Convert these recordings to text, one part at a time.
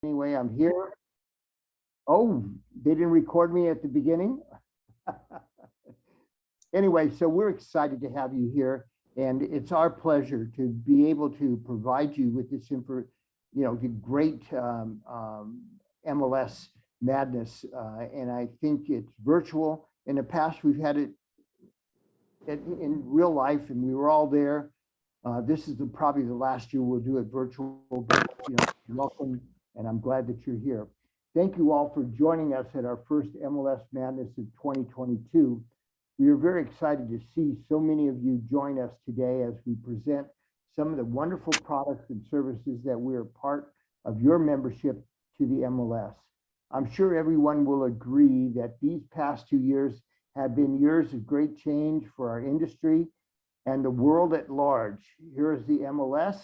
Anyway, I'm here. Oh, they didn't record me at the beginning? Anyway, so we're excited to have you here, and it's our pleasure to be able to provide you with this the great MLS Madness, and I think it's virtual. In the past, we've had it in real life, and we were all there. This is probably the last year we'll do it virtual, but welcome, and I'm glad that you're here. Thank you all for joining us at our first MLS Madness of 2022. We are very excited to see so many of you join us today as we present some of the wonderful products and services that we are part of your membership to the MLS. I'm sure everyone will agree that these past 2 years have been years of great change for our industry and the world at large. Here at the MLS,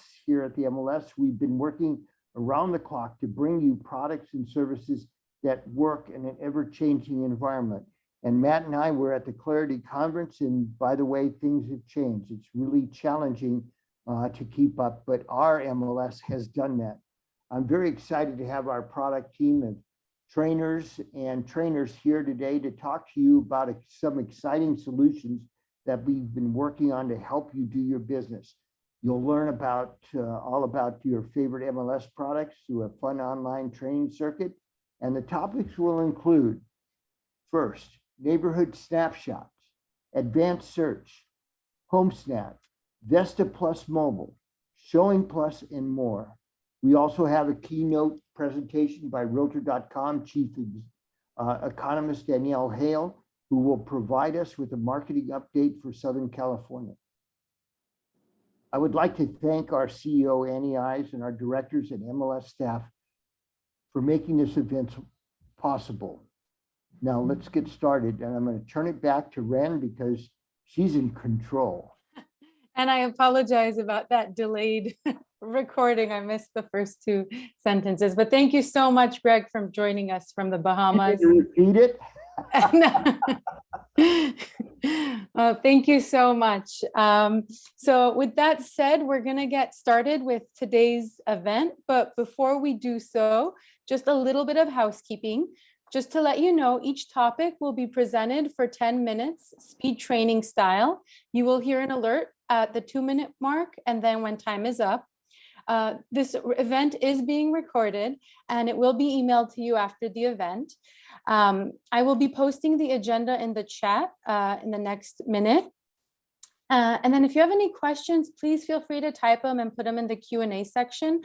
we've been working around the clock to bring you products and services that work in an ever-changing environment. And Matt and I were at the Clarity Conference, and by the way, things have changed. It's really challenging to keep up, but our MLS has done that. I'm very excited to have our product team of trainers here today to talk to you about some exciting solutions that we've been working on to help you do your business. You'll learn about all about your favorite MLS products through a fun online training circuit. And the topics will include, first, Neighborhood Snapshots, Advanced Search, HomeSnap, VESTAPLUS Mobile, ShowingsPlus, and more. We also have a keynote presentation by Realtor.com Chief Economist Danielle Hale, who will provide us with a marketing update for Southern California. I would like to thank our CEO, Annie Ives, and our directors and MLS staff for making this event possible. Now let's get started, and I'm going to turn it back to Ren because she's in control. And I apologize about that delayed recording. I missed the first two sentences, but thank you so much, Greg, for joining us from the Bahamas. Can you repeat it? Thank you so much. So with that said, we're going to get started with today's event. But before we do so, just a little bit of housekeeping. Just to let you know, each topic will be presented for 10 minutes, speed training style. You will hear an alert at the 2-minute mark, and then when time is up. This event is being recorded, and it will be emailed to you after the event. I will be posting the agenda in the chat in the next minute. And then if you have any questions, please feel free to type them and put them in the Q&A section.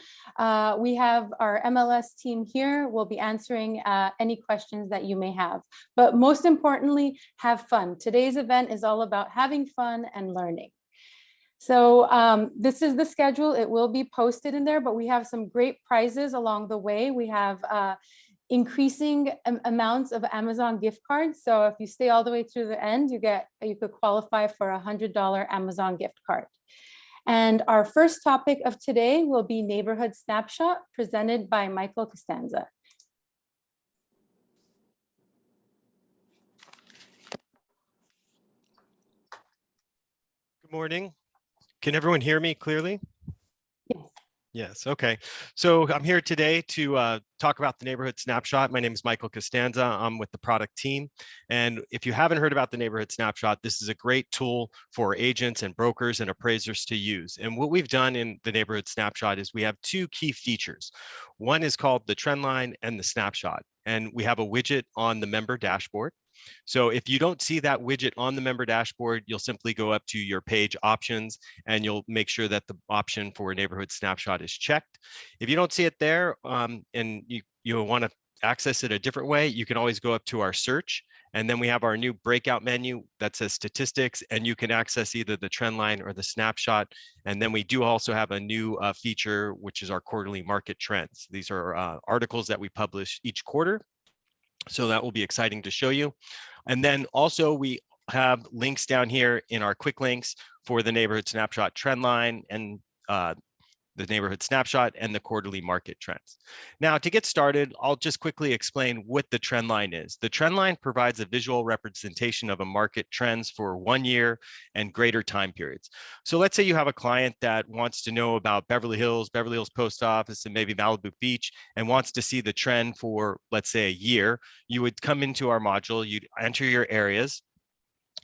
We have our MLS team here. We'll be answering any questions that you may have. But most importantly, have fun. Today's event is all about having fun and learning. So this is the schedule. It will be posted in there, but we have some great prizes along the way. We have increasing amounts of Amazon gift cards. So if you stay all the way through the end, you could qualify for a $100 Amazon gift card. And our first topic of today will be Neighborhood Snapshot, presented by Michael Costanza. Good morning. Can everyone hear me clearly? Yes. Yes, okay. So I'm here today to talk about the Neighborhood Snapshot. My name is Michael Costanza. I'm with the product team. And if you haven't heard about the Neighborhood Snapshot, this is a great tool for agents and brokers and appraisers to use. And what we've done in the Neighborhood Snapshot is we have two key features. One is called the trend line and the snapshot. And we have a widget on the member dashboard. So if you don't see that widget on the member dashboard, you'll simply go up to your page options and you'll make sure that the option for Neighborhood Snapshot is checked. If you don't see it there and you want to access it a different way, you can always go up to our search, and then we have our new breakout menu that says statistics, and you can access either the trend line or the snapshot. And then we do also have a new feature, which is our quarterly market trends. These are articles that we publish each quarter. So that will be exciting to show you. And then also we have links down here in our quick links for the Neighborhood Snapshot trend line and the neighborhood snapshot, and the quarterly market trends. Now, to get started, I'll just quickly explain what the trend line is. The trend line provides a visual representation of a market trends for 1 year and greater time periods. So let's say you have a client that wants to know about Beverly Hills Post Office, and maybe Malibu Beach, and wants to see the trend for, let's say, a year. You would come into our module, you'd enter your areas.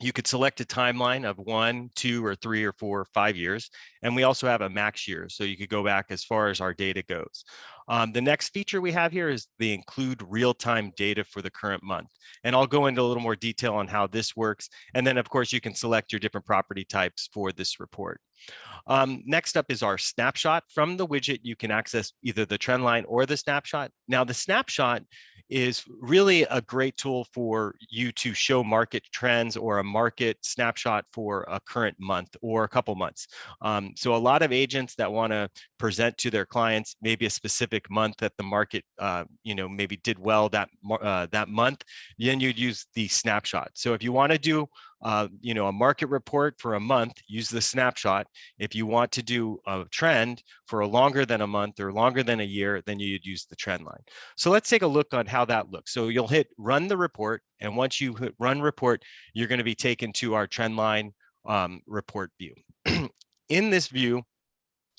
You could select a timeline of 1, 2, or 3, or 4, or 5 years. And we also have a max year, so you could go back as far as our data goes. The next feature we have here is the include real-time data for the current month. And I'll go into a little more detail on how this works. And then, of course, you can select your different property types for this report. Next up is our snapshot. From the widget, you can access either the trend line or the snapshot. Now, the snapshot is really a great tool for you to show market trends or a market snapshot for a current month or a couple months. So a lot of agents that want to present to their clients maybe a specific month that the market maybe did well that month, then you'd use the snapshot. So if you want to do a market report for a month, use the snapshot. If you want to do a trend for a longer than a month or longer than a year, then you'd use the trend line. So let's take a look on how that looks. So you'll hit run the report, and once you hit run report, you're going to be taken to our trend line report view. In this view,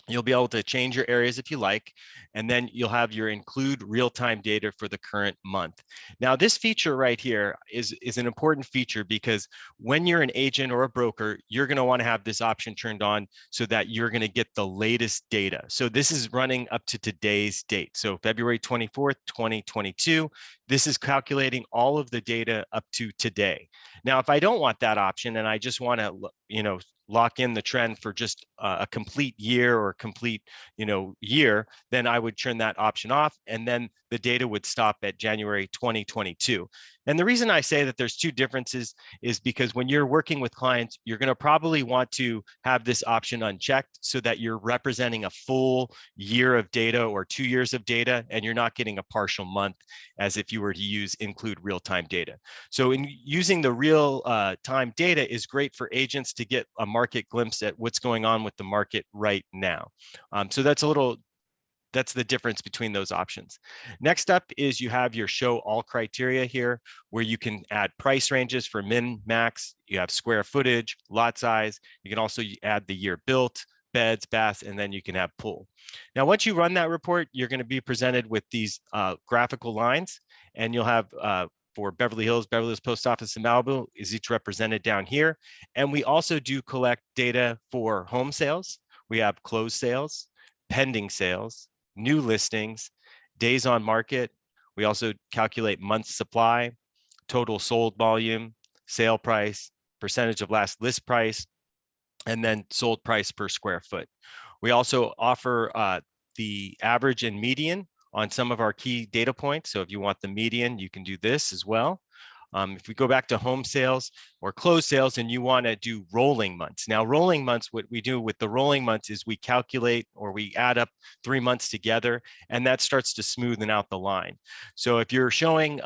you'll be able to change your areas if you like, and then you'll have your include real-time data for the current month. Now, this feature right here is an important feature because when you're an agent or a broker, you're going to want to have this option turned on so that you're going to get the latest data. So this is running up to today's date. So February 24th, 2022, this is calculating all of the data up to today. Now, if I don't want that option and I just want to, lock in the trend for just a complete year or complete, year, then I would turn that option off, and then the data would stop at January 2022. And the reason I say that there's two differences is because when you're working with clients, you're going to probably want to have this option unchecked so that you're representing a full year of data or 2 years of data, and you're not getting a partial month as if you were to use include real-time data. So in using the real-time data is great for agents to get a market glimpse at what's going on with the market right now. So that's the difference between those options. Next up is you have your show all criteria here, where you can add price ranges for min, max, you have square footage, lot size. You can also add the year built, beds, baths, and then you can have pool. Now, once you run that report, you're going to be presented with these graphical lines, and you'll have for Beverly Hills Post Office, and Malibu is each represented down here. And we also do collect data for home sales. We have closed sales, pending sales, new listings, days on market. We also calculate month supply, total sold volume, sale price, percentage of last list price, and then sold price per square foot. We also offer the average and median on some of our key data points. So if you want the median, you can do this as well. If we go back to home sales or closed sales and you want to do rolling months. Now, rolling months, what we do with the rolling months is we calculate or we add up 3 months together, and that starts to smoothen out the line. So if you're showing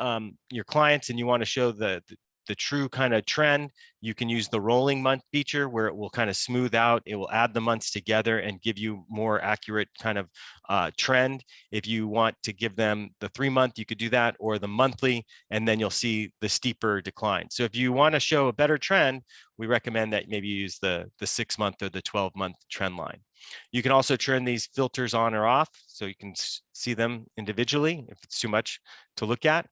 your clients and you want to show the true kind of trend, you can use the rolling month feature where it will kind of smooth out. It will add the months together and give you more accurate kind of trend. If you want to give them the 3 month, you could do that, or the monthly, and then you'll see the steeper decline. So if you want to show a better trend, we recommend that maybe you use the 6 month or the 12 month trend line. You can also turn these filters on or off so you can see them individually if it's too much to look at.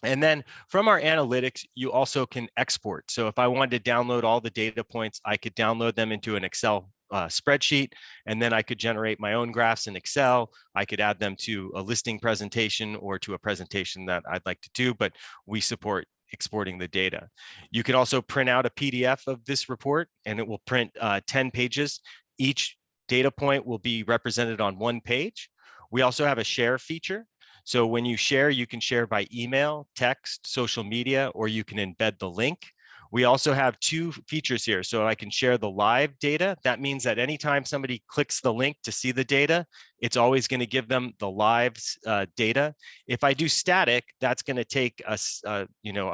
And then from our analytics, you also can export. So if I wanted to download all the data points, I could download them into an Excel spreadsheet, and then I could generate my own graphs in Excel. I could add them to a listing presentation or to a presentation that I'd like to do, but we support exporting the data. You can also print out a PDF of this report, and it will print 10 pages. Each data point will be represented on 1 page. We also have a share feature. So when you share, you can share by email, text, social media, or you can embed the link. We also have 2 features here. So I can share the live data. That means that anytime somebody clicks the link to see the data, it's always going to give them the live data. If I do static, that's going to take us, a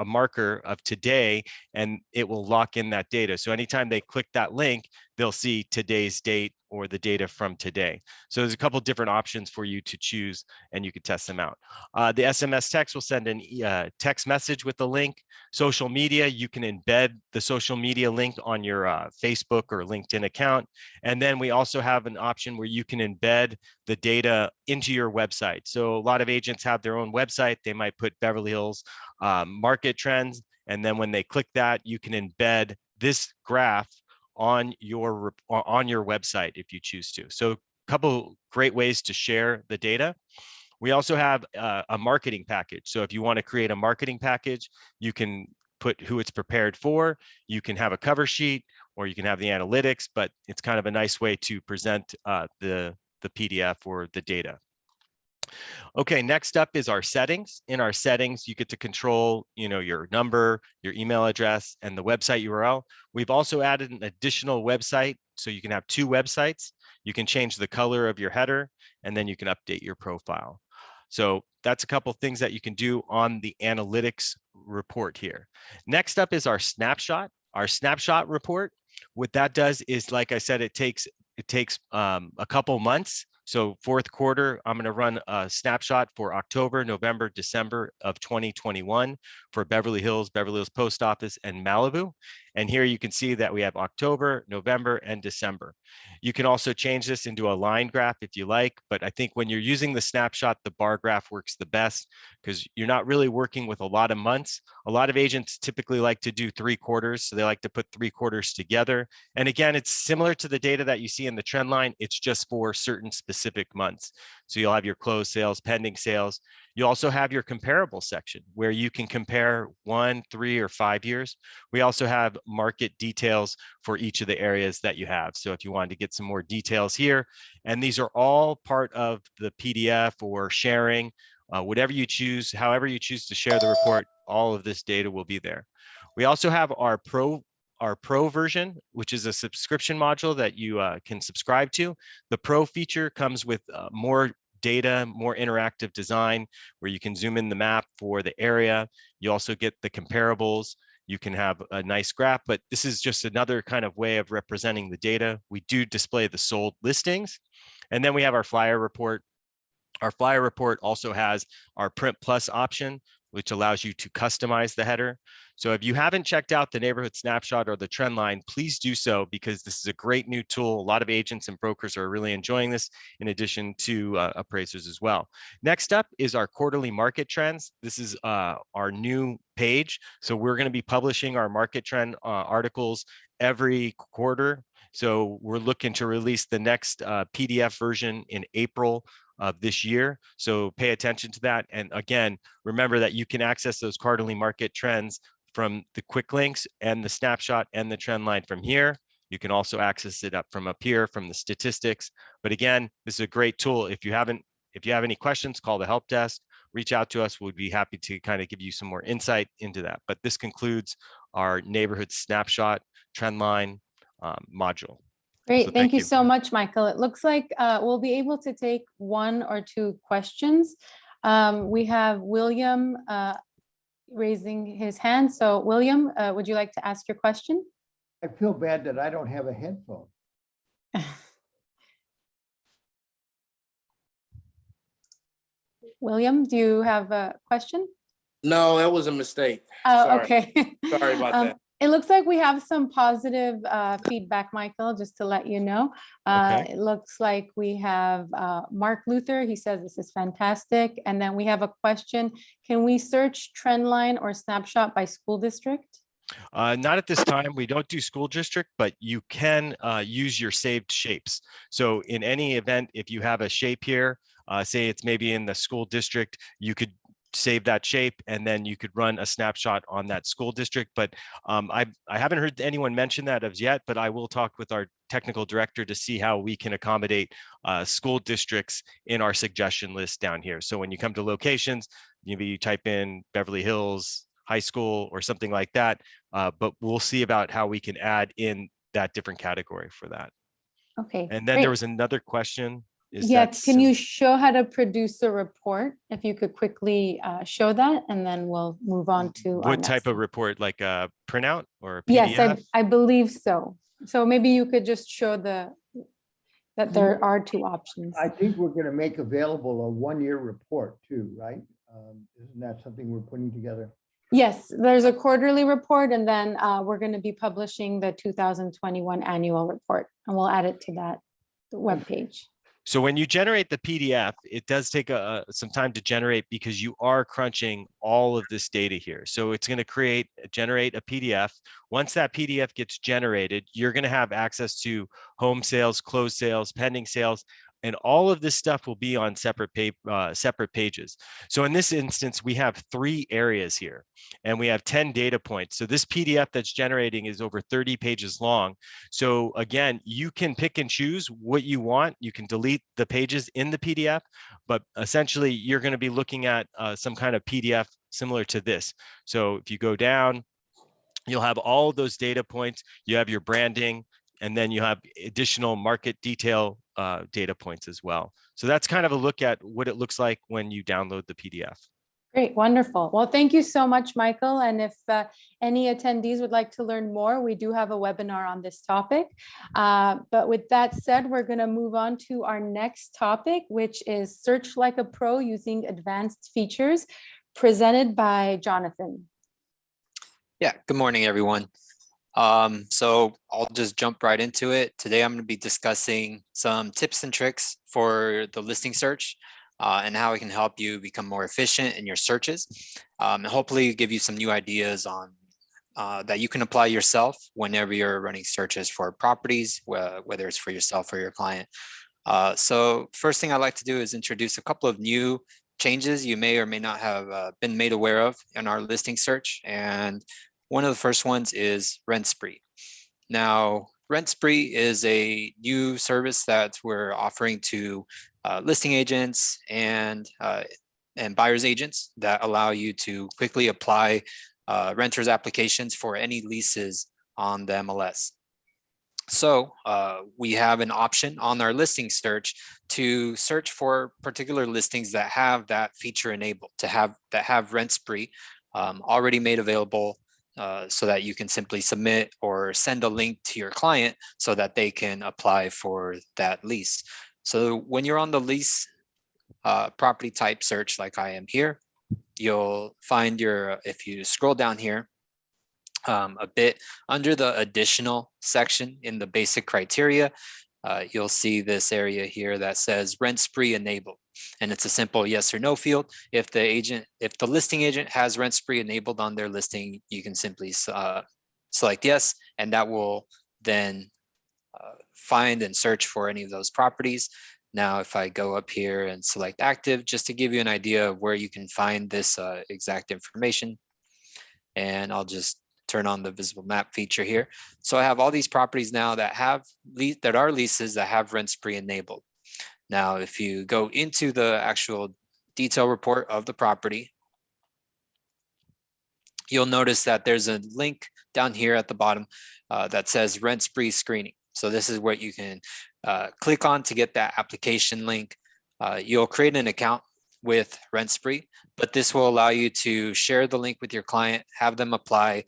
marker of today, and it will lock in that data. So anytime they click that link, they'll see today's date or the data from today. So there's a couple different options for you to choose, and you can test them out. The SMS text will send an text message with the link. Social media, you can embed the social media link on your Facebook or LinkedIn account. And then we also have an option where you can embed the data into your website. So a lot of agents have their own website. They might put Beverly Hills market trends. And then when they click that, you can embed this graph on your website if you choose to. So a couple great ways to share the data. We also have a marketing package. So if you want to create a marketing package, you can put who it's prepared for. You can have a cover sheet, or you can have the analytics, but it's kind of a nice way to present the PDF or the data. Okay, next up is our settings. In our settings, you get to control, your number, your email address, and the website URL. We've also added an additional website, so you can have 2 websites. You can change the color of your header, and then you can update your profile. So that's a couple things that you can do on the analytics report here. Next up is our snapshot. Our snapshot report. What that does is, like I said, it takes a couple months. So fourth quarter, I'm going to run a snapshot for October, November, December of 2021 for Beverly Hills Post Office, and Malibu. And here you can see that we have October, November, and December. You can also change this into a line graph if you like, but I think when you're using the snapshot, the bar graph works the best because you're not really working with a lot of months. A lot of agents typically like to do 3 quarters, so they like to put 3 quarters together. And again, it's similar to the data that you see in the trend line. It's just for certain specific months. So you'll have your closed sales, pending sales. You also have your comparable section where you can compare 1, 3, or 5 years. We also have market details for each of the areas that you have. So if you wanted to get some more details here, and these are all part of the PDF or sharing, whatever you choose, however you choose to share the report, all of this data will be there. We also have our Pro version, which is a subscription module that you can subscribe to. The Pro feature comes with more data, more interactive design, where you can zoom in the map for the area. You also get the comparables. You can have a nice graph, but this is just another kind of way of representing the data. We do display the sold listings. And then we have our flyer report. Our flyer report also has our Print Plus option, which allows you to customize the header. So if you haven't checked out the Neighborhood Snapshot or the trend line, please do so, because this is a great new tool. A lot of agents and brokers are really enjoying this, in addition to appraisers as well. Next up is our quarterly market trends. This is our new page. So we're going to be publishing our market trend articles every quarter. So we're looking to release the next PDF version in April of this year. So pay attention to that. And again, remember that you can access those quarterly market trends from the quick links and the snapshot and the trend line from here. You can also access it up here from the statistics. But again, this is a great tool. If you have any questions, call the help desk, reach out to us. We'd be happy to kind of give you some more insight into that. But this concludes our Neighborhood Snapshot trend line module. Great. So thank you so much, Michael. It looks like we'll be able to take 1 or 2 questions. We have William raising his hand. So William, would you like to ask your question? I feel bad that I don't have a headphone. William, do you have a question? No, that was a mistake. Oh, Sorry. okay. Sorry about that. It looks like we have some positive feedback, Michael, just to let you know. Okay. It looks like we have Mark Luther. He says this is fantastic. And then we have a question. Can we search Trendline or Snapshot by school district? Not at this time. We don't do school district, but you can use your saved shapes. So in any event, if you have a shape here, say it's maybe in the school district, you could save that shape and then you could run a snapshot on that school district. But I haven't heard anyone mention that as yet, but I will talk with our technical director to see how we can accommodate school districts in our suggestion list down here. So when you come to locations, maybe you type in Beverly Hills High School or something like that, but we'll see about how we can add in that different category for that. Okay. And then great. there was another question. Is Yeah, that can you show how to produce a report? If you could quickly show that, and then we'll move on to our what next type of one. report, like a printout or a Yes, PDF? I believe so. So maybe you could just show that there are two options. I think we're going to make available a one-year report too, right? Isn't that something we're putting together? Yes, there's a quarterly report, and then we're going to be publishing the 2021 annual report, and we'll add it to that webpage. So when you generate the PDF, it does take some time to generate because you are crunching all of this data here. So it's going to generate a PDF. Once that PDF gets generated, you're going to have access to home sales, closed sales, pending sales, and all of this stuff will be on separate pages. So in this instance, we have 3 areas here, and we have 10 data points. So this PDF that's generating is over 30 pages long. So again, you can pick and choose what you want. You can delete the pages in the PDF, but essentially you're going to be looking at some kind of PDF similar to this. So if you go down, you'll have all of those data points. You have your branding, and then you have additional market detail data points as well. So that's kind of a look at what it looks like when you download the PDF. Great, wonderful. Well, thank you so much, Michael. And if any attendees would like to learn more, we do have a webinar on this topic. But with that said, we're going to move on to our next topic, which is Search Like a Pro using advanced features, presented by Jonathan. Yeah, good morning, everyone. So I'll just jump right into it. Today, I'm going to be discussing some tips and tricks for the listing search and how it can help you become more efficient in your searches, and hopefully give you some new ideas on that you can apply yourself whenever you're running searches for properties, whether it's for yourself or your client. So first thing I'd like to do is introduce a couple of new changes you may or may not have been made aware of in our listing search. And one of the first ones is Rent Spree. Now, Rent Spree is a new service that we're offering to listing agents and buyer's agents that allow you to quickly apply renters applications for any leases on the MLS. So we have an option on our listing search to search for particular listings that have that feature enabled, that have Rent Spree already made available, so that you can simply submit or send a link to your client so that they can apply for that lease. So when you're on the lease property type search, like I am here, you'll find if you scroll down here a bit under the additional section in the basic criteria, you'll see this area here that says Rent Spree enabled. And it's a simple yes or no field. If the listing agent has Rent Spree enabled on their listing, you can simply select yes, and that will then find and search for any of those properties. Now, if I go up here and select active, just to give you an idea of where you can find this exact information, and I'll just turn on the visible map feature here. So I have all these properties now that are leases that have Rent Spree enabled. Now, if you go into the actual detail report of the property, you'll notice that there's a link down here at the bottom that says Rent Spree Screening. So this is what you can click on to get that application link. You'll create an account with Rent Spree, but this will allow you to share the link with your client, have them apply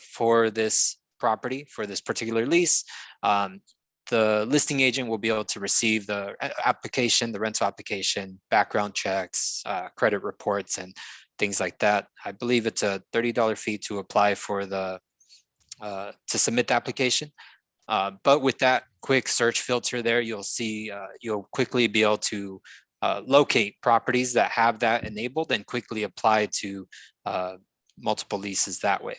for this property, for this particular lease. The listing agent will be able to receive the application, the rental application, background checks, credit reports, and things like that. I believe it's a $30 fee to apply for to submit the application. But with that quick search filter there, you'll see, you'll quickly be able to locate properties that have that enabled and quickly apply to multiple leases that way.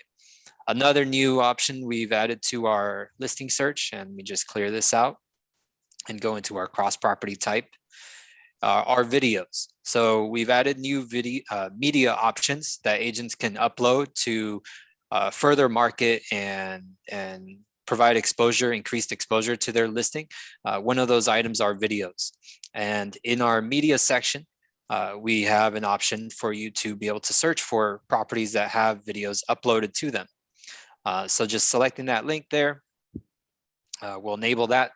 Another new option we've added to our listing search, and we just clear this out and go into our cross property type, are videos. So we've added new media options that agents can upload to further market and provide exposure, increased exposure to their listing. One of those items are videos. And in our media section, we have an option for you to be able to search for properties that have videos uploaded to them. So just selecting that link there will enable that.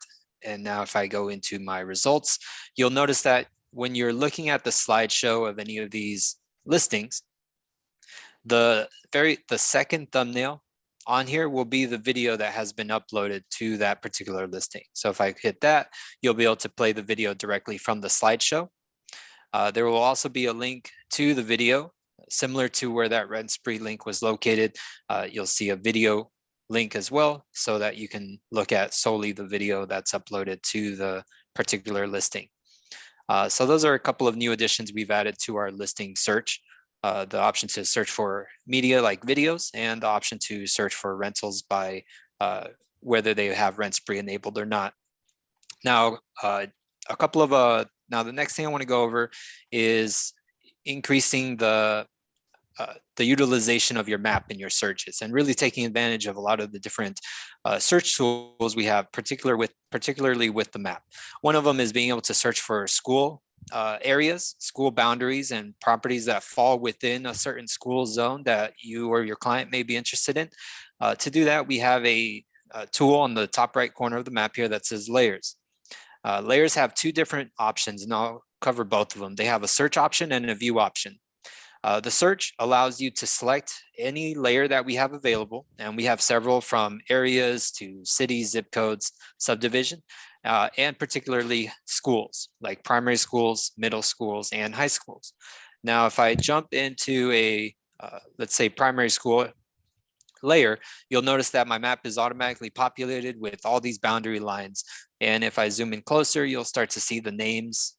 And now if I go into my results, you'll notice that when you're looking at the slideshow of any of these listings, the second thumbnail on here will be the video that has been uploaded to that particular listing. So if I hit that, you'll be able to play the video directly from the slideshow. There will also be a link to the video, similar to where that rent spree link was located. You'll see a video link as well, so that you can look at solely the video that's uploaded to the particular listing. So those are a couple of new additions we've added to our listing search. The option to search for media like videos, and the option to search for rentals by whether they have rent spree enabled or not. Now, now the next thing I want to go over is increasing the utilization of your map in your searches, and really taking advantage of a lot of the different search tools we have, particularly with the map. One of them is being able to search for school areas, school boundaries, and properties that fall within a certain school zone that you or your client may be interested in. To do that, we have a tool on the top right corner of the map here that says layers. Layers have two different options, and I'll cover both of them. They have a search option and a view option. The search allows you to select any layer that we have available, and we have several, from areas to cities, zip codes, subdivision, and particularly schools, like primary schools, middle schools, and high schools. Now, if I jump into a, let's say, primary school layer, you'll notice that my map is automatically populated with all these boundary lines. And if I zoom in closer, you'll start to see the names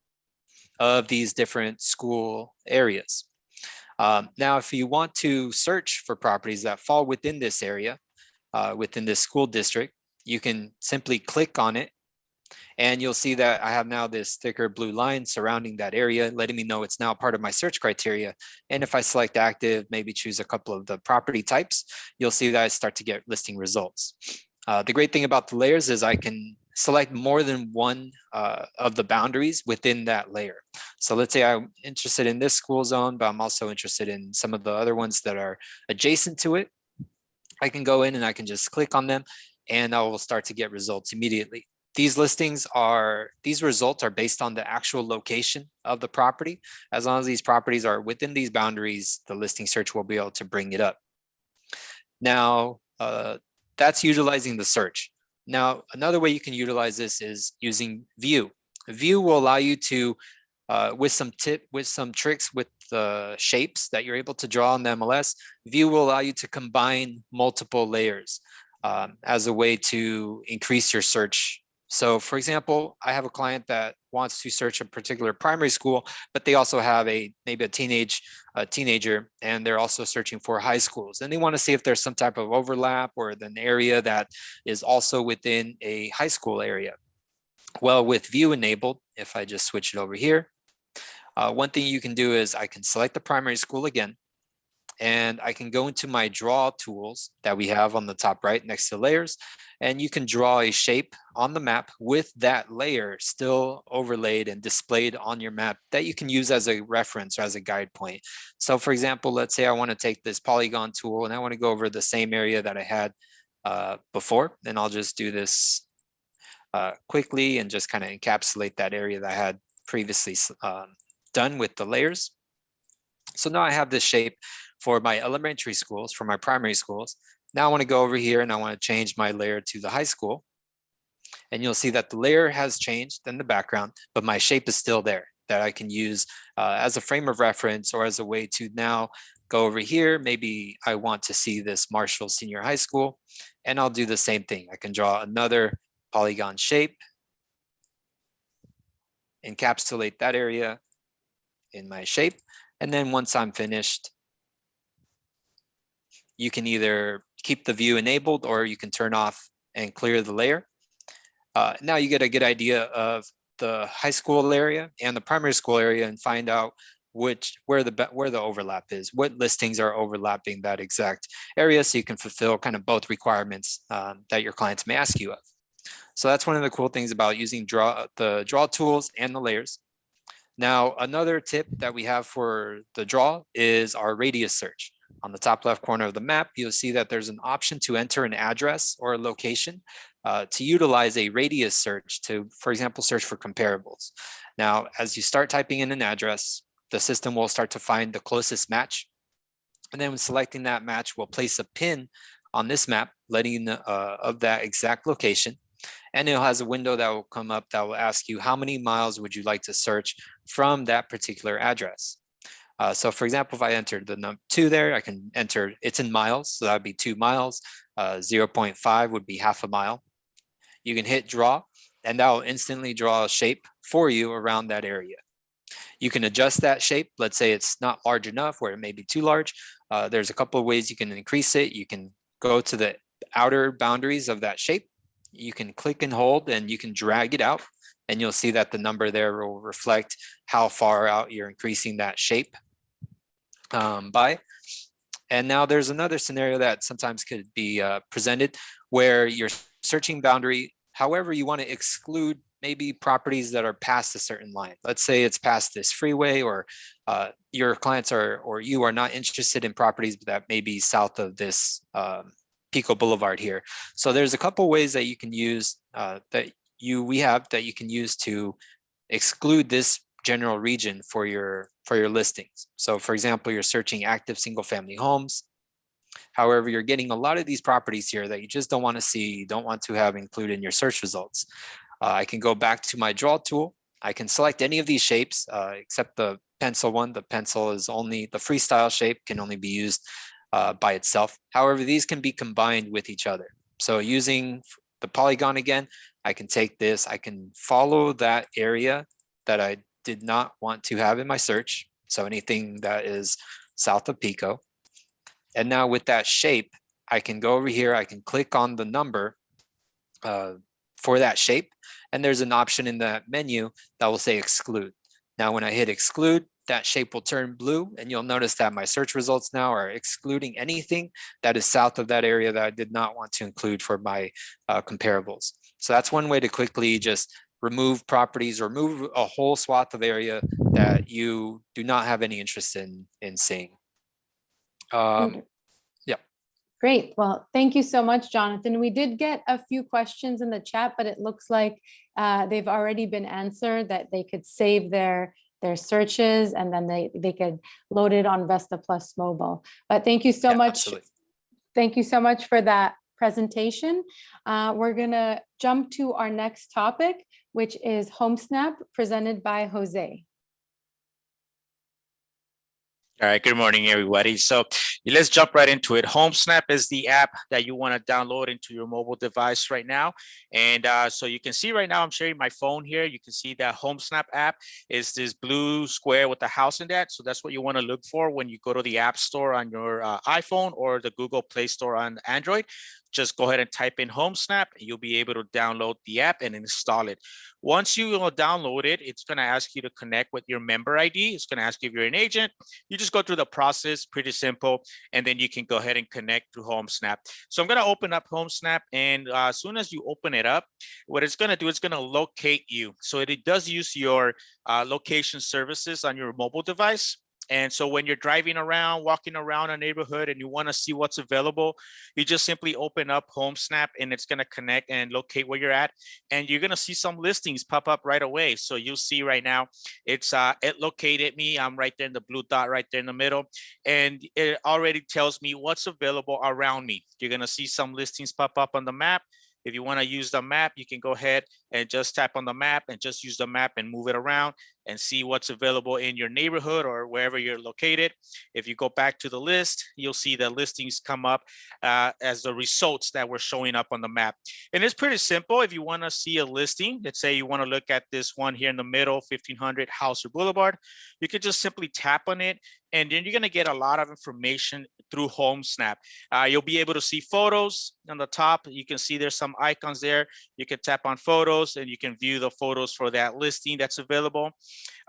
of these different school areas. Now, if you want to search for properties that fall within this area, within this school district, you can simply click on it, and you'll see that I have now this thicker blue line surrounding that area, letting me know it's now part of my search criteria. And if I select active, maybe choose a couple of the property types, you'll see that I start to get listing results. The great thing about the layers is I can select more than one of the boundaries within that layer. So let's say I'm interested in this school zone, but I'm also interested in some of the other ones that are adjacent to it. I can go in and I can just click on them, and I will start to get results immediately. These results are based on the actual location of the property. As long as these properties are within these boundaries, the listing search will be able to bring it up. Now, that's utilizing the search. Now, another way you can utilize this is using view. View will allow you to, with some tricks with the shapes that you're able to draw on the MLS, view will allow you to combine multiple layers as a way to increase your search. So for example, I have a client that wants to search a particular primary school, but they also have maybe a teenager, and they're also searching for high schools. And they want to see if there's some type of overlap or an area that is also within a high school area. Well, with view enabled, if I just switch it over here, one thing you can do is I can select the primary school again, and I can go into my draw tools that we have on the top right next to layers, and you can draw a shape on the map with that layer still overlaid and displayed on your map that you can use as a reference or as a guide point. So for example, let's say I want to take this polygon tool and I want to go over the same area that I had before, and I'll just do this quickly and just kind of encapsulate that area that I had previously done with the layers. So now I have this shape for my elementary schools, for my primary schools. Now I want to go over here and I want to change my layer to the high school. And you'll see that the layer has changed in the background, but my shape is still there that I can use as a frame of reference, or as a way to now go over here. Maybe I want to see this Marshall Senior High School, and I'll do the same thing. I can draw another polygon shape, encapsulate that area in my shape. And then once I'm finished, you can either keep the view enabled or you can turn off and clear the layer. Now you get a good idea of the high school area and the primary school area, and find out where the overlap is, what listings are overlapping that exact area, so you can fulfill kind of both requirements that your clients may ask you of. So that's one of the cool things about using the draw tools and the layers. Now, another tip that we have for the draw is our radius search. On the top left corner of the map, you'll see that there's an option to enter an address or a location to utilize a radius search to, for example, search for comparables. Now, as you start typing in an address, the system will start to find the closest match. And then when selecting that match, we'll place a pin on this map, letting of that exact location. And it has a window that will come up that will ask you how many miles would you like to search from that particular address. So for example, if I entered the number 2 there, I can enter, it's in miles, so that would be 2 miles. 0.5 would be half a mile. You can hit draw, and that will instantly draw a shape for you around that area. You can adjust that shape. Let's say it's not large enough, where it may be too large. There's a couple of ways you can increase it. You can go to the outer boundaries of that shape. You can click and hold, and you can drag it out, and you'll see that the number there will reflect how far out you're increasing that shape by. And now there's another scenario that sometimes could be presented where your searching boundary, however, you want to exclude maybe properties that are past a certain line. Let's say it's past this freeway, or your clients are, or you are not interested in properties that may be south of this Pico Boulevard here. So there's a couple ways that you can use that you can use to exclude this general region for your listings. So for example, you're searching active single family homes. However, you're getting a lot of these properties here that you just don't want to see, you don't want to have included in your search results. I can go back to my draw tool. I can select any of these shapes except the pencil one. The pencil is only, the freestyle shape can only be used by itself. However, these can be combined with each other. So using the polygon again, I can take this, I can follow that area that I did not want to have in my search. So anything that is south of Pico. And now with that shape, I can go over here, I can click on the number for that shape. And there's an option in that menu that will say exclude. Now, when I hit exclude, that shape will turn blue, and you'll notice that my search results now are excluding anything that is south of that area that I did not want to include for my comparables. So that's one way to quickly just remove properties or remove a whole swath of area that you do not have any interest in seeing. Yeah. Great. Well, thank you so much, Jonathan. We did get a few questions in the chat, but it looks like they've already been answered, that they could save their searches and then they could load it on VESTAPLUS Mobile. But thank you so much. Absolutely. Thank you so much for that presentation. We're gonna jump to our next topic, which is HomeSnap, presented by Jose. All right, good morning, everybody. So let's jump right into it. HomeSnap is the app that you want to download into your mobile device right now. And so you can see right now, I'm sharing my phone here. You can see that HomeSnap app is this blue square with the house in that. So that's what you want to look for when you go to the App Store on your iPhone or the Google Play Store on Android. Just go ahead and type in HomeSnap. You'll be able to download the app and install it. Once you download it, it's going to ask you to connect with your member ID. It's going to ask you if you're an agent. You just go through the process, pretty simple, and then you can go ahead and connect to HomeSnap. So I'm going to open up HomeSnap, and as soon as you open it up, what it's going to do, it's going to locate you. So it does use your location services on your mobile device. And so when you're driving around, walking around a neighborhood and you want to see what's available, you just simply open up HomeSnap and it's going to connect and locate where you're at. And you're going to see some listings pop up right away. So you'll see right now, it located me. I'm right there in the blue dot right there in the middle. And it already tells me what's available around me. You're going to see some listings pop up on the map. If you want to use the map, you can go ahead and just tap on the map and just use the map and move it around and see what's available in your neighborhood or wherever you're located. If you go back to the list, you'll see the listings come up as the results that were showing up on the map. And it's pretty simple. If you want to see a listing, let's say you want to look at this one here in the middle, 1500 Hauser Boulevard, you could just simply tap on it. And then you're going to get a lot of information through HomeSnap. You'll be able to see photos on the top. You can see there's some icons there. You can tap on photos and you can view the photos for that listing that's available.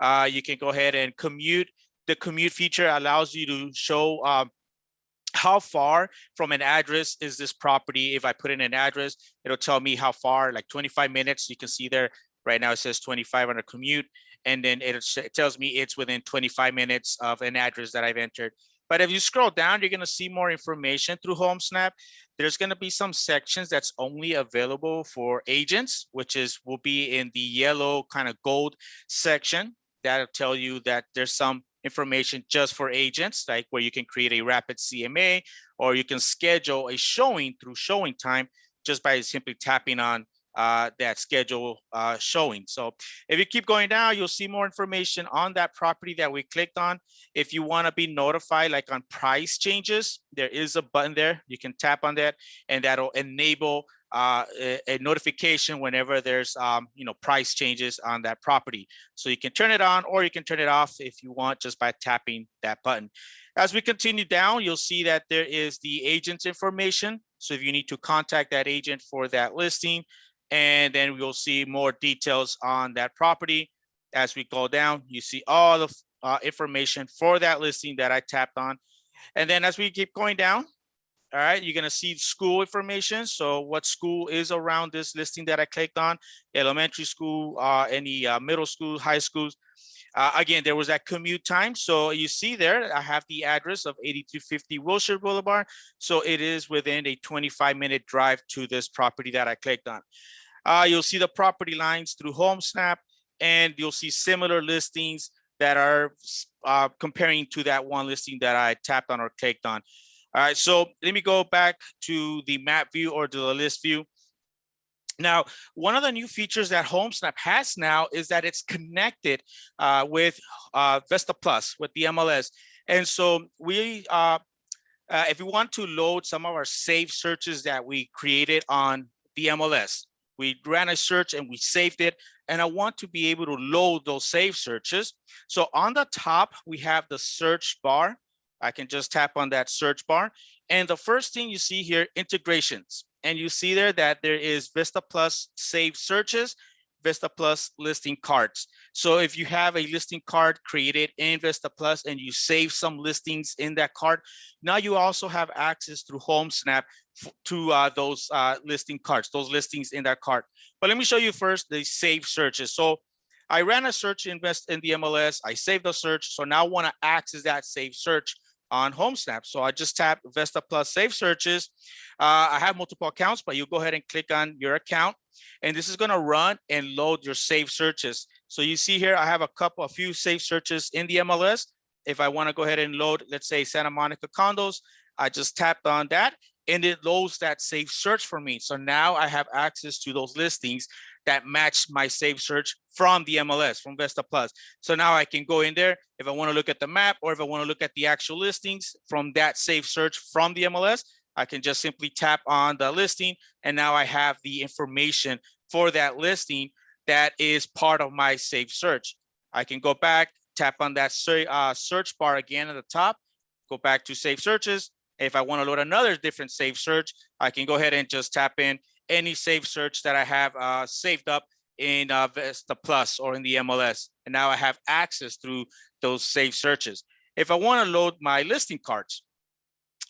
You can go ahead and commute. The commute feature allows you to show how far from an address is this property. If I put in an address, it'll tell me how far, like 25 minutes. You can see there right now it says 25 on a commute. And then it tells me it's within 25 minutes of an address that I've entered. But if you scroll down, you're going to see more information through HomeSnap. There's going to be some sections that's only available for agents, which will be in the yellow kind of gold section. That'll tell you that there's some information just for agents, like where you can create a rapid CMA, or you can schedule a showing through Showing Time just by simply tapping on that schedule showing. So if you keep going down, you'll see more information on that property that we clicked on. If you want to be notified, like on price changes, there is a button there. You can tap on that, and that'll enable a notification whenever there's price changes on that property. So you can turn it on, or you can turn it off if you want, just by tapping that button. As we continue down, you'll see that there is the agent's information. So if you need to contact that agent for that listing, and then we'll see more details on that property. As we go down, you see all the information for that listing that I tapped on. And then as we keep going down, all right, you're gonna see school information. So what school is around this listing that I clicked on, elementary school, any middle school, high schools. Again, there was that commute time. So you see there, I have the address of 8250 Wilshire Boulevard. So it is within a 25-minute drive to this property that I clicked on. You'll see the property lines through HomeSnap, and you'll see similar listings that are comparing to that one listing that I tapped on or clicked on. All right, so let me go back to the map view or to the list view. Now, one of the new features that HomeSnap has now is that it's connected with VESTAPLUS, with the MLS. And so we, if we want to load some of our saved searches that we created on the MLS, we ran a search and we saved it, and I want to be able to load those saved searches. So on the top, we have the search bar. I can just tap on that search bar. And the first thing you see here, integrations. And you see there that there is VESTAPLUS saved searches, VESTAPLUS listing cards. So if you have a listing card created in VESTAPLUS and you save some listings in that card, now you also have access through HomeSnap to those listing cards, those listings in that card. But let me show you first the saved searches. So I ran a search in the MLS, I saved the search. So now I want to access that saved search on HomeSnap. So I just tap VESTAPLUS Save Searches. I have multiple accounts, but you go ahead and click on your account, and this is going to run and load your saved searches. So you see here, I have a few saved searches in the MLS. If I want to go ahead and load, let's say Santa Monica condos, I just tapped on that, and it loads that saved search for me. So now I have access to those listings that match my saved search from the MLS, from VESTAPLUS. So now I can go in there if I want to look at the map, or if I want to look at the actual listings from that saved search from the MLS, I can just simply tap on the listing, and now I have the information for that listing that is part of my saved search. I can go back, tap on that search bar again at the top, go back to Save Searches. If I want to load another different saved search, I can go ahead and just tap in any saved search that I have saved up in VESTAPLUS or in the MLS. And now I have access through those saved searches. If I want to load my listing cards,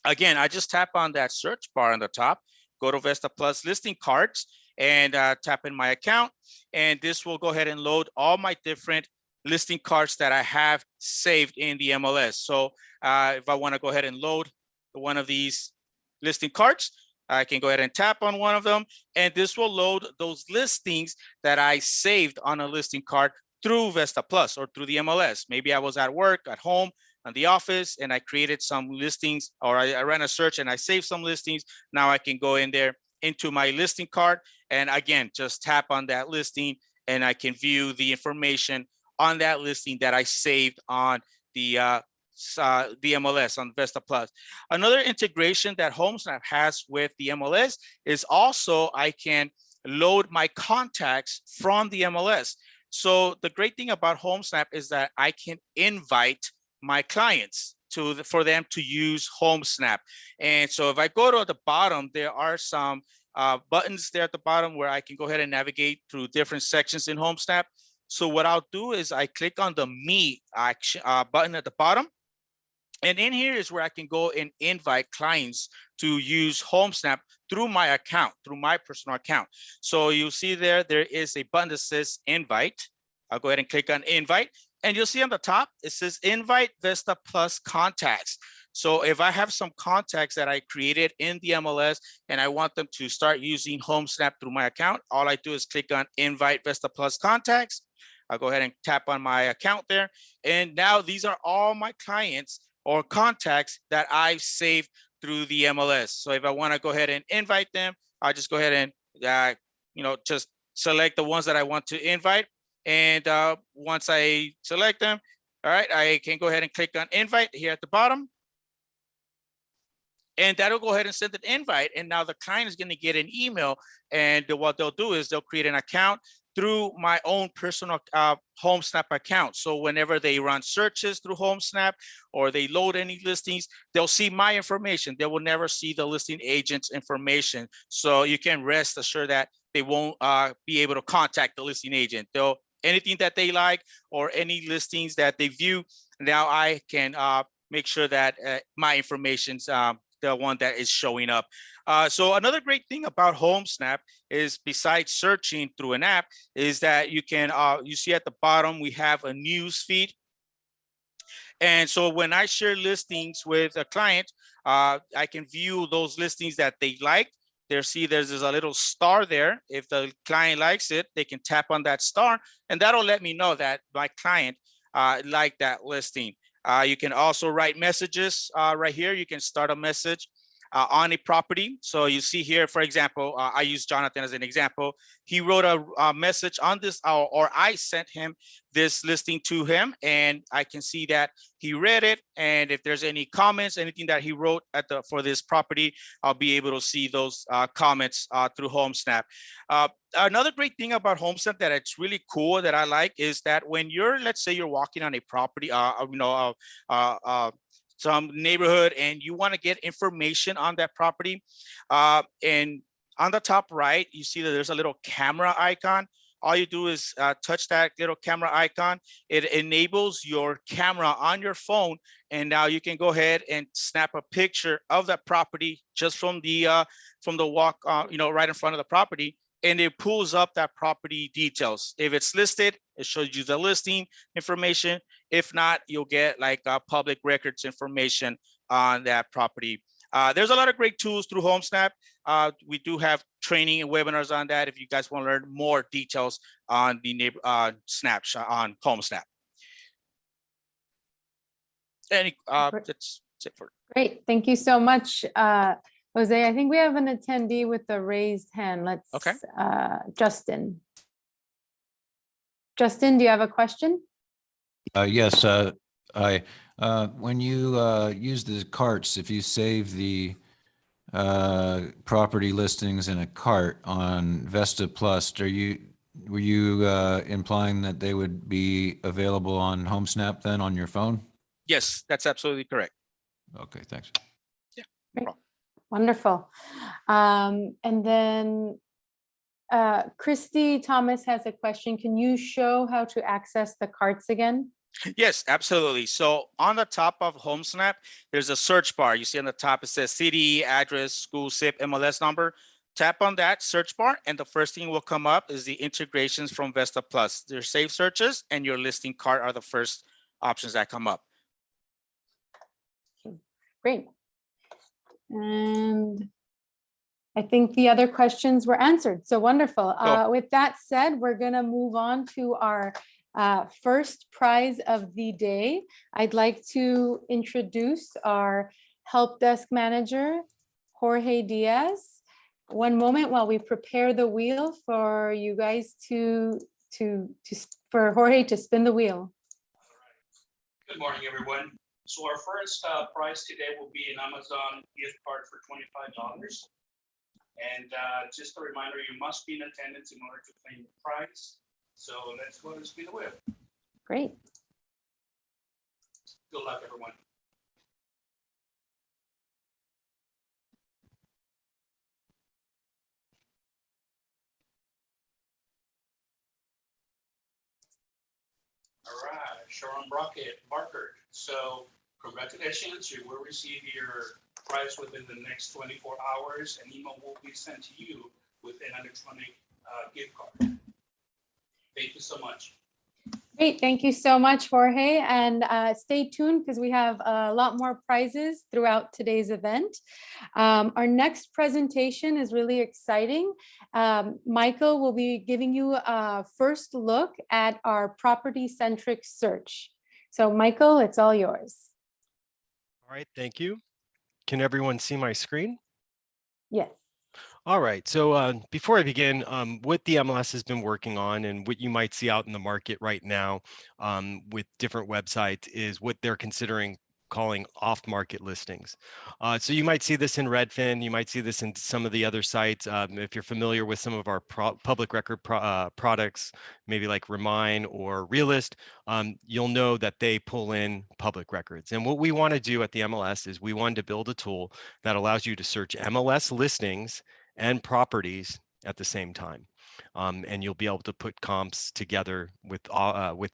again, I just tap on that search bar on the top, go to VESTAPLUS listing cards, and tap in my account. And this will go ahead and load all my different listing cards that I have saved in the MLS. So if I want to go ahead and load one of these listing cards, I can go ahead and tap on one of them, and this will load those listings that I saved on a listing card through VESTAPLUS or through the MLS. Maybe I was at work, at home, on the office, and I created some listings, or I ran a search and I saved some listings. Now I can go in there into my listing card, and again, just tap on that listing, and I can view the information on that listing that I saved on the MLS, on VESTAPLUS. Another integration that HomeSnap has with the MLS is also I can load my contacts from the MLS. So the great thing about HomeSnap is that I can invite my clients for them to use HomeSnap. And so if I go to the bottom, there are some buttons there at the bottom where I can go ahead and navigate through different sections in HomeSnap. So what I'll do is I click on the Me action button at the bottom. And in here is where I can go and invite clients to use HomeSnap through my account, through my personal account. So you'll see there is a button that says invite. I'll go ahead and click on invite. And you'll see on the top, it says invite VESTAPLUS contacts. So if I have some contacts that I created in the MLS and I want them to start using HomeSnap through my account, all I do is click on invite VESTAPLUS contacts. I'll go ahead and tap on my account there. And now these are all my clients or contacts that I've saved through the MLS. So if I want to go ahead and invite them, I'll just go ahead and, just select the ones that I want to invite. And once I select them, all right, I can go ahead and click on invite here at the bottom. And that'll go ahead and send an invite. And now the client is going to get an email. And what they'll do is they'll create an account through my own personal HomeSnap account. So whenever they run searches through HomeSnap or they load any listings, they'll see my information. They will never see the listing agent's information. So you can rest assured that they won't be able to contact the listing agent. They'll anything that they like or any listings that they view. Now I can make sure that my information's the one that is showing up. So another great thing about HomeSnap is besides searching through an app is that you can, you see at the bottom, we have a news feed. And so when I share listings with a client, I can view those listings that they like. There's a little star there. If the client likes it, they can tap on that star and that'll let me know that my client liked that listing. You can also write messages right here. You can start a message on a property. So you see here, for example, I use Jonathan as an example. He wrote a message on this, or I sent him this listing to him, and I can see that he read it. And if there's any comments, anything that he wrote for this property, I'll be able to see those comments through HomeSnap. Another great thing about HomeSnap that it's really cool that I like is that when let's say you're walking on a property, some neighborhood and you want to get information on that property, and on the top right, you see that there's a little camera icon. All you do is touch that little camera icon. It enables your camera on your phone. And now you can go ahead and snap a picture of that property just from the walk, right in front of the property. And it pulls up that property details. If it's listed, it shows you the listing information. If not, you'll get like public records information on that property. There's a lot of great tools through HomeSnap. We do have training and webinars on that if you guys want to learn more details on the snapshot on HomeSnap. That's it for. Great, thank you so much, Jose. I think we have an attendee with a raised hand. Let's, okay. Justin. Justin, do you have a question? Yes, when you use the carts, if you save the property listings in a cart on VESTAPLUS, were you implying that they would be available on HomeSnap then on your phone? Yes, that's absolutely correct. Okay, thanks. Yeah, no problem. Wonderful. And then Christy Thomas has a question. Can you show how to access the carts again? Yes, absolutely. So on the top of HomeSnap, there's a search bar. You see on the top, it says city, address, school, zip, MLS number. Tap on that search bar, and the first thing will come up is the integrations from VESTAPLUS. Their save searches and your listing cart are the first options that come up. Great. And I think the other questions were answered. So wonderful. Cool. With that said, we're going to move on to our first prize of the day. I'd like to introduce our help desk manager, Jorge Diaz. One moment while we prepare the wheel for you guys for Jorge to spin the wheel. Good morning, everyone. So our first prize today will be an Amazon gift card for $25. And just a reminder, you must be in attendance in order to claim the prize. So let's go and spin the wheel. Great. Good luck, everyone. All right, Sharon Barker. So congratulations, you will receive your prize within the next 24 hours. An email will be sent to you with an electronic gift card. Thank you so much. Great, thank you so much, Jorge. And stay tuned because we have a lot more prizes throughout today's event. Our next presentation is really exciting. Michael will be giving you a first look at our property-centric search. So Michael, it's all yours. All right, thank you. Can everyone see my screen? Yes. All right, so before I begin, what the MLS has been working on and what you might see out in the market right now with different websites is what they're considering calling off-market listings. So you might see this in Redfin, you might see this in some of the other sites. If you're familiar with some of our public record products, maybe like Remine or Realist, you'll know that they pull in public records. And what we want to do at the MLS is we want to build a tool that allows you to search MLS listings and properties at the same time. And you'll be able to put comps together with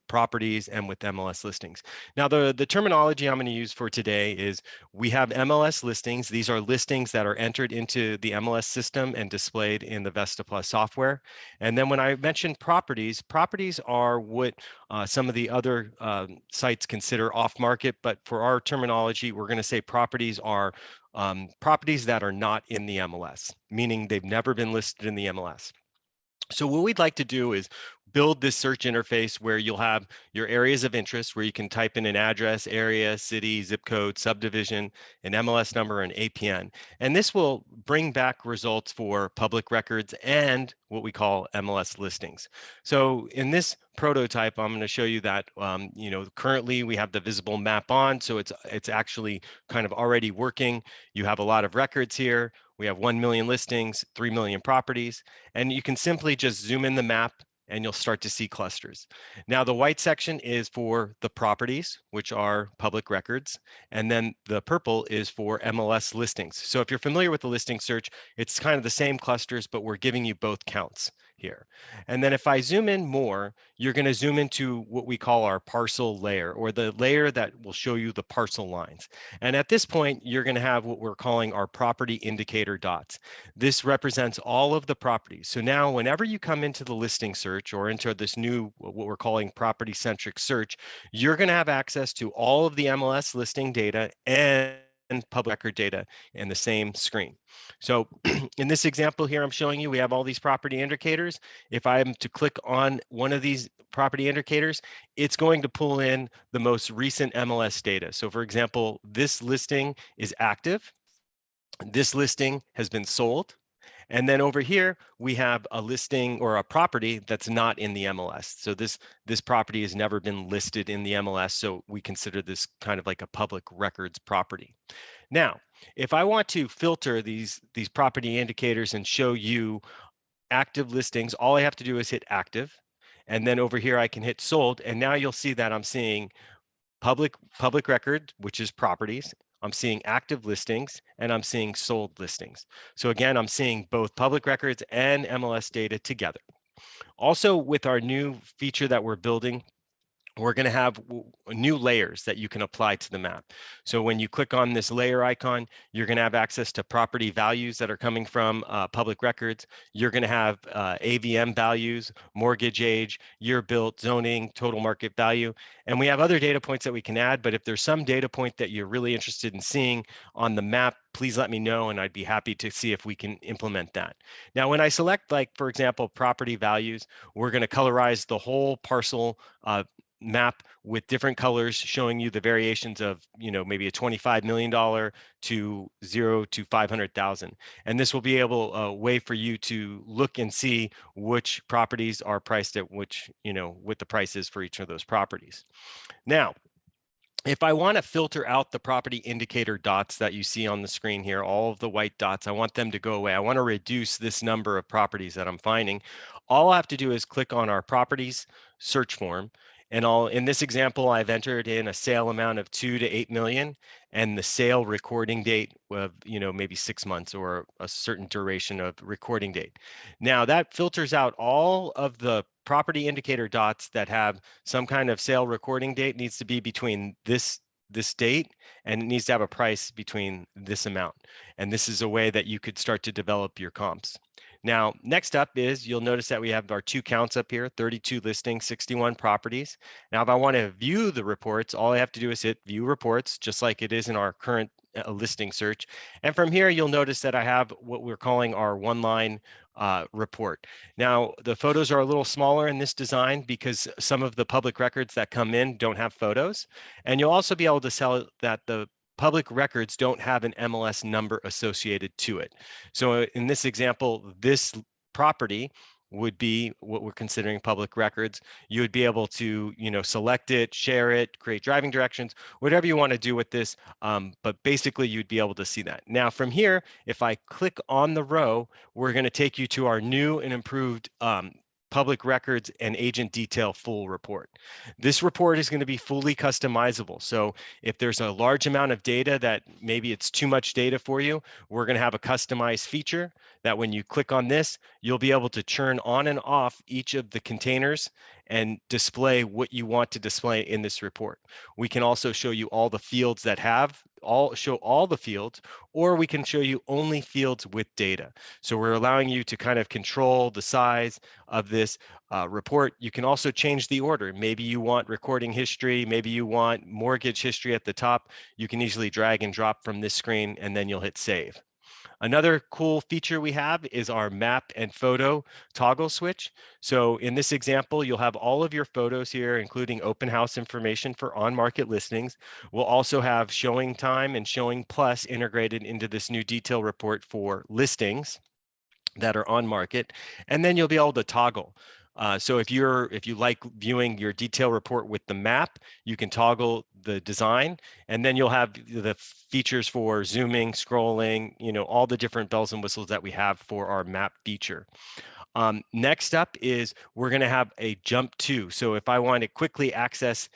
properties and with MLS listings. Now, the terminology I'm going to use for today is we have MLS listings. These are listings that are entered into the MLS system and displayed in the VESTAPLUS software. And then when I mentioned properties, properties are what some of the other sites consider off-market, but for our terminology, we're going to say properties are properties that are not in the MLS, meaning they've never been listed in the MLS. So what we'd like to do is build this search interface where you'll have your areas of interest where you can type in an address, area, city, zip code, subdivision, an MLS number, and APN. And this will bring back results for public records and what we call MLS listings. So in this prototype, I'm going to show you that, currently we have the visible map on, so it's actually kind of already working. You have a lot of records here. We have 1 million listings, 3 million properties, and you can simply just zoom in the map and you'll start to see clusters. Now, the white section is for the properties, which are public records, and then the purple is for MLS listings. So if you're familiar with the listing search, it's kind of the same clusters, but we're giving you both counts here. And then if I zoom in more, you're going to zoom into what we call our parcel layer, or the layer that will show you the parcel lines. And at this point, you're going to have what we're calling our property indicator dots. This represents all of the properties. So now whenever you come into the listing search or into this new, what we're calling property-centric search, you're going to have access to all of the MLS listing data and public record data in the same screen. So in this example here, I'm showing you, we have all these property indicators. If I'm to click on one of these property indicators, it's going to pull in the most recent MLS data. So for example, this listing is active. This listing has been sold. And then over here, we have a listing or a property that's not in the MLS. So this property has never been listed in the MLS. So we consider this kind of like a public records property. Now, if I want to filter these property indicators and show you active listings, all I have to do is hit active. And then over here, I can hit sold. And now you'll see that I'm seeing public record, which is properties. I'm seeing active listings and I'm seeing sold listings. So again, I'm seeing both public records and MLS data together. Also, with our new feature that we're building, we're going to have new layers that you can apply to the map. So when you click on this layer icon, you're going to have access to property values that are coming from public records. You're going to have AVM values, mortgage age, year built, zoning, total market value. And we have other data points that we can add, but if there's some data point that you're really interested in seeing on the map, please let me know and I'd be happy to see if we can implement that. Now, when I select, like, for example, property values, we're going to colorize the whole parcel map with different colors showing you the variations of, maybe a $25 million to 0 to 500,000. And this will be a way for you to look and see which properties are priced at which, what the price is for each of those properties. Now, if I want to filter out the property indicator dots that you see on the screen here, all of the white dots, I want them to go away. I want to reduce this number of properties that I'm finding. All I have to do is click on our properties search form. And in this example, I've entered in a sale amount of 2 to 8 million and the sale recording date of, maybe 6 months or a certain duration of recording date. Now that filters out all of the property indicator dots that have some kind of sale recording date. Needs to be between this date, and it needs to have a price between this amount. And this is a way that you could start to develop your comps. Now, next up is, you'll notice that we have our 2 counts up here, 32 listings, 61 properties. Now, if I want to view the reports, all I have to do is hit view reports, just like it is in our current listing search. And from here, you'll notice that I have what we're calling our one-line report. Now, the photos are a little smaller in this design because some of the public records that come in don't have photos. And you'll also be able to tell that the public records don't have an MLS number associated to it. So in this example, this property would be what we're considering public records. You would be able to, select it, share it, create driving directions, whatever you want to do with this. But basically, you'd be able to see that. Now, from here, if I click on the row, we're going to take you to our new and improved public records and agent detail full report. This report is going to be fully customizable. So if there's a large amount of data that maybe it's too much data for you, we're going to have a customized feature that when you click on this, you'll be able to turn on and off each of the containers and display what you want to display in this report. We can also show you all the fields that show all the fields, or we can show you only fields with data. So we're allowing you to kind of control the size of this report. You can also change the order. Maybe you want recording history, maybe you want mortgage history at the top. You can easily drag and drop from this screen, and then you'll hit save. Another cool feature we have is our map and photo toggle switch. So in this example, you'll have all of your photos here, including open house information for on-market listings. We'll also have showing time and ShowingsPlus integrated into this new detail report for listings that are on market. And then you'll be able to toggle. So if you like viewing your detail report with the map, you can toggle the design, and then you'll have the features for zooming, scrolling, all the different bells and whistles that we have for our map feature. Next up is we're going to have a jump to. So if I want to quickly access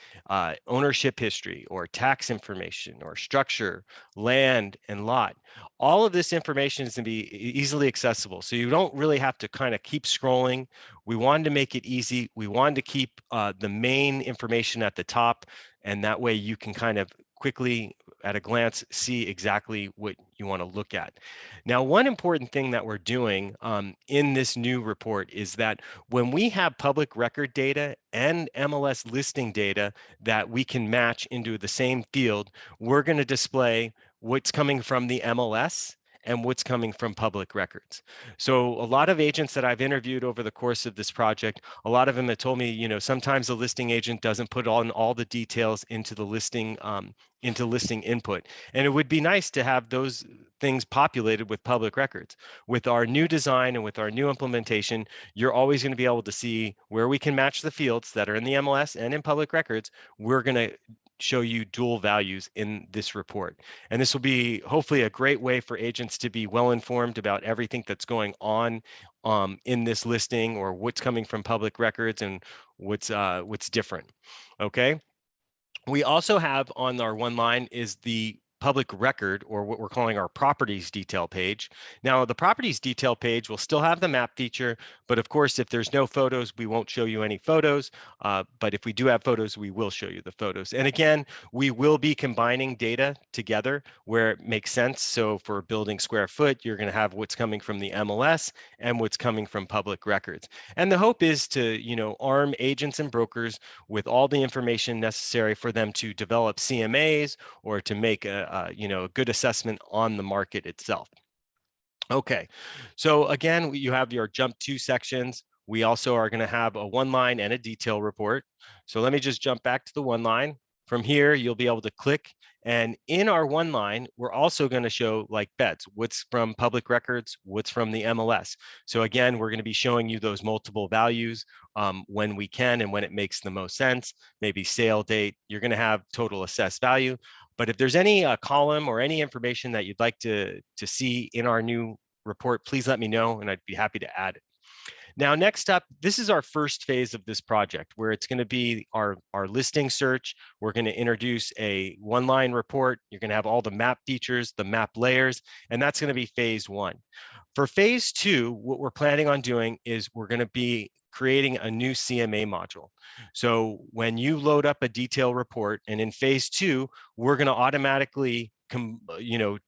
ownership history or tax information or structure, land and lot, all of this information is going to be easily accessible. So you don't really have to kind of keep scrolling. We wanted to make it easy. We wanted to keep the main information at the top, and that way you can kind of quickly at a glance see exactly what you want to look at. Now, one important thing that we're doing in this new report is that when we have public record data and MLS listing data that we can match into the same field, we're going to display what's coming from the MLS and what's coming from public records. So a lot of agents that I've interviewed over the course of this project, a lot of them have told me, sometimes the listing agent doesn't put on all the details into the listing input. And it would be nice to have those things populated with public records. With our new design and with our new implementation, you're always going to be able to see where we can match the fields that are in the MLS and in public records. We're going to show you dual values in this report. And this will be hopefully a great way for agents to be well informed about everything that's going on in this listing, or what's coming from public records and what's different. Okay. We also have on our one line is the public record, or what we're calling our properties detail page. Now, the properties detail page will still have the map feature, but of course, if there's no photos, we won't show you any photos. But if we do have photos, we will show you the photos. And again, we will be combining data together where it makes sense. So for building square foot, you're going to have what's coming from the MLS and what's coming from public records. And the hope is to, arm agents and brokers with all the information necessary for them to develop CMAs or to make a good assessment on the market itself. Okay, so again, you have your jump to sections. We also are going to have a one line and a detail report. So let me just jump back to the one line. From here, you'll be able to click, and in our one line, we're also going to show like bets, what's from public records, what's from the MLS. So again, we're going to be showing you those multiple values when we can and when it makes the most sense. Maybe sale date, you're going to have total assessed value. But if there's any column or any information that you'd like to see in our new report, please let me know and I'd be happy to add it. Now, next up, this is our first phase of this project, where it's going to be our listing search. We're going to introduce a one-line report. You're going to have all the map features, the map layers, and that's going to be phase one. For phase two, what we're planning on doing is we're going to be creating a new CMA module. So when you load up a detail report, and in phase two, we're going to automatically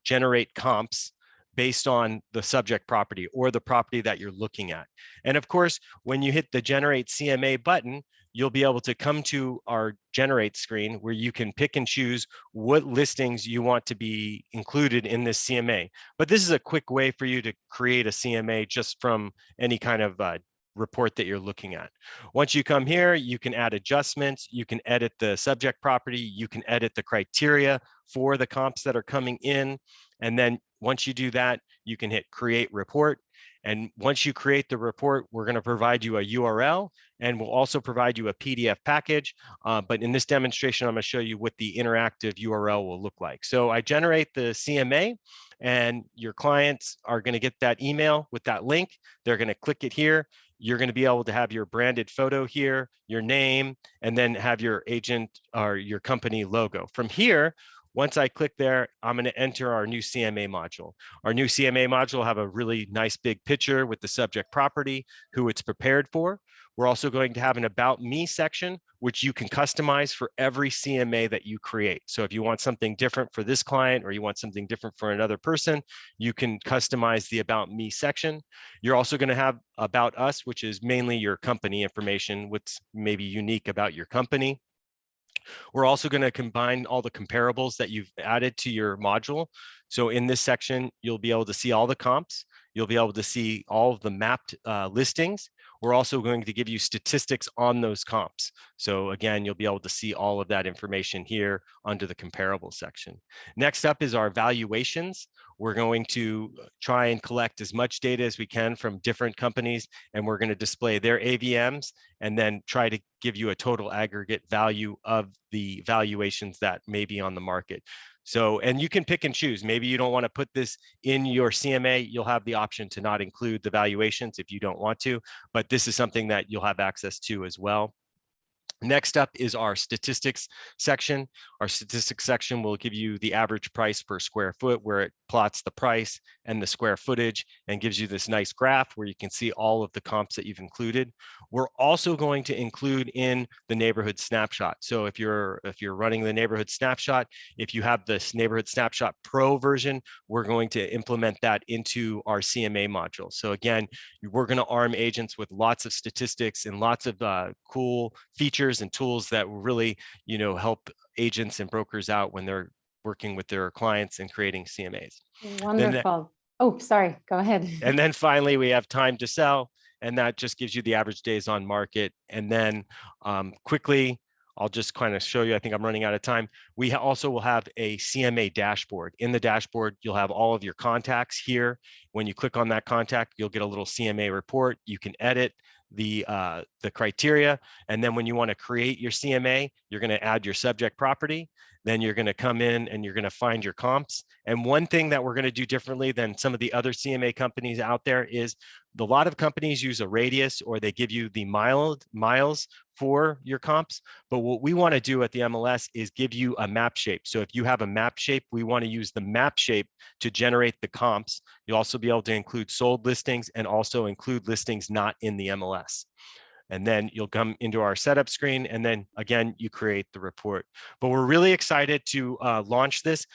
generate comps based on the subject property or the property that you're looking at. And of course, when you hit the Generate CMA button, you'll be able to come to our Generate screen where you can pick and choose what listings you want to be included in this CMA. But this is a quick way for you to create a CMA just from any kind of report that you're looking at. Once you come here, you can add adjustments, you can edit the subject property, you can edit the criteria for the comps that are coming in. And then once you do that, you can hit Create Report. And once you create the report, we're going to provide you a URL, and we'll also provide you a PDF package. But in this demonstration, I'm going to show you what the interactive URL will look like. So I generate the CMA, and your clients are going to get that email with that link. They're going to click it here. You're going to be able to have your branded photo here, your name, and then have your agent or your company logo. From here, once I click there, I'm going to enter our new CMA module. Our new CMA module will have a really nice big picture with the subject property, who it's prepared for. We're also going to have an About Me section, which you can customize for every CMA that you create. So if you want something different for this client or you want something different for another person, you can customize the About Me section. You're also going to have About Us, which is mainly your company information, what's maybe unique about your company. We're also going to combine all the comparables that you've added to your module. So in this section, you'll be able to see all the comps. You'll be able to see all of the mapped listings. We're also going to give you statistics on those comps. So again, you'll be able to see all of that information here under the comparable section. Next up is our valuations. We're going to try and collect as much data as we can from different companies, and we're going to display their AVMs and then try to give you a total aggregate value of the valuations that may be on the market. So, and you can pick and choose. Maybe you don't want to put this in your CMA. You'll have the option to not include the valuations if you don't want to, but this is something that you'll have access to as well. Next up is our statistics section. Our statistics section will give you the average price per square foot, where it plots the price and the square footage and gives you this nice graph where you can see all of the comps that you've included. We're also going to include in the neighborhood snapshot. So if you're running the neighborhood snapshot, if you have this neighborhood snapshot pro version, we're going to implement that into our CMA module. So again, we're going to arm agents with lots of statistics and lots of cool features and tools that will really, help agents and brokers out when they're working with their clients and creating CMAs. Wonderful. Oh, sorry, go ahead. And then finally, we have time to sell, and that just gives you the average days on market. And then quickly, I'll just kind of show you, I think I'm running out of time. We also will have a CMA dashboard. In the dashboard, you'll have all of your contacts here. When you click on that contact, you'll get a little CMA report. You can edit the criteria. And then when you want to create your CMA, you're going to add your subject property. Then you're going to come in and you're going to find your comps. And one thing that we're going to do differently than some of the other CMA companies out there is a lot of companies use a radius, or they give you the miles for your comps. But what we want to do at the MLS is give you a map shape. So if you have a map shape, we want to use the map shape to generate the comps. You'll also be able to include sold listings and also include listings not in the MLS. And then you'll come into our setup screen, and then again, you create the report. But we're really excited to launch this.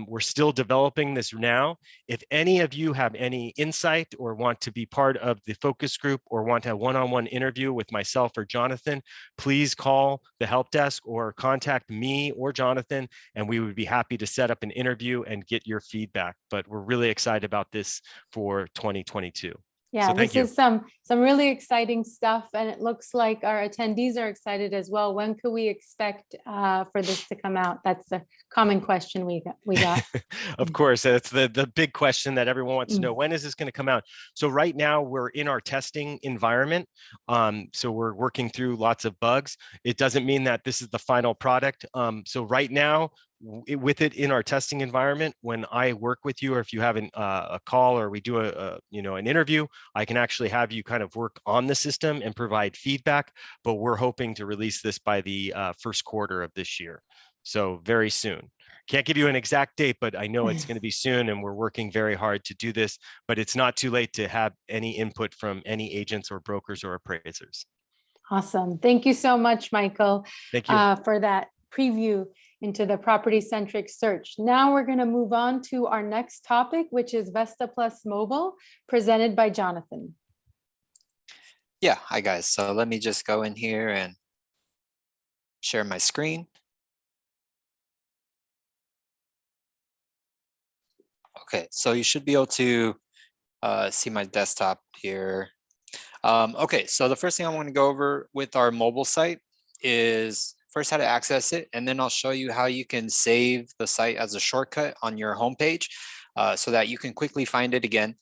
We're still developing this now. If any of you have any insight or want to be part of the focus group or want to have one-on-one interview with myself or Jonathan, please call the help desk or contact me or Jonathan, and we would be happy to set up an interview and get your feedback. But we're really excited about this for 2022. Yeah, so this is some really exciting stuff, and it looks like our attendees are excited as well. When could we expect for this to come out? That's a common question we got. Of course, that's the big question that everyone wants to know. When is this going to come out? So right now we're in our testing environment. So we're working through lots of bugs. It doesn't mean that this is the final product. So right now, with it in our testing environment, when I work with you, or if you have a call or we do an interview, I can actually have you kind of work on the system and provide feedback. But we're hoping to release this by the first quarter of this year. So very soon. Can't give you an exact date, but I know it's going to be soon, and we're working very hard to do this. But it's not too late to have any input from any agents or brokers or appraisers. Awesome. Thank you so much, Michael. Thank you for that preview. into the property-centric search. Now we're going to move on to our next topic, which is VESTAPLUS Mobile, presented by Jonathan. Yeah, hi guys. So let me just go in here and share my screen. Okay, so you should be able to see my desktop here. Okay, so the first thing I want to go over with our mobile site is first how to access it, and then I'll show you how you can save the site as a shortcut on your homepage so that you can quickly find it again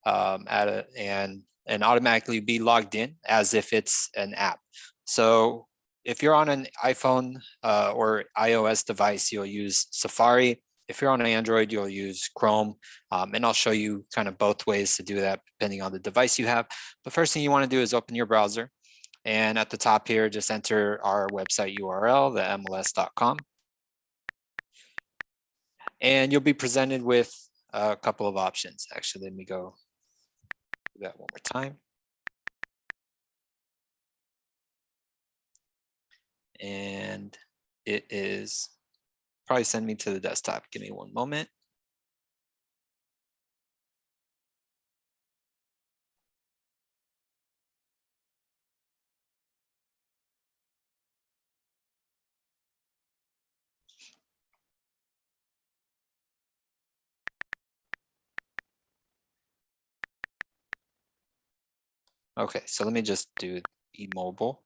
and automatically be logged in as if it's an app. So if you're on an iPhone or iOS device, you'll use Safari. If you're on Android, you'll use Chrome, and I'll show you kind of both ways to do that depending on the device you have. The first thing you want to do is open your browser, and at the top here, just enter our website URL, the MLS.com. And you'll be presented with a couple of options. Actually, let me go do that one more time. And it is probably send me to the desktop. Give me one moment. Okay, so let me just do eMobile.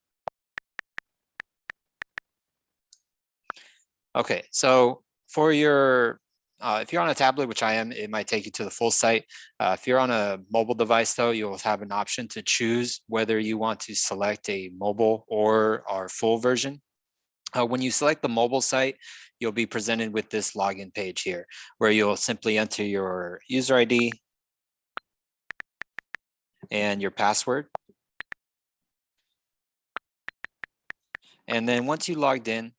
Okay, so for your, if you're on a tablet, which I am, it might take you to the full site. If you're on a mobile device though, you'll have an option to choose whether you want to select a mobile or our full version. When you select the mobile site, you'll be presented with this login page here, where you'll simply enter your user ID and your password. And then once you logged in,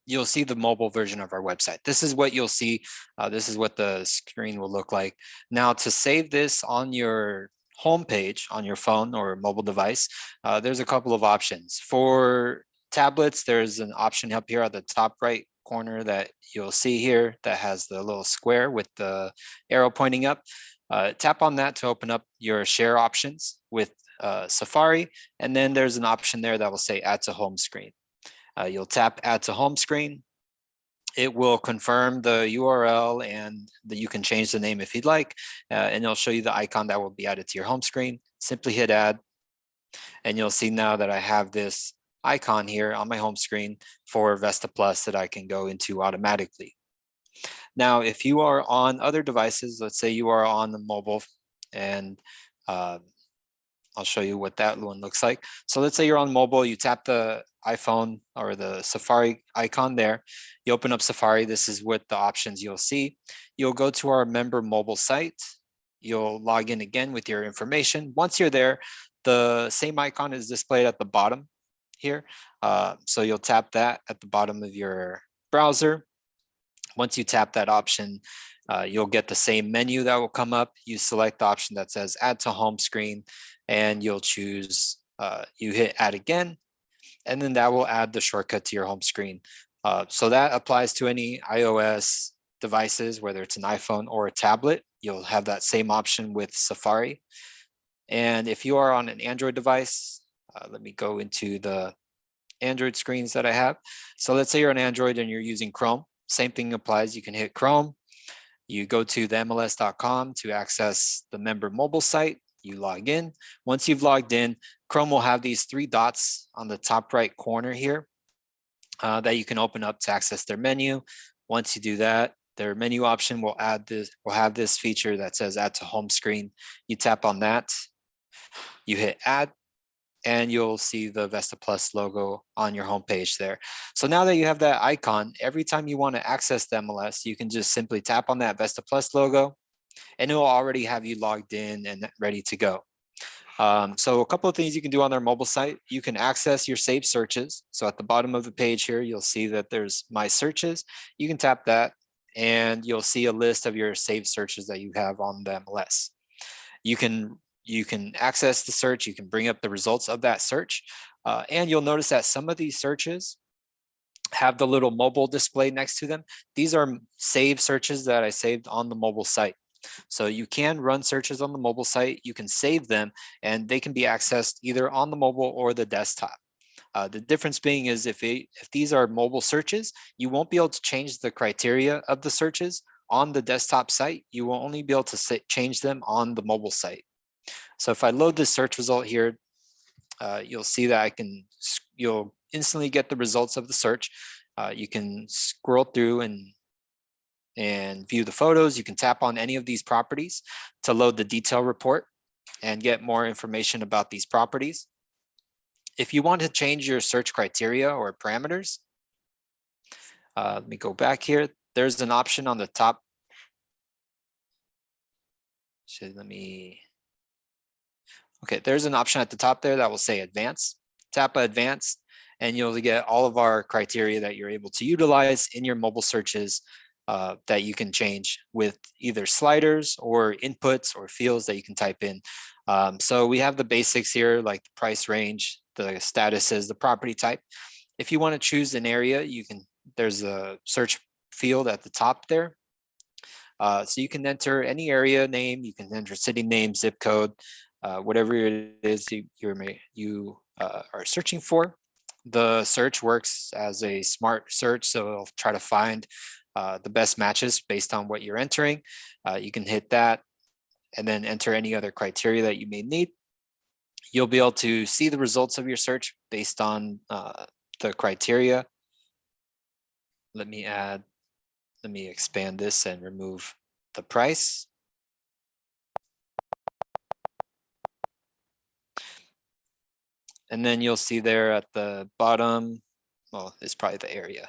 you'll see the mobile version of our website. This is what you'll see. This is what the screen will look like. Now, to save this on your home page on your phone or mobile device, there's a couple of options. For tablets, there's an option up here at the top right corner that you'll see here that has the little square with the arrow pointing up. Tap on that to open up your share options with Safari. And then there's an option there that will say add to home screen. You'll tap add to home screen. It will confirm the URL and you can change the name if you'd like. And it'll show you the icon that will be added to your home screen. Simply hit add. And you'll see now that I have this icon here on my home screen for VESTAPLUS that I can go into automatically. Now, if you are on other devices, let's say you are on the mobile, and I'll show you what that one looks like. So let's say you're on mobile, you tap the iPhone or the Safari icon there. You open up Safari, this is what the options you'll see. You'll go to our member mobile site. You'll log in again with your information. Once you're there, the same icon is displayed at the bottom here. So you'll tap that at the bottom of your browser. Once you tap that option, you'll get the same menu that will come up. You select the option that says add to home screen, and you'll choose, you hit add again, and then that will add the shortcut to your home screen. So that applies to any iOS devices, whether it's an iPhone or a tablet. You'll have that same option with Safari. And if you are on an Android device, let me go into the Android screens that I have. So let's say you're on Android and you're using Chrome. Same thing applies. You can hit Chrome. You go to the MLS.com to access the member mobile site. You log in. Once you've logged in, Chrome will have these three dots on the top right corner here that you can open up to access their menu. Once you do that, their menu option will have this feature that says add to home screen. You tap on that, you hit add, and you'll see the VESTAPLUS logo on your homepage there. So now that you have that icon, every time you want to access the MLS, you can just simply tap on that VESTAPLUS logo, and it will already have you logged in and ready to go. So a couple of things you can do on their mobile site. You can access your saved searches. So at the bottom of the page here, you'll see that there's my searches. You can tap that, and you'll see a list of your saved searches that you have on the MLS. You can access the search, you can bring up the results of that search, and you'll notice that some of these searches have the little mobile display next to them. These are saved searches that I saved on the mobile site. So you can run searches on the mobile site, you can save them, and they can be accessed either on the mobile or the desktop. The difference being is if these are mobile searches, you won't be able to change the criteria of the searches on the desktop site. You will only be able to change them on the mobile site. So if I load this search result here, you'll see that you'll instantly get the results of the search. You can scroll through and view the photos. You can tap on any of these properties to load the detail report and get more information about these properties. If you want to change your search criteria or parameters, let me go back here. There's an option on the top. Okay, there's an option at the top there that will say advanced. Tap advanced and you'll get all of our criteria that you're able to utilize in your mobile searches that you can change with either sliders or inputs or fields that you can type in. So we have the basics here, like the price range, the statuses, the property type. If you want to choose an area, there's a search field at the top there. So you can enter any area name, you can enter city name, zip code, whatever it is you are searching for. The search works as a smart search, so it'll try to find the best matches based on what you're entering. You can hit that and then enter any other criteria that you may need. You'll be able to see the results of your search based on the criteria. Let me expand this and remove the price. And then you'll see there at the bottom, well, it's probably the area.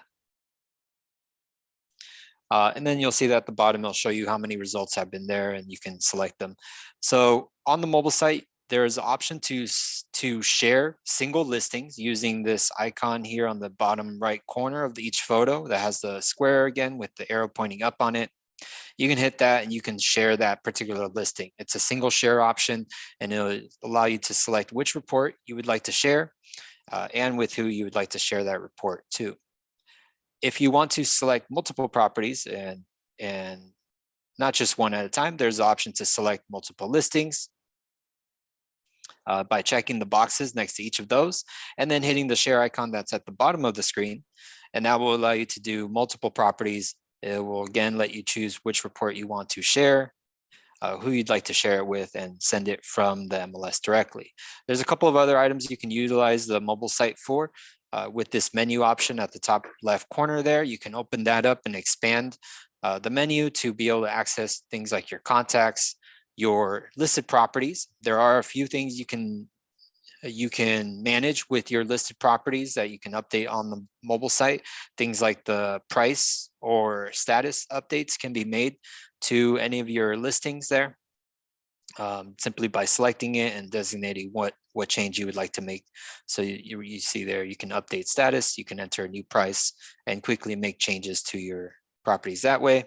And then you'll see that at the bottom, it'll show you how many results have been there and you can select them. So on the mobile site, there is an option to share single listings using this icon here on the bottom right corner of each photo that has the square again with the arrow pointing up on it. You can hit that and you can share that particular listing. It's a single share option and it'll allow you to select which report you would like to share and with who you would like to share that report to. If you want to select multiple properties and not just one at a time, there's the option to select multiple listings by checking the boxes next to each of those and then hitting the share icon that's at the bottom of the screen. And that will allow you to do multiple properties. It will again let you choose which report you want to share, who you'd like to share it with, and send it from the MLS directly. There's a couple of other items you can utilize the mobile site for. With this menu option at the top left corner there, you can open that up and expand the menu to be able to access things like your contacts, your listed properties. There are a few things you can manage with your listed properties that you can update on the mobile site. Things like the price or status updates can be made to any of your listings there simply by selecting it and designating what change you would like to make. So you see there, you can update status, you can enter a new price and quickly make changes to your properties that way.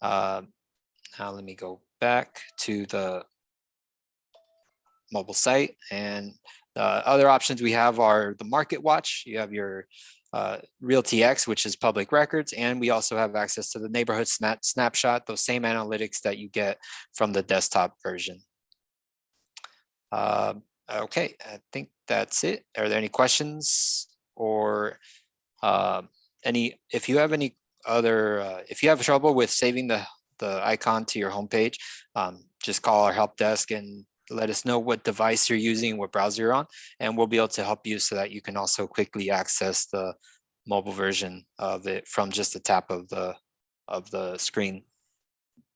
Now let me go back to the mobile site, and the other options we have are the Market Watch. You have your RealtyX, which is public records, and we also have access to the Neighborhood Snapshot, those same analytics that you get from the desktop version. Okay, I think that's it. Are there any questions or if you have any other, if you have trouble with saving the icon to your homepage, just call our help desk and let us know what device you're using, what browser you're on, and we'll be able to help you so that you can also quickly access the mobile version of it from just a tap of the screen.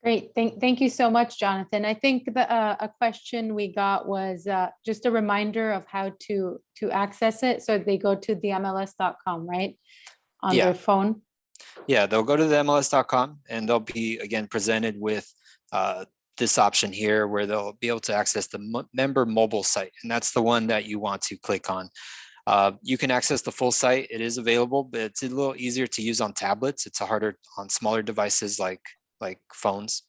Great, thank you so much, Jonathan. I think a question we got was just a reminder of how to access it. So they go to the MLS.com, right? On their phone. Yeah, they'll go to the MLS.com and they'll be again presented with this option here where they'll be able to access the member mobile site. And that's the one that you want to click on. You can access the full site. It is available, but it's a little easier to use on tablets. It's harder on smaller devices like phones.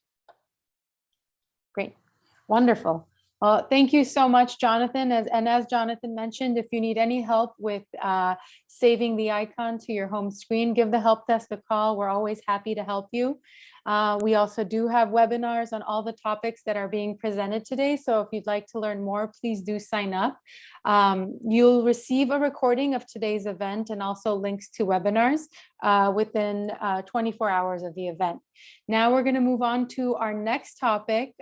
Great, wonderful. Well, thank you so much, Jonathan. As Jonathan mentioned, if you need any help with saving the icon to your home screen, give the help desk a call. We're always happy to help you. We also do have webinars on all the topics that are being presented today. So if you'd like to learn more, please do sign up. You'll receive a recording of today's event and also links to webinars within 24 hours of the event. Now we're going to move on to our next topic.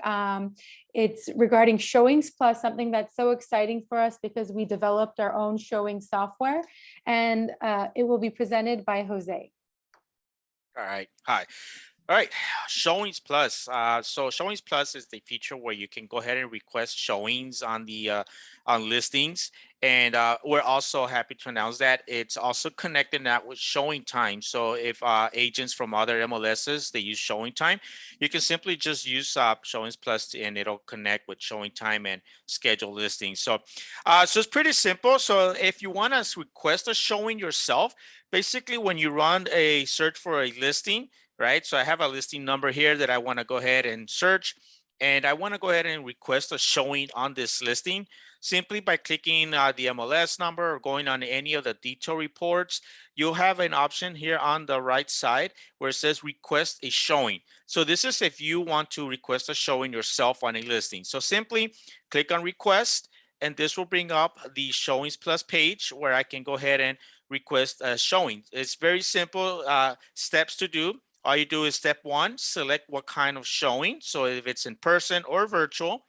It's regarding ShowingsPlus, something that's so exciting for us because we developed our own showing software, and it will be presented by Jose. All right. Hi. All right. ShowingsPlus. So ShowingsPlus is the feature where you can go ahead and request showings on the on listings. And we're also happy to announce that it's also connected now with showing time. So if agents from other MLSs, they use showing time, you can simply just use ShowingsPlus and it'll connect with showing time and schedule listings. So it's pretty simple. So if you want to request a showing yourself, basically when you run a search for a listing, right? So I have a listing number here that I want to go ahead and search, and I want to go ahead and request a showing on this listing simply by clicking the MLS number or going on any of the detail reports. You'll have an option here on the right side where it says request a showing. So this is if you want to request a showing yourself on a listing. So simply click on request, and this will bring up the ShowingsPlus page where I can go ahead and request a showing. It's very simple steps to do. All you do is step one, select what kind of showing. So if it's in person or virtual,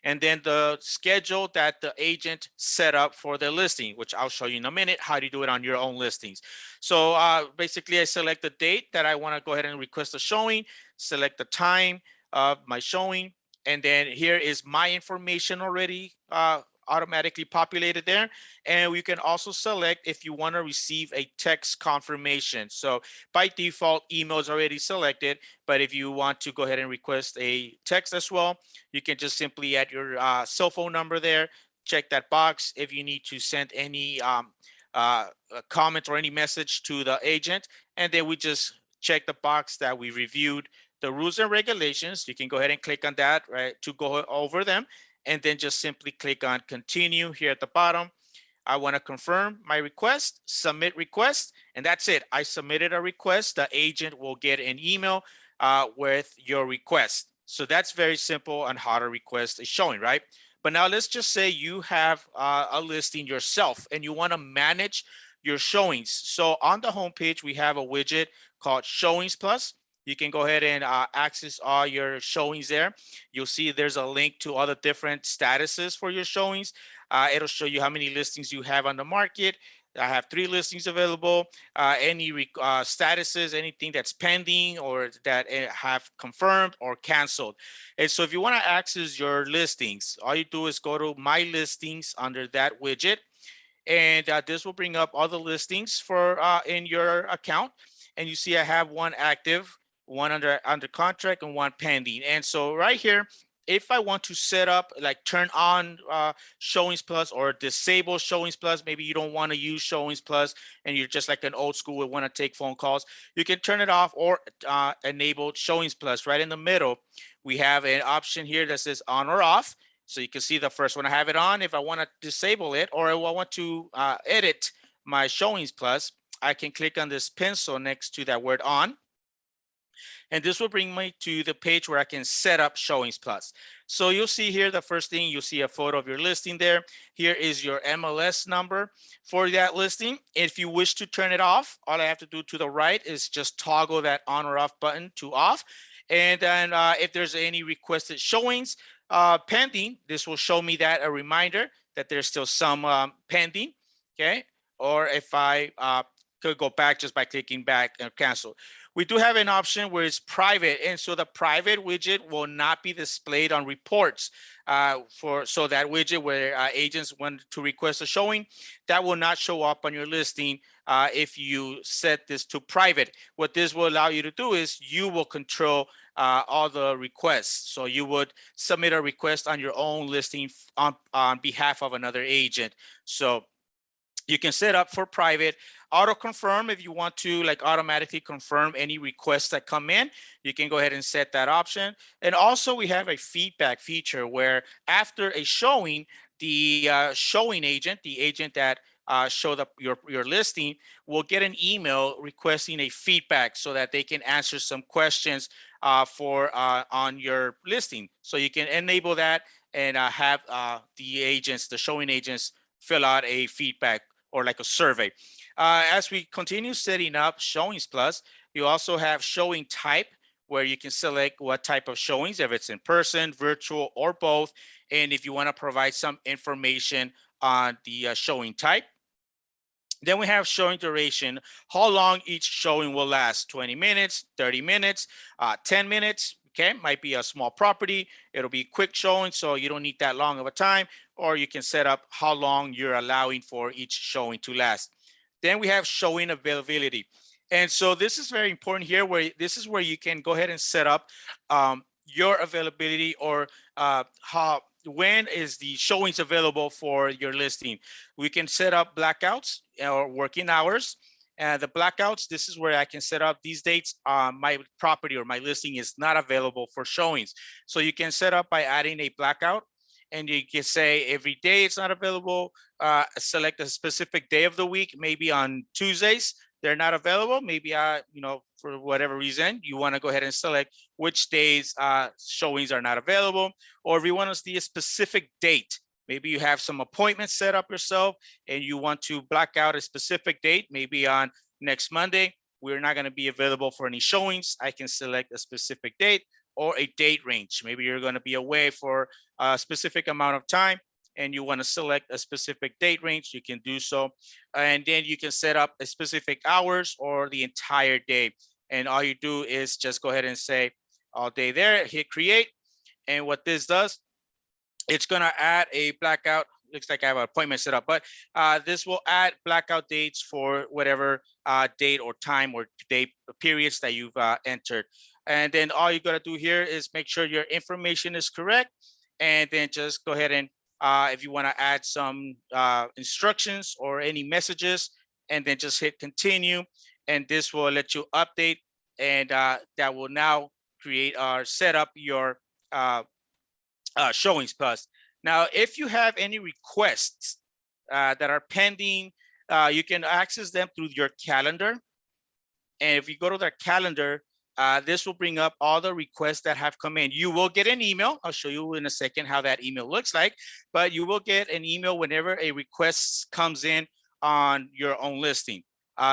and then the schedule that the agent set up for the listing, which I'll show you in a minute how to do it on your own listings. So basically I select the date that I want to go ahead and request a showing, select the time of my showing, and then here is my information already automatically populated there. And we can also select if you want to receive a text confirmation. So by default, email is already selected, but if you want to go ahead and request a text as well, you can just simply add your cell phone number there, check that box. If you need to send any comment or any message to the agent, and then we just check the box that we reviewed the rules and regulations. You can go ahead and click on that, right, to go over them, and then just simply click on continue here at the bottom. I want to confirm my request, submit request, and that's it. I submitted a request. The agent will get an email with your request. So that's very simple on how to request a showing, right? But now let's just say you have a listing yourself and you want to manage your showings. So on the homepage, we have a widget called ShowingsPlus. You can go ahead and access all your showings there. You'll see there's a link to all the different statuses for your showings. It'll show you how many listings you have on the market. I have 3 listings available. Any statuses, anything that's pending or that have confirmed or canceled. And so if you want to access your listings, all you do is go to My Listings under that widget. And this will bring up all the listings for in your account. And you see I have 1 active, 1 under contract, and 1 pending. And so right here, if I want to set up, like turn on ShowingsPlus or disable ShowingsPlus, maybe you don't want to use ShowingsPlus and you're just like an old school would want to take phone calls, you can turn it off or enable ShowingsPlus. Right in the middle, we have an option here that says on or off. So you can see the first one, I have it on. If I want to disable it or I want to edit my ShowingsPlus, I can click on this pencil next to that word on. And this will bring me to the page where I can set up ShowingsPlus. So you'll see here, the first thing, you'll see a photo of your listing there. Here is your MLS number for that listing. If you wish to turn it off, all I have to do to the right is just toggle that on or off button to off. And then if there's any requested showings pending, this will show me that a reminder that there's still some pending, okay? Or if I could go back just by clicking back and cancel. We do have an option where it's private, and so the private widget will not be displayed on reports. So that widget where agents want to request a showing, that will not show up on your listing if you set this to private. What this will allow you to do is you will control all the requests. So you would submit a request on your own listing on behalf of another agent. So you can set up for private. auto confirm. If you want to like automatically confirm any requests that come in, you can go ahead and set that option. And also we have a feedback feature where after a showing, the showing agent, the agent that showed up your listing, will get an email requesting a feedback so that they can answer some questions for on your listing. So you can enable that and have the showing agents fill out a feedback or like a survey. As we continue setting up ShowingsPlus, you also have showing type, where you can select what type of showings, if it's in person, virtual, or both. And if you want to provide some information on the showing type. Then we have showing duration, how long each showing will last, 20 minutes, 30 minutes, 10 minutes, okay? Might be a small property. It'll be quick showing, so you don't need that long of a time, or you can set up how long you're allowing for each showing to last. Then we have showing availability. And so this is very important here, where this is where you can go ahead and set up your availability, or when is the showings available for your listing. We can set up blackouts or working hours. The blackouts, this is where I can set up these dates. My property or my listing is not available for showings. So you can set up by adding a blackout, and you can say every day it's not available. Select a specific day of the week, maybe on Tuesdays they're not available. Maybe for whatever reason you want to go ahead and select which days showings are not available. Or if you want to see a specific date, maybe you have some appointments set up yourself and you want to block out a specific date, maybe on next Monday we're not going to be available for any showings. I can select a specific date or a date range. Maybe you're going to be away for a specific amount of time and you want to select a specific date range, you can do so. And then you can set up a specific hours or the entire day. And all you do is just go ahead and say all day there, hit create. And what this does, it's going to add a blackout. Looks like I have an appointment set up, but this will add blackout dates for whatever date or time or day periods that you've entered. And then all you got to do here is make sure your information is correct. And then just go ahead and if you want to add some instructions or any messages, and then just hit continue. And this will let you update, and that will now create or set up your ShowingsPlus. Now, if you have any requests that are pending, you can access them through your calendar. And if you go to their calendar, this will bring up all the requests that have come in. You will get an email. I'll show you in a second how that email looks like, but you will get an email whenever a request comes in on your own listing.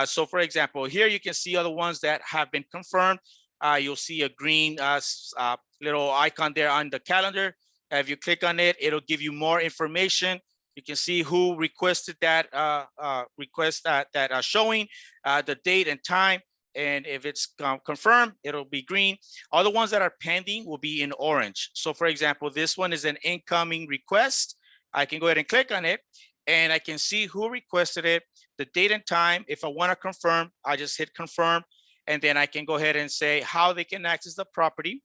So for example, here you can see other ones that have been confirmed. You'll see a green little icon there on the calendar. If you click on it, it'll give you more information. You can see who requested that showing, the date and time. And if it's confirmed, it'll be green. All the ones that are pending will be in orange. So for example, this one is an incoming request. I can go ahead and click on it and I can see who requested it, the date and time. If I want to confirm, I just hit confirm. And then I can go ahead and say how they can access the property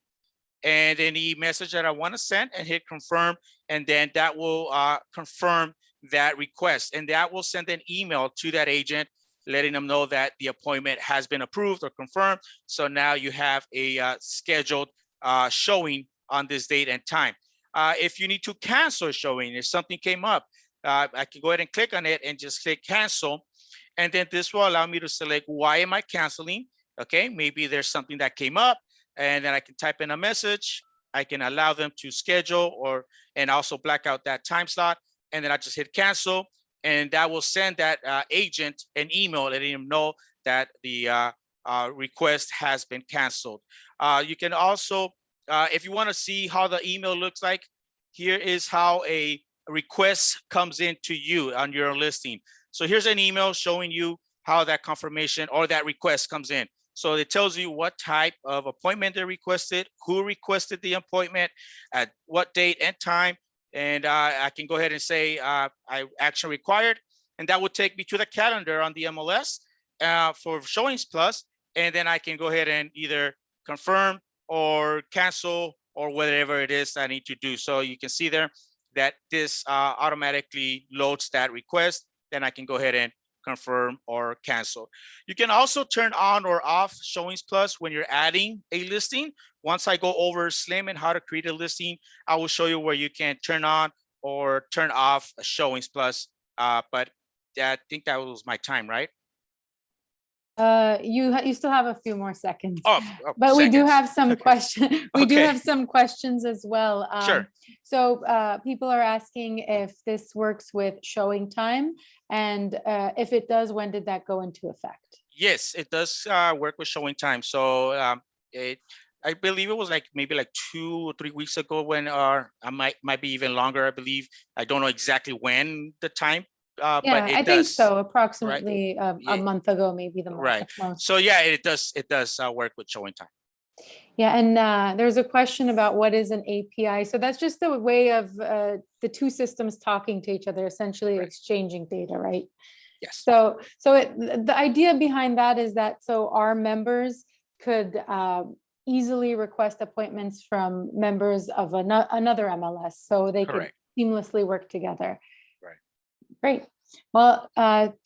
and any message that I want to send and hit confirm. And then that will confirm that request. And that will send an email to that agent letting them know that the appointment has been approved or confirmed. So now you have a scheduled showing on this date and time. If you need to cancel a showing, if something came up, I can go ahead and click on it and just click cancel. And then this will allow me to select why am I canceling? Okay, maybe there's something that came up and then I can type in a message. I can allow them to schedule and also black out that time slot. And then I just hit cancel. And that will send that agent an email letting them know that the request has been canceled. You can also, if you want to see how the email looks like, here is how a request comes into you on your listing. So here's an email showing you how that confirmation or that request comes in. So it tells you what type of appointment they requested, who requested the appointment, at what date and time. And I can go ahead and say action required, and that will take me to the calendar on the MLS for ShowingsPlus, and then I can go ahead and either confirm or cancel or whatever it is I need to do. So you can see there that this automatically loads that request. Then I can go ahead and confirm, or cancel. You can also turn on or off ShowingsPlus when you're adding a listing. Once I go over Slim and how to create a listing, I will show you where you can turn on or turn off ShowingsPlus. But I think that was my time, right? You still have a few more seconds. But we do have some questions. We do Okay. have some questions as well. Sure. So people are asking if this works with showing time, and if it does, when did that go into effect? Yes, it does work with showing time. So I believe it was maybe 2 or 3 weeks ago when, I might be even longer. I believe. I don't know exactly when the time. Yeah, but it I does. think so. Approximately a Yeah. month ago, maybe the Right. most. So yeah, it does work with showing time. Yeah, and there's a question about what is an API. So that's just the way of the two systems talking to each other, essentially exchanging data, right? Yes. So the idea behind that is that so our members could easily request appointments from members of another MLS, so they could seamlessly work together. Right. Great. Well,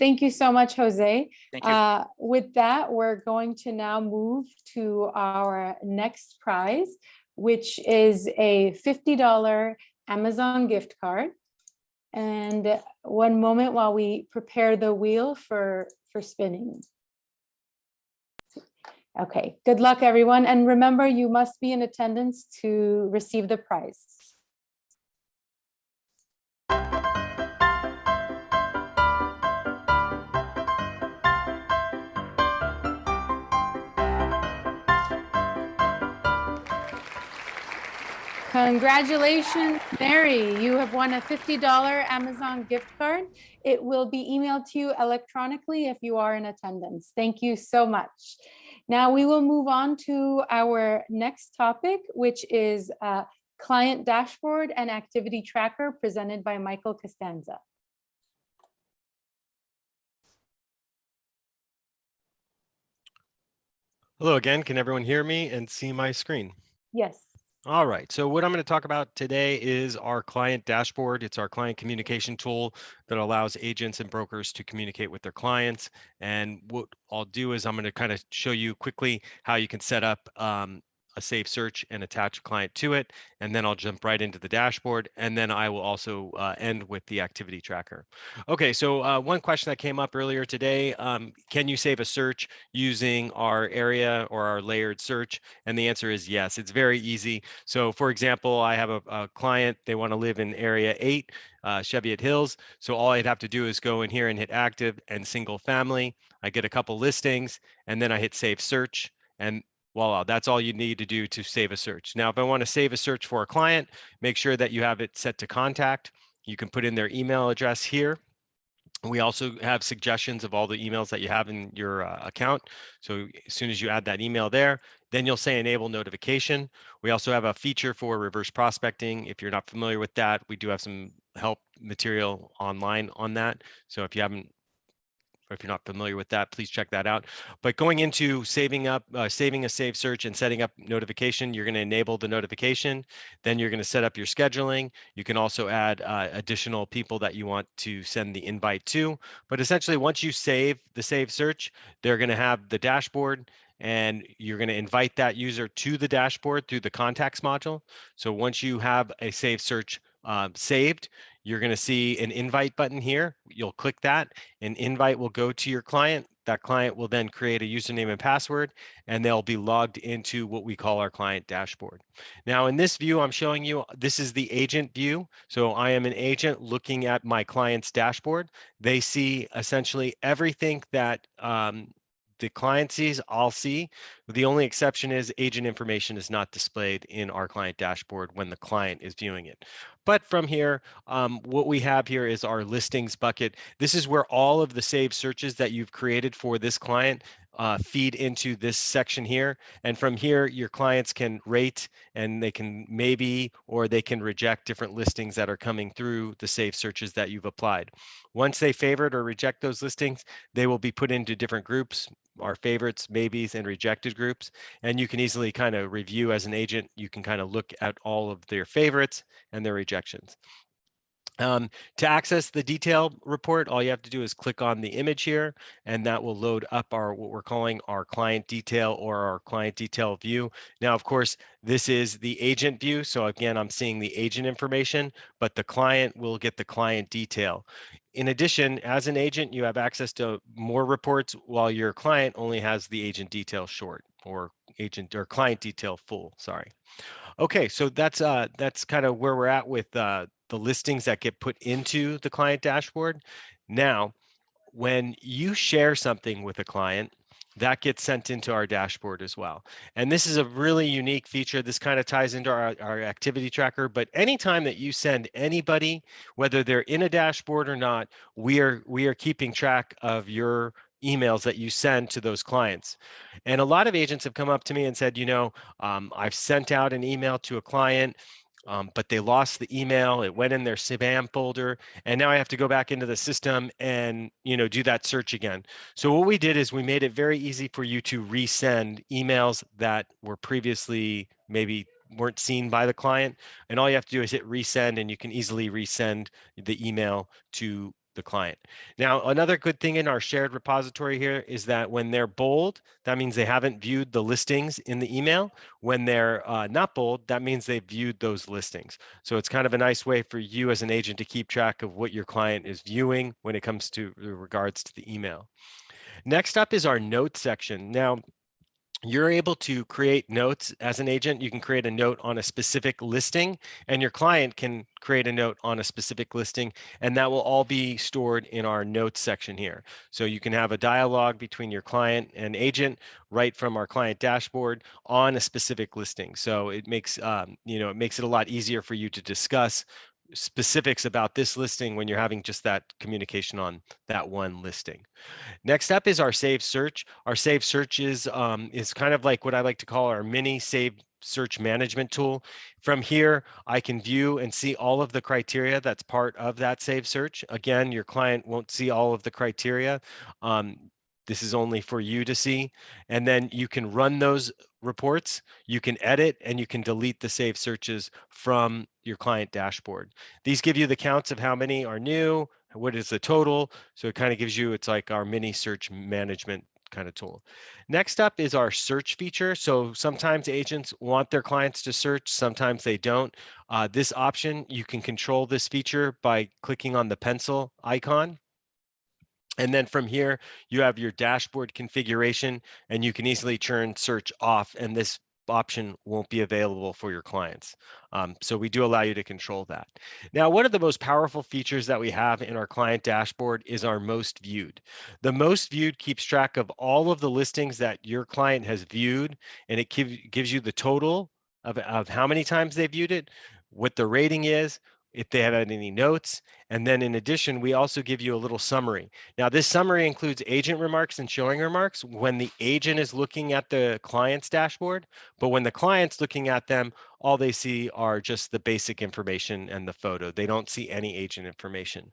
thank you so much, Jose. Thank you. With that, we're going to now move to our next prize, which is a $50 Amazon gift card. And one moment while we prepare the wheel for spinning. Okay, good luck, everyone. And remember, you must be in attendance to receive the prize. Congratulations, Mary. You have won a $50 Amazon gift card. It will be emailed to you electronically if you are in attendance. Thank you so much. Now we will move on to our next topic, which is Client Dashboard and Activity Tracker, presented by Michael Costanza. Hello again. Can everyone hear me and see my screen? Yes. All right. So what I'm going to talk about today is our client dashboard. It's our client communication tool that allows agents and brokers to communicate with their clients. And what I'll do is I'm going to kind of show you quickly how you can set up a saved search and attach a client to it. And then I'll jump right into the dashboard. And then I will also end with the activity tracker. Okay, so one question that came up earlier today, can you save a search using our area or our layered search? And the answer is yes, it's very easy. So for example, I have a client, they want to live in area 8, Cheviot Hills. So all I'd have to do is go in here and hit active and single family. I get a couple listings and then I hit save search, and voila, that's all you need to do to save a search. Now, if I want to save a search for a client, make sure that you have it set to contact. You can put in their email address here. We also have suggestions of all the emails that you have in your account. So as soon as you add that email there, then you'll say enable notification. We also have a feature for reverse prospecting. If you're not familiar with that, we do have some help material online on that. So if you haven't, or if you're not familiar with that, please check that out. But going into saving a saved search and setting up notification, you're going to enable the notification. Then you're going to set up your scheduling. You can also add additional people that you want to send the invite to. But essentially, once you save the saved search, they're going to have the dashboard, and you're going to invite that user to the dashboard through the contacts module. So once you have a saved search saved, you're going to see an invite button here. You'll click that. An invite will go to your client. That client will then create a username and password, and they'll be logged into what we call our client dashboard. Now, in this view, I'm showing you, this is the agent view. So I am an agent looking at my client's dashboard. They see essentially everything that the client sees, I'll see. The only exception is agent information is not displayed in our client dashboard when the client is viewing it. But from here, what we have here is our listings bucket. This is where all of the saved searches that you've created for this client feed into this section here. And from here, your clients can rate, and they can maybe, or they can reject different listings that are coming through the saved searches that you've applied. Once they favorite or reject those listings, they will be put into different groups, our favorites, maybes, and rejected groups. And you can easily kind of review as an agent. You can kind of look at all of their favorites and their rejections. To access the detail report, all you have to do is click on the image here, and that will load up our what we're calling our client detail or our client detail view. Now, of course, this is the agent view. So again, I'm seeing the agent information, but the client will get the client detail. In addition, as an agent, you have access to more reports while your client only has the agent detail short or agent or client detail full, sorry. Okay, so that's kind of where we're at with the listings that get put into the client dashboard. Now, when you share something with a client, that gets sent into our dashboard as well. And this is a really unique feature. This kind of ties into our activity tracker, but anytime that you send anybody, whether they're in a dashboard or not, we are keeping track of your emails that you send to those clients. And a lot of agents have come up to me and said, I've sent out an email to a client, but they lost the email. It went in their spam folder, and now I have to go back into the system and do that search again. So what we did is we made it very easy for you to resend emails that were previously maybe weren't seen by the client, and all you have to do is hit resend, and you can easily resend the email to the client. Now, another good thing in our shared repository here is that when they're bold, that means they haven't viewed the listings in the email. When they're not bold, that means they've viewed those listings. So it's kind of a nice way for you as an agent to keep track of what your client is viewing when it comes to regards to the email. Next up is our notes section. Now, you're able to create notes as an agent. You can create a note on a specific listing, and your client can create a note on a specific listing, and that will all be stored in our notes section here. So you can have a dialogue between your client and agent right from our client dashboard on a specific listing. So it makes it makes it a lot easier for you to discuss specifics about this listing when you're having just that communication on that one listing. Next up is our Save Search. Our Save Search is kind of like what I like to call our mini Save Search management tool. From here, I can view and see all of the criteria that's part of that Save Search. Again, your client won't see all of the criteria. This is only for you to see. And then you can run those reports, you can edit, and you can delete the saved searches from your client dashboard. These give you the counts of how many are new, what is the total. So it kind of gives you, it's like our mini search management kind of tool. Next up is our search feature. So sometimes agents want their clients to search, sometimes they don't. This option, you can control this feature by clicking on the pencil icon. And then from here, you have your dashboard configuration, and you can easily turn search off, and this option won't be available for your clients. So we do allow you to control that. Now, one of the most powerful features that we have in our client dashboard is our most viewed. The most viewed keeps track of all of the listings that your client has viewed, and it gives you the total of how many times they viewed it, what the rating is, if they have had any notes. And then in addition, we also give you a little summary. Now, this summary includes agent remarks and showing remarks when the agent is looking at the client's dashboard, but when the client's looking at them, all they see are just the basic information and the photo. They don't see any agent information.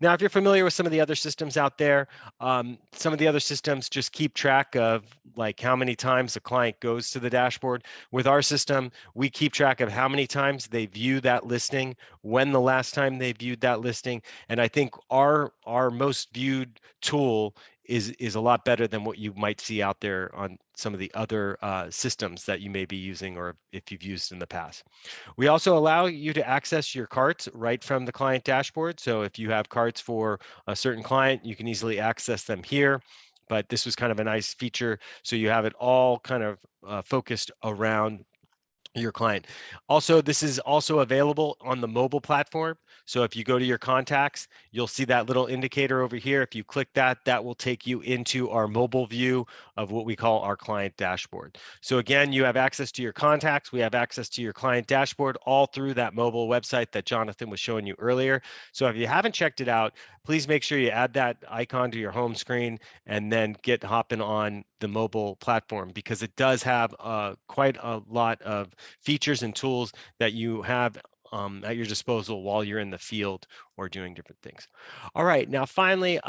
Now, if you're familiar with some of the other systems out there, some of the other systems just keep track of like how many times the client goes to the dashboard. With our system, we keep track of how many times they view that listing, when the last time they viewed that listing. And I think our most viewed tool is a lot better than what you might see out there on some of the other systems that you may be using or if you've used in the past. We also allow you to access your carts right from the client dashboard. So if you have carts for a certain client, you can easily access them here. But this was kind of a nice feature. So you have it all kind of focused around your client. Also, this is also available on the mobile platform. So if you go to your contacts, you'll see that little indicator over here. If you click that, that will take you into our mobile view of what we call our client dashboard. So again, you have access to your contacts. We have access to your client dashboard all through that mobile website that Jonathan was showing you earlier. So if you haven't checked it out, please make sure you add that icon to your home screen and then get hopping on the mobile platform, because it does have quite a lot of features and tools that you have at your disposal while you're in the field or doing different things. All right, now finally,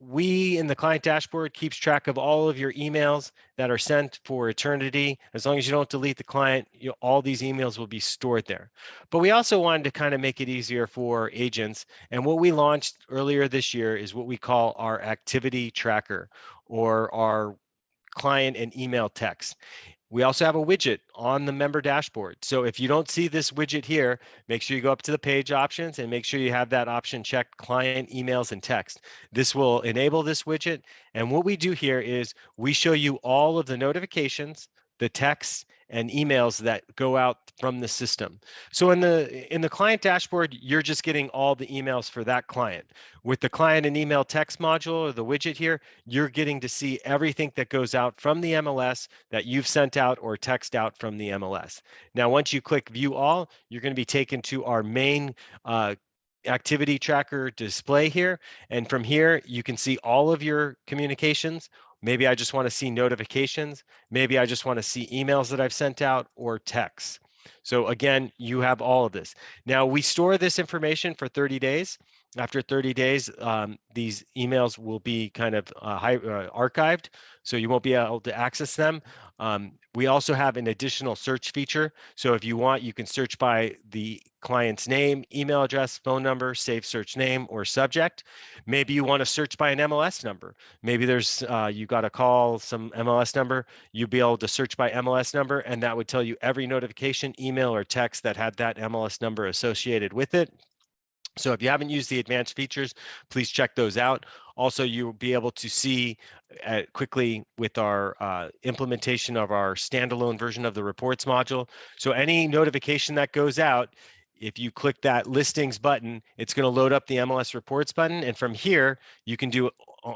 we in the client dashboard keeps track of all of your emails that are sent for eternity. As long as you don't delete the client, all these emails will be stored there. But we also wanted to kind of make it easier for agents. And what we launched earlier this year is what we call our activity tracker, or our client and email text. We also have a widget on the member dashboard. So if you don't see this widget here, make sure you go up to the page options and make sure you have that option checked, client emails and text. This will enable this widget. And what we do here is we show you all of the notifications, the texts and emails that go out from the system. So in the client dashboard, you're just getting all the emails for that client. With the client and email text module, or the widget here, you're getting to see everything that goes out from the MLS that you've sent out or text out from the MLS. Now, once you click view all, you're going to be taken to our main activity tracker display here. And from here, you can see all of your communications. Maybe I just want to see notifications. Maybe I just want to see emails that I've sent out or texts. So again, you have all of this. Now we store this information for 30 days. After 30 days, these emails will be kind of archived, so you won't be able to access them. We also have an additional search feature. So if you want, you can search by the client's name, email address, phone number, save search name or subject. Maybe you want to search by an MLS number. Maybe there's you got to call some MLS number. You'd be able to search by MLS number, and that would tell you every notification, email, or text that had that MLS number associated with it. So if you haven't used the advanced features, please check those out. Also, you'll be able to see quickly with our implementation of our standalone version of the reports module. So any notification that goes out, if you click that listings button, it's going to load up the MLS reports button. And from here, you can do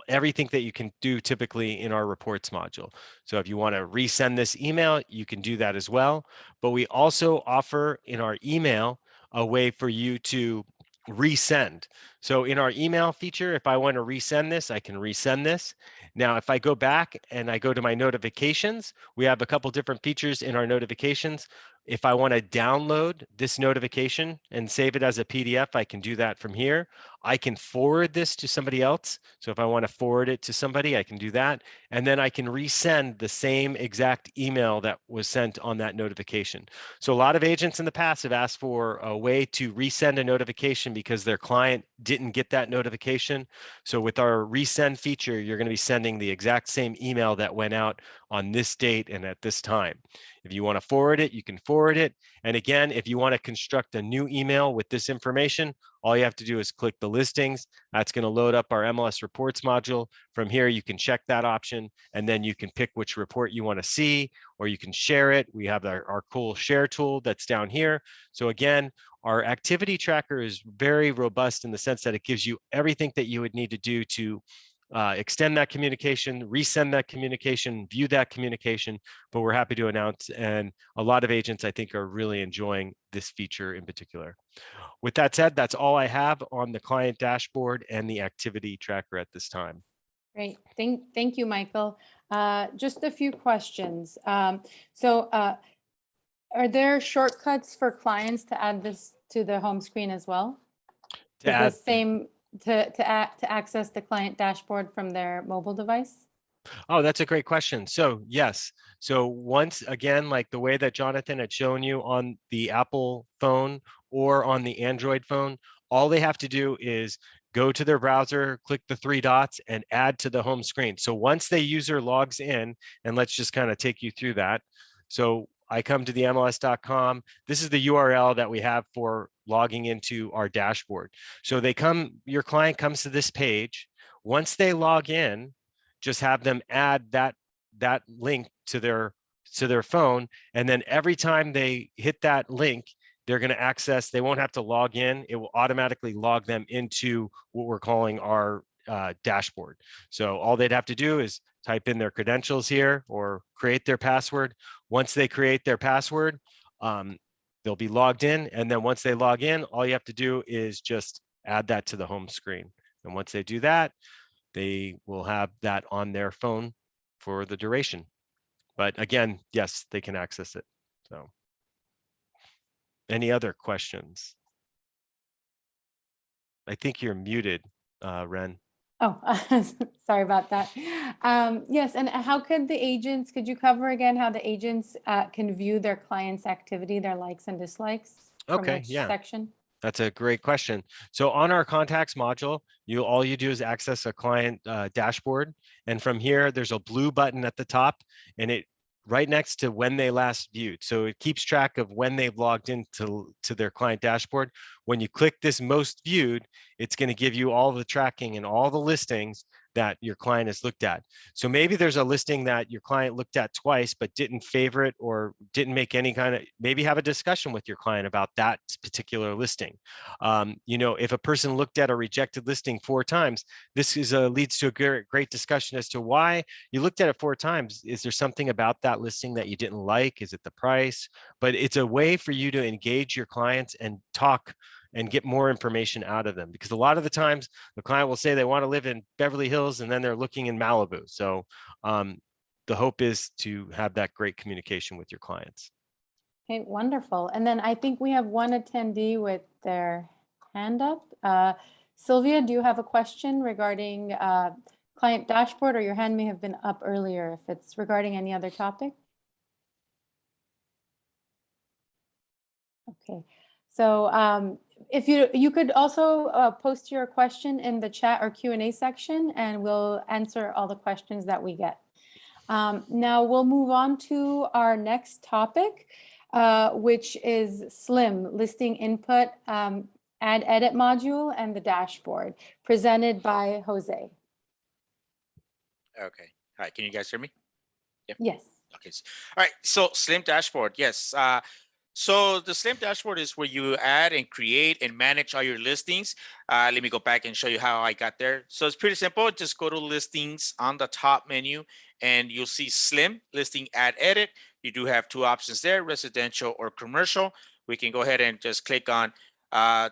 everything that you can do typically in our reports module. So if you want to resend this email, you can do that as well. But we also offer in our email a way for you to resend. So in our email feature, if I want to resend this, I can resend this. Now, if I go back and I go to my notifications, we have a couple different features in our notifications. If I want to download this notification and save it as a PDF, I can do that from here. I can forward this to somebody else. So if I want to forward it to somebody, I can do that. And then I can resend the same exact email that was sent on that notification. So a lot of agents in the past have asked for a way to resend a notification because their client didn't get that notification. So with our resend feature, you're going to be sending the exact same email that went out on this date and at this time. If you want to forward it, you can forward it. And again, if you want to construct a new email with this information, all you have to do is click the listings. That's going to load up our MLS reports module. From here, you can check that option, and then you can pick which report you want to see, or you can share it. We have our cool share tool that's down here. So again, our activity tracker is very robust in the sense that it gives you everything that you would need to do to extend that communication, resend that communication, view that communication. But we're happy to announce, and a lot of agents I think are really enjoying this feature in particular. With that said, that's all I have on the client dashboard and the activity tracker at this time. Great. Thank you, Michael. Just a few questions. Are there shortcuts for clients to add this to the home screen as well? To add, the same to access the client dashboard from their mobile device? Oh, that's a great question. So yes. So once again, like the way that Jonathan had shown you on the Apple phone or on the Android phone, all they have to do is go to their browser, click the three dots and add to the home screen. So once the user logs in, and let's just kind of take you through that. So I come to the MLS.com. This is the URL that we have for logging into our dashboard. So your client comes to this page. Once they log in, just have them add that link to their phone. And then every time they hit that link, they're going to access, they won't have to log in. It will automatically log them into what we're calling our dashboard. So all they'd have to do is type in their credentials here or create their password. Once they create their password, they'll be logged in. And then once they log in, all you have to do is just add that to the home screen. And once they do that, they will have that on their phone for the duration. But again, yes, they can access it. So any other questions? I think you're muted, Ren. Oh, sorry about that. Yes, and how could the agents, could you cover again how the agents can view their clients' activity, their likes and dislikes from Okay, which yeah. section? That's a great question. So on our contacts module, all you do is access a client dashboard. And from here, there's a blue button at the top and it right next to when they last viewed. So it keeps track of when they've logged into their client dashboard. When you click this most viewed, it's going to give you all the tracking and all the listings that your client has looked at. So maybe there's a listing that your client looked at twice, but didn't favorite or didn't make any kind of, maybe have a discussion with your client about that particular listing. You know, if a person looked at a rejected listing 4 times, this is leads to a great discussion as to why you looked at it 4 times. Is there something about that listing that you didn't like? Is it the price? But it's a way for you to engage your clients and talk and get more information out of them. Because a lot of the times the client will say they want to live in Beverly Hills and then they're looking in Malibu. So the hope is to have that great communication with your clients. Okay, wonderful. And then I think we have one attendee with their hand up. Sylvia, do you have a question regarding client dashboard, or your hand may have been up earlier if it's regarding any other topic? Okay, so if you could also post your question in the chat or Q&A section, and we'll answer all the questions that we get. Now we'll move on to our next topic, which is SLIM, listing input, add edit module, and the dashboard, presented by Jose. Okay. All right. Can you guys hear me? Yeah. Yes. Okay. All right. So Slim Dashboard. Yes. So the Slim Dashboard is where you add and create and manage all your listings. Let me go back and show you how I got there. So it's pretty simple. Just go to listings on the top menu and you'll see Slim, listing, add, edit. You do have 2 options there, residential or commercial. We can go ahead and just click on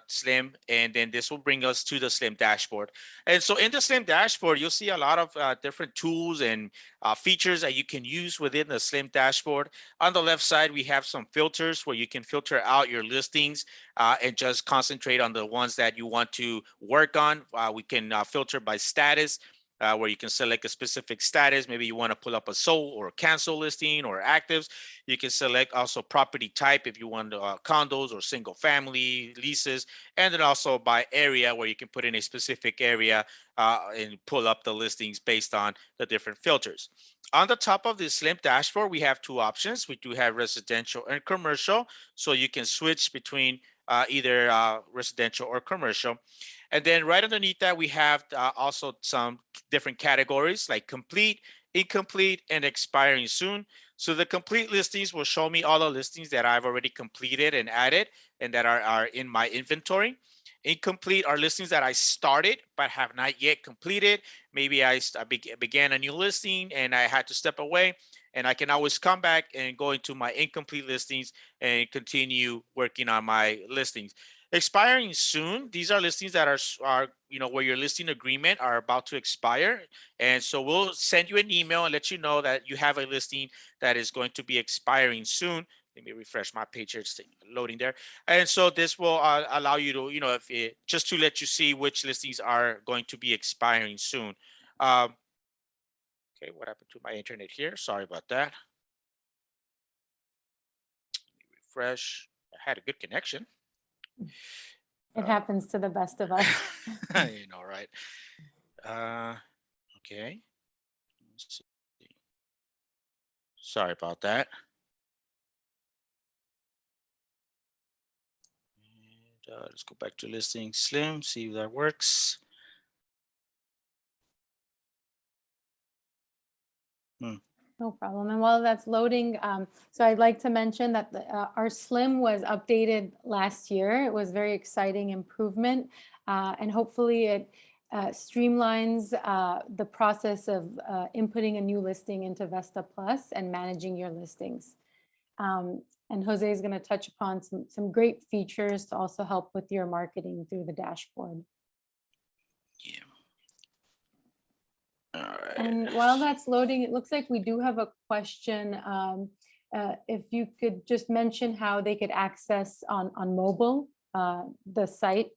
Slim, and then this will bring us to the Slim Dashboard. And so in the Slim Dashboard, you'll see a lot of different tools and features that you can use within the Slim Dashboard. On the left side, we have some filters where you can filter out your listings and just concentrate on the ones that you want to work on. We can filter by status, where you can select a specific status. Maybe you want to pull up a sold or cancel listing or actives. You can select also property type if you want condos or single family leases, and then also by area, where you can put in a specific area and pull up the listings based on the different filters. On the top of the Slim Dashboard, we have 2 options. We do have residential and commercial, so you can switch between either residential or commercial. And then right underneath that, we have also some different categories like complete, incomplete, and expiring soon. So the complete listings will show me all the listings that I've already completed and added and that are in my inventory. Incomplete are listings that I started but have not yet completed. Maybe I began a new listing and I had to step away, and I can always come back and go into my incomplete listings and continue working on my listings. Expiring soon, these are listings that are where your listing agreement are about to expire. And so we'll send you an email and let you know that you have a listing that is going to be expiring soon. Let me refresh my page here. It's loading there. And so this will allow you to, just to let you see which listings are going to be expiring soon. Okay, what happened to my internet here? Sorry about that. Let me refresh. I had a good connection. It happens to the best of us. Right. Okay. Let's see. Sorry about that. And, let's go back to listing Slim, see if that works. No problem. And while that's loading, so I'd like to mention that our Slim was updated last year. It was very exciting improvement, and hopefully it streamlines the process of inputting a new listing into VESTAPLUS and managing your listings. And Jose is going to touch upon some great features to also help with your marketing through the dashboard. Yeah. All right. And while that's loading, it looks like we do have a question. If you could just mention how they could access on mobile the site,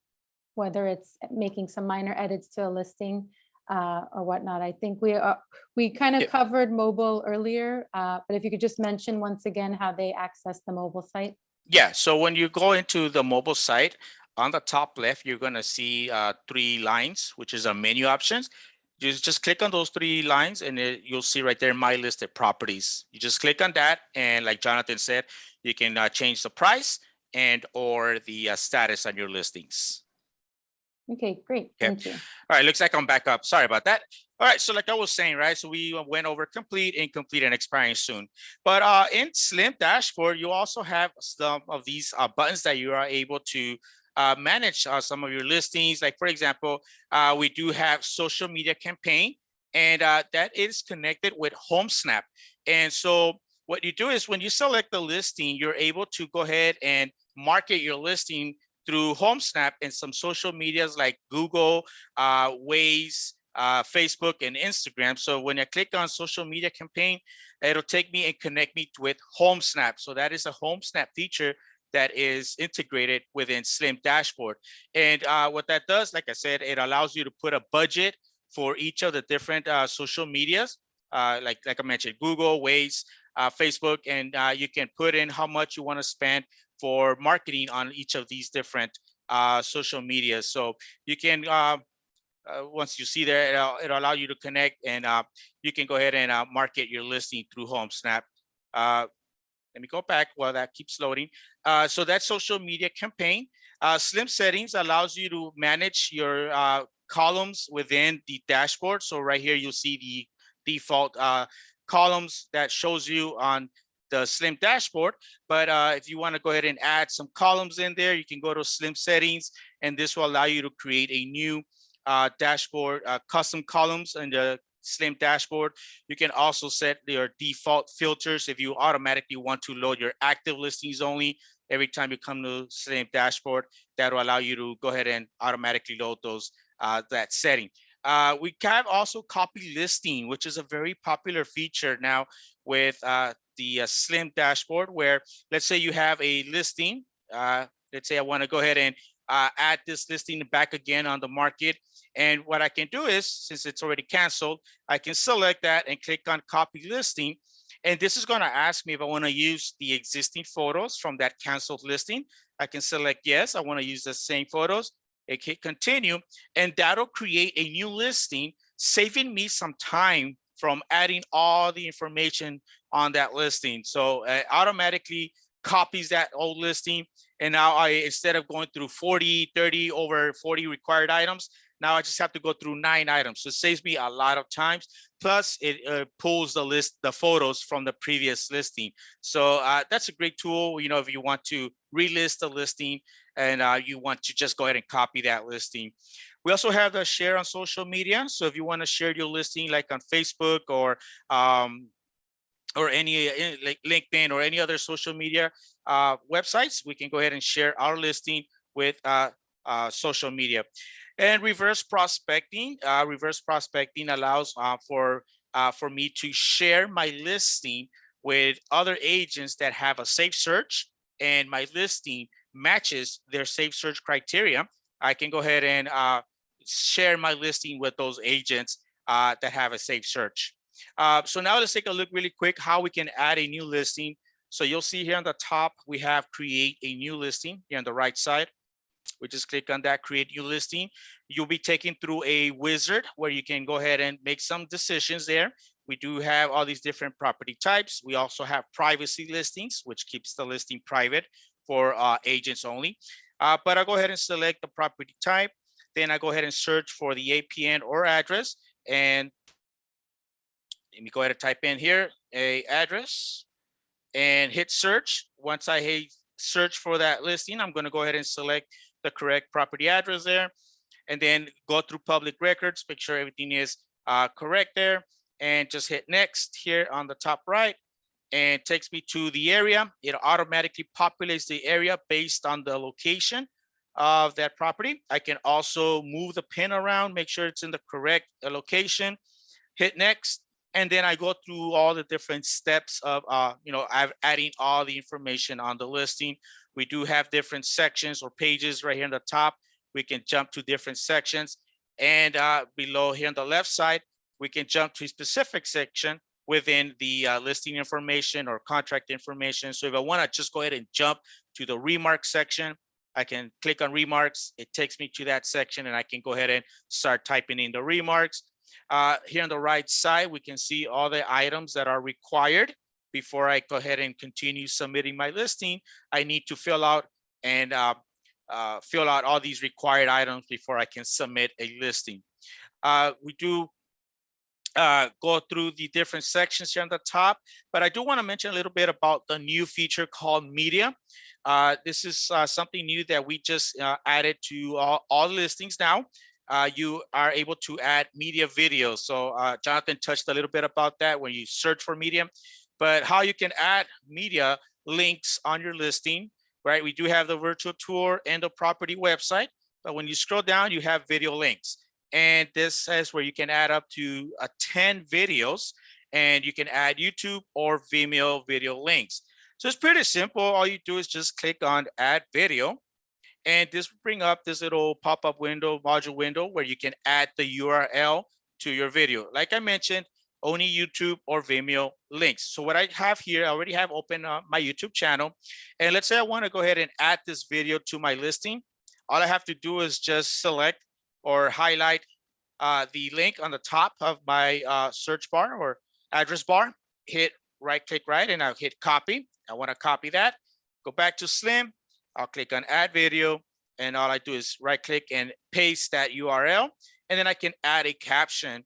whether it's making some minor edits to a listing or whatnot. I think we kind of Yeah. covered mobile earlier, but if you could just mention once again how they access the mobile site. Yeah, so when you go into the mobile site, on the top left, you're gonna see 3 lines, which is our menu options. You just click on those 3 lines and you'll see right there, my listed properties. You just click on that, and like Jonathan said, you can change the price and or the status on your listings. Okay, great. Okay. Thank you. All right, looks like I'm back up. Sorry about that. All right, so like I was saying, right? So we went over complete, incomplete, and expiring soon. But in Slim Dashboard, you also have some of these buttons that you are able to manage some of your listings. Like for example, we do have social media campaign, and that is connected with HomeSnap. And so what you do is when you select the listing, you're able to go ahead and market your listing through HomeSnap and some social medias like Google, Waze, Facebook, and Instagram. So when I click on social media campaign, it'll take me and connect me with HomeSnap. So that is a HomeSnap feature that is integrated within Slim Dashboard. And what that does, like I said, it allows you to put a budget for each of the different social medias, like I mentioned, Google, Waze, Facebook, and you can put in how much you want to spend for marketing on each of these different social media. So you can, once you see there, it'll allow you to connect, and you can go ahead and market your listing through HomeSnap. Let me go back while that keeps loading. So that social media campaign. Slim Settings allows you to manage your columns within the dashboard. So right here, you'll see the default columns that shows you on the Slim Dashboard. But if you want to go ahead and add some columns in there, you can go to Slim Settings, and this will allow you to create a new dashboard, custom columns in the Slim Dashboard. You can also set your default filters if you automatically want to load your active listings only. Every time you come to Slim Dashboard, that will allow you to go ahead and automatically load those that setting. We have also copy listing, which is a very popular feature now with the Slim Dashboard, where let's say you have a listing. Let's say I want to go ahead and add this listing back again on the market. And what I can do is, since it's already canceled, I can select that and click on copy listing. And this is going to ask me if I want to use the existing photos from that canceled listing. I can select yes, I want to use the same photos. I hit continue, and that'll create a new listing, saving me some time from adding all the information on that listing. So it automatically copies that old listing. And now instead of going through 40, 30, over 40 required items, now I just have to go through 9 items. So it saves me a lot of times. Plus it pulls the photos from the previous listing. So that's a great tool, you know, if you want to relist a listing and you want to just go ahead and copy that listing. We also have the share on social media. So if you want to share your listing like on Facebook or any like LinkedIn or any other social media websites, we can go ahead and share our listing with social media. And reverse prospecting. Reverse prospecting allows for me to share my listing with other agents that have a safe search, and my listing matches their safe search criteria. I can go ahead and share my listing with those agents that have a safe search. So now let's take a look really quick how we can add a new listing. So you'll see here on the top, we have create a new listing here on the right side. We just click on that, create new listing. You'll be taken through a wizard where you can go ahead and make some decisions there. We do have all these different property types. We also have privacy listings, which keeps the listing private for agents only. But I'll go ahead and select the property type. Then I go ahead and search for the APN or address. And let me go ahead and type in here a address and hit search. Once I hit search for that listing, I'm going to go ahead and select the correct property address there, and then go through public records, make sure everything is correct there, and just hit next here on the top right, and takes me to the area. It automatically populates the area based on the location of that property. I can also move the pin around, make sure it's in the correct location, hit next, and then I go through all the different steps of adding all the information on the listing. We do have different sections or pages right here on the top. We can jump to different sections. And below here on the left side, we can jump to a specific section within the listing information or contract information. So if I want to just go ahead and jump to the remarks section, I can click on remarks. It takes me to that section and I can go ahead and start typing in the remarks. Here on the right side, we can see all the items that are required. Before I go ahead and continue submitting my listing, I need to fill out all these required items before I can submit a listing. We do go through the different sections here on the top, but I do want to mention a little bit about the new feature called media. This is something new that we just added to all listings now. You are able to add media videos. So Jonathan touched a little bit about that when you search for media, but how you can add media links on your listing, right? We do have the virtual tour and the property website, but when you scroll down, you have video links. And this says where you can add up to 10 videos, and you can add YouTube or Vimeo video links. So it's pretty simple. All you do is just click on add video, and this will bring up this little pop-up window, module window, where you can add the URL to your video. Like I mentioned, only YouTube or Vimeo links. So what I have here, I already have open my YouTube channel. And let's say I want to go ahead and add this video to my listing. All I have to do is just select or highlight the link on the top of my search bar or address bar, hit click right, and I'll hit copy. I want to copy that, go back to Slim, I'll click on add video, and all I do is right click and paste that URL, and then I can add a caption.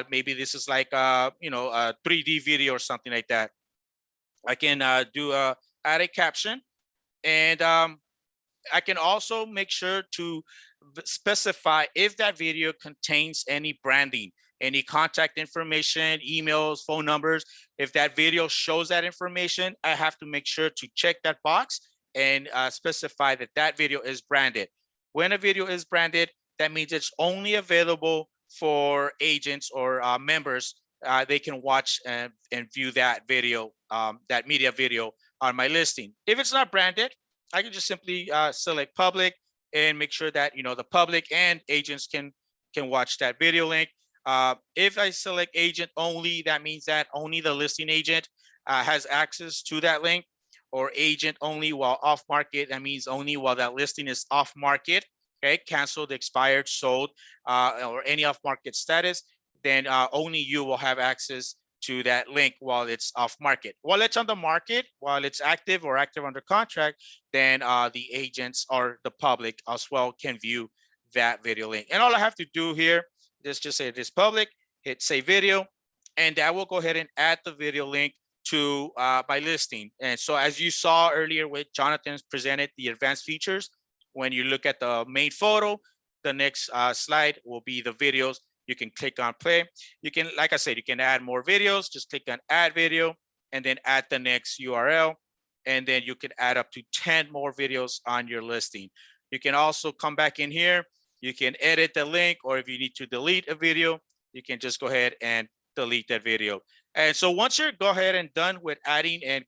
Maybe this is like a 3D video or something like that. I can add a caption, and I can also make sure to specify if that video contains any branding, any contact information, emails, phone numbers. If that video shows that information, I have to make sure to check that box and specify that that video is branded. When a video is branded, that means it's only available for agents or members. They can watch and view that video, that media video on my listing. If it's not branded, I can just simply select public and make sure that the public and agents can watch that video link. If I select agent only, that means that only the listing agent has access to that link, or agent only while off market. That means only while that listing is off market. Okay, canceled, expired, sold, or any off market status. Then only you will have access to that link while it's off market. While it's on the market, while it's active or active under contract, then the agents or the public as well can view that video link. And all I have to do here is just say this public, hit save video, and that will go ahead and add the video link to my listing. And so as you saw earlier with Jonathan's presented the advanced features, when you look at the main photo, the next slide will be the videos. You can click on play. You can, like I said, you can add more videos. Just click on add video and then add the next URL. And then you can add up to 10 more videos on your listing. You can also come back in here. You can edit the link, or if you need to delete a video, you can just go ahead and delete that video. And so once you're go ahead and done with adding and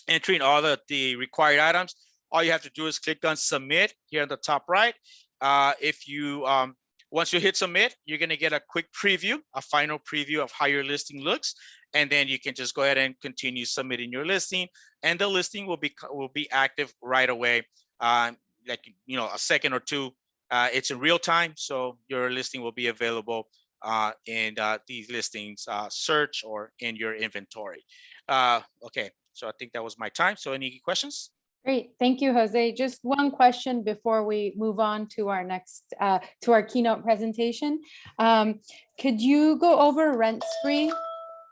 entering all the required items, all you have to do is click on submit here on the top right. Once you hit submit, you're going to get a quick preview, a final preview of how your listing looks. And then you can just go ahead and continue submitting your listing, and the listing will be active right away. Like, a second or two. It's in real time. So your listing will be available in these listings search or in your inventory. Okay, so I think that was my time. So any questions? Great, thank you, Jose. Just one question before we move on to our next, to our keynote presentation. Could you go over rent spree?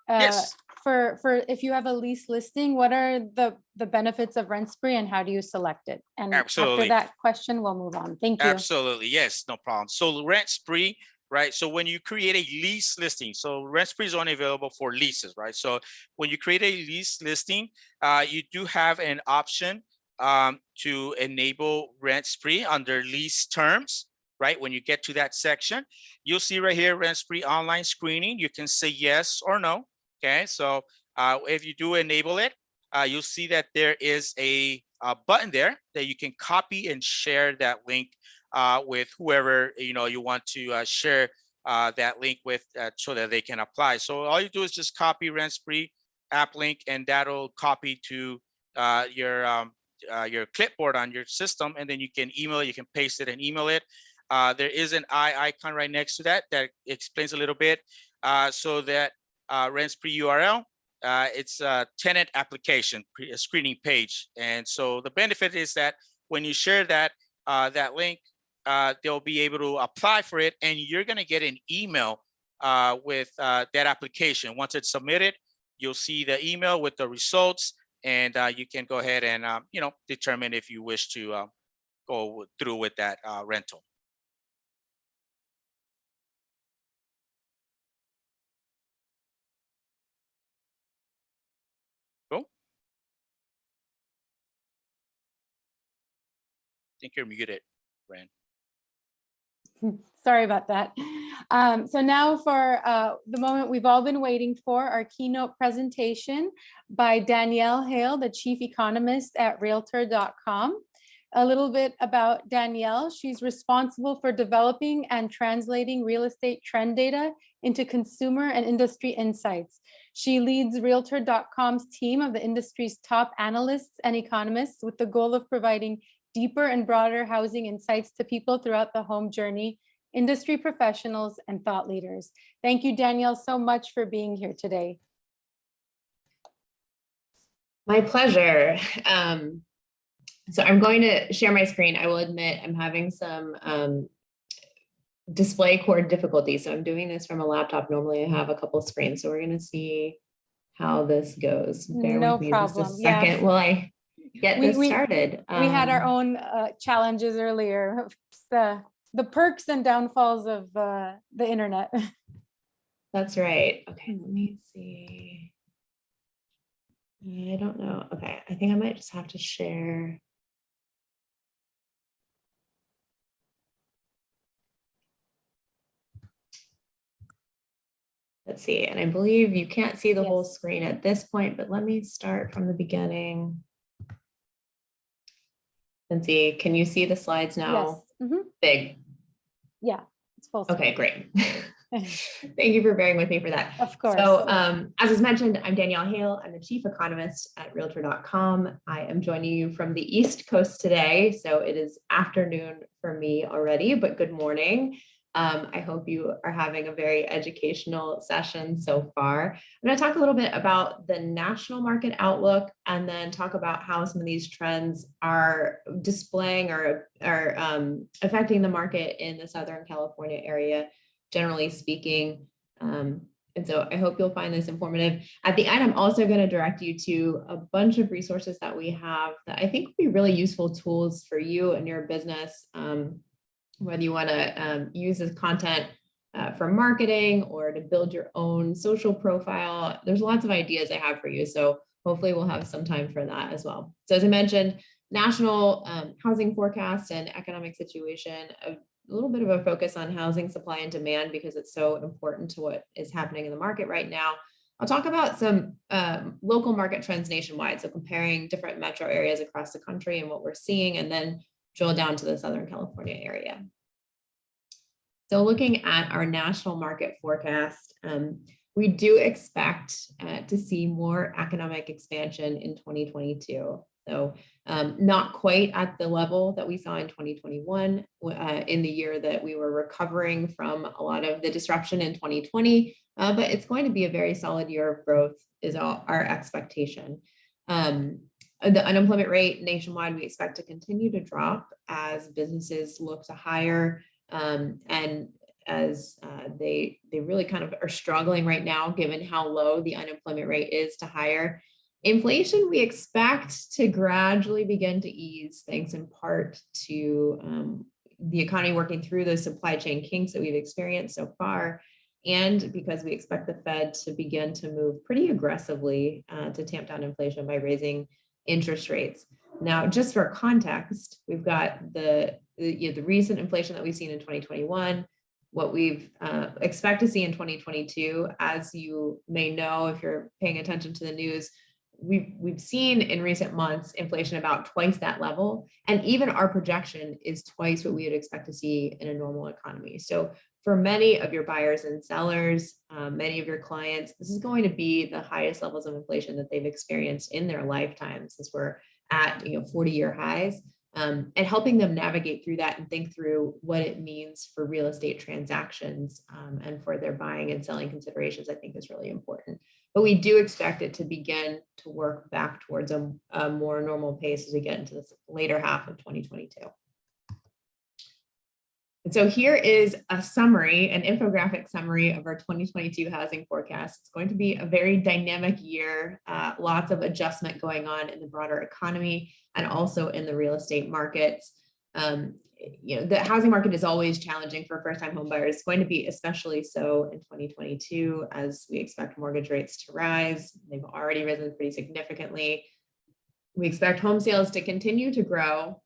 Yes. For if you have a lease listing, what are the benefits of rent spree and how do you select it? And Absolutely. after that question, we'll move on. Thank you. Absolutely, yes, no problem. So rent spree, right? So when you create a lease listing, so rent spree is only available for leases, right? So when you create a lease listing, you do have an option to enable rent spree under lease terms, right? When you get to that section, you'll see right here, rent spree online screening. You can say yes or no. Okay, so if you do enable it, you'll see that there is a button there that you can copy and share that link with whoever you want to share that link with, so that they can apply. So all you do is just copy rent spree app link, and that'll copy to your clipboard on your system, and then you can email it, you can paste it and email it. There is an eye icon right next to that explains a little bit. So that rent spree URL, it's a tenant application screening page. And so the benefit is that when you share that link, they'll be able to apply for it, and you're going to get an email with that application. Once it's submitted, you'll see the email with the results, and you can go ahead and determine if you wish to go through with that rental. Cool. I think you're muted, Ren. Sorry about that. So now for the moment we've all been waiting for, our keynote presentation by Danielle Hale, the Chief Economist at Realtor.com. A little bit about Danielle. She's responsible for developing and translating real estate trend data into consumer and industry insights. She leads Realtor.com's team of the industry's top analysts and economists with the goal of providing deeper and broader housing insights to people throughout the home journey, industry professionals, and thought leaders. Thank you, Danielle, so much for being here today. My pleasure. So I'm going to share my screen. I will admit I'm having some display cord difficulty. So I'm doing this from a laptop. Normally I have a couple of screens. So we're going to see how this goes. Bear No with me problem. just a second while I get this started. We had our own challenges earlier. The perks and downfalls of the internet. That's right. Okay, let me see. I don't know. Okay, I think I might just have to share. Let's see, and I believe you can't see the whole screen at this point, but let me start from the beginning. And see, can you see the slides now? Yes. Mm-hmm. Big. Yeah, it's full screen. Okay, great. Thank you for bearing with me for that. Of course. So as was mentioned, I'm Danielle Hale. I'm the Chief Economist at Realtor.com. I am joining you from the East Coast today. So it is afternoon for me already, but good morning. I hope you are having a very educational session so far. I'm going to talk a little bit about the national market outlook, and then talk about how some of these trends are displaying or are affecting the market in the Southern California area, generally speaking. And so I hope you'll find this informative. At the end, I'm also going to direct you to a bunch of resources that we have that I think will be really useful tools for you and your business, whether you want to use this content for marketing or to build your own social profile. There's lots of ideas I have for you. So hopefully we'll have some time for that as well. So as I mentioned, national housing forecast and economic situation, a little bit of a focus on housing supply and demand because it's so important to what is happening in the market right now. I'll talk about some local market trends nationwide. So comparing different metro areas across the country and what we're seeing, and then drill down to the Southern California area. So looking at our national market forecast, we do expect to see more economic expansion in 2022. So not quite at the level that we saw in 2021, in the year that we were recovering from a lot of the disruption in 2020, but it's going to be a very solid year of growth is our expectation. The unemployment rate nationwide, we expect to continue to drop as businesses look to hire, and as they really kind of are struggling right now, given how low the unemployment rate is to hire. Inflation, we expect to gradually begin to ease, thanks in part to the economy working through those supply chain kinks that we've experienced so far, and because we expect the Fed to begin to move pretty aggressively to tamp down inflation by raising interest rates. Now, just for context, we've got the recent inflation that we've seen in 2021, what we've expect to see in 2022. As you may know, if you're paying attention to the news, we've seen in recent months inflation about twice that level, and even our projection is twice what we would expect to see in a normal economy. So for many of your buyers and sellers, many of your clients, this is going to be the highest levels of inflation that they've experienced in their lifetime, since we're at 40-year highs. And helping them navigate through that and think through what it means for real estate transactions and for their buying and selling considerations, I think is really important. But we do expect it to begin to work back towards a more normal pace as we get into the later half of 2022. And so here is a summary, an infographic summary of our 2022 housing forecast. It's going to be a very dynamic year, lots of adjustment going on in the broader economy and also in the real estate markets. The housing market is always challenging for first-time home buyers. It's going to be especially so in 2022 as we expect mortgage rates to rise. They've already risen pretty significantly. We expect home sales to continue to grow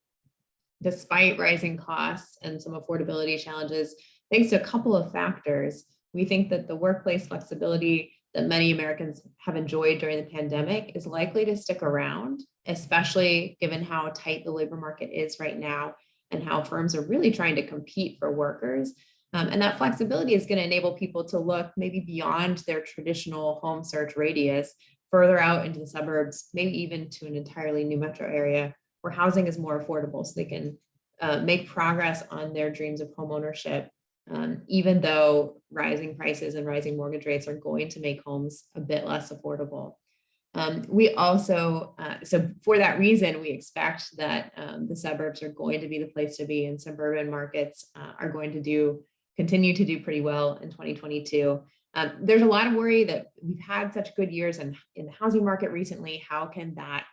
despite rising costs and some affordability challenges, thanks to a couple of factors. We think that the workplace flexibility that many Americans have enjoyed during the pandemic is likely to stick around, especially given how tight the labor market is right now and how firms are really trying to compete for workers. And that flexibility is going to enable people to look maybe beyond their traditional home search radius, further out into the suburbs, maybe even to an entirely new metro area where housing is more affordable, so they can make progress on their dreams of home ownership, even though rising prices and rising mortgage rates are going to make homes a bit less affordable. We also, so for that reason, we expect that the suburbs are going to be the place to be, and suburban markets are going to continue to do pretty well in 2022. There's a lot of worry that we've had such good years in the housing market recently. How can that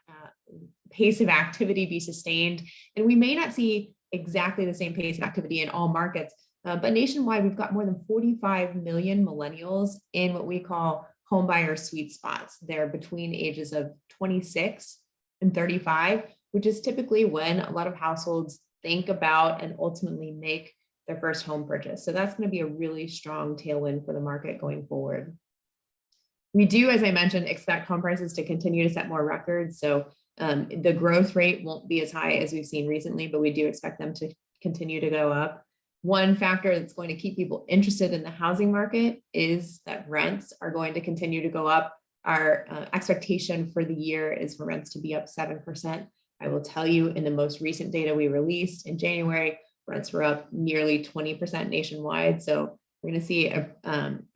pace of activity be sustained? And we may not see exactly the same pace of activity in all markets, but nationwide, we've got more than 45 million millennials in what we call homebuyer sweet spots. They're between ages of 26 and 35, which is typically when a lot of households think about and ultimately make their first home purchase. So that's going to be a really strong tailwind for the market going forward. We do, as I mentioned, expect home prices to continue to set more records. So the growth rate won't be as high as we've seen recently, but we do expect them to continue to go up. One factor that's going to keep people interested in the housing market is that rents are going to continue to go up. Our expectation for the year is for rents to be up 7%. I will tell you, in the most recent data we released in January, rents were up nearly 20% nationwide. So we're going to see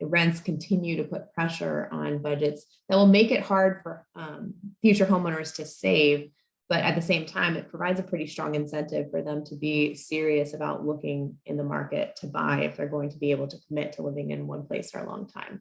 rents continue to put pressure on budgets that will make it hard for future homeowners to save. But at the same time, it provides a pretty strong incentive for them to be serious about looking in the market to buy if they're going to be able to commit to living in one place for a long time.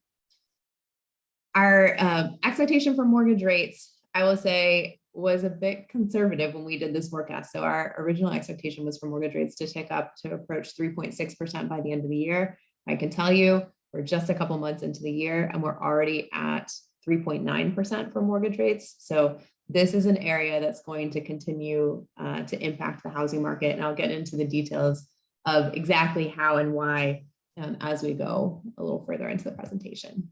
Our expectation for mortgage rates, I will say, was a bit conservative when we did this forecast. So our original expectation was for mortgage rates to tick up to approach 3.6% by the end of the year. I can tell you we're just a couple months into the year and we're already at 3.9% for mortgage rates. So this is an area that's going to continue to impact the housing market. And I'll get into the details of exactly how and why as we go a little further into the presentation.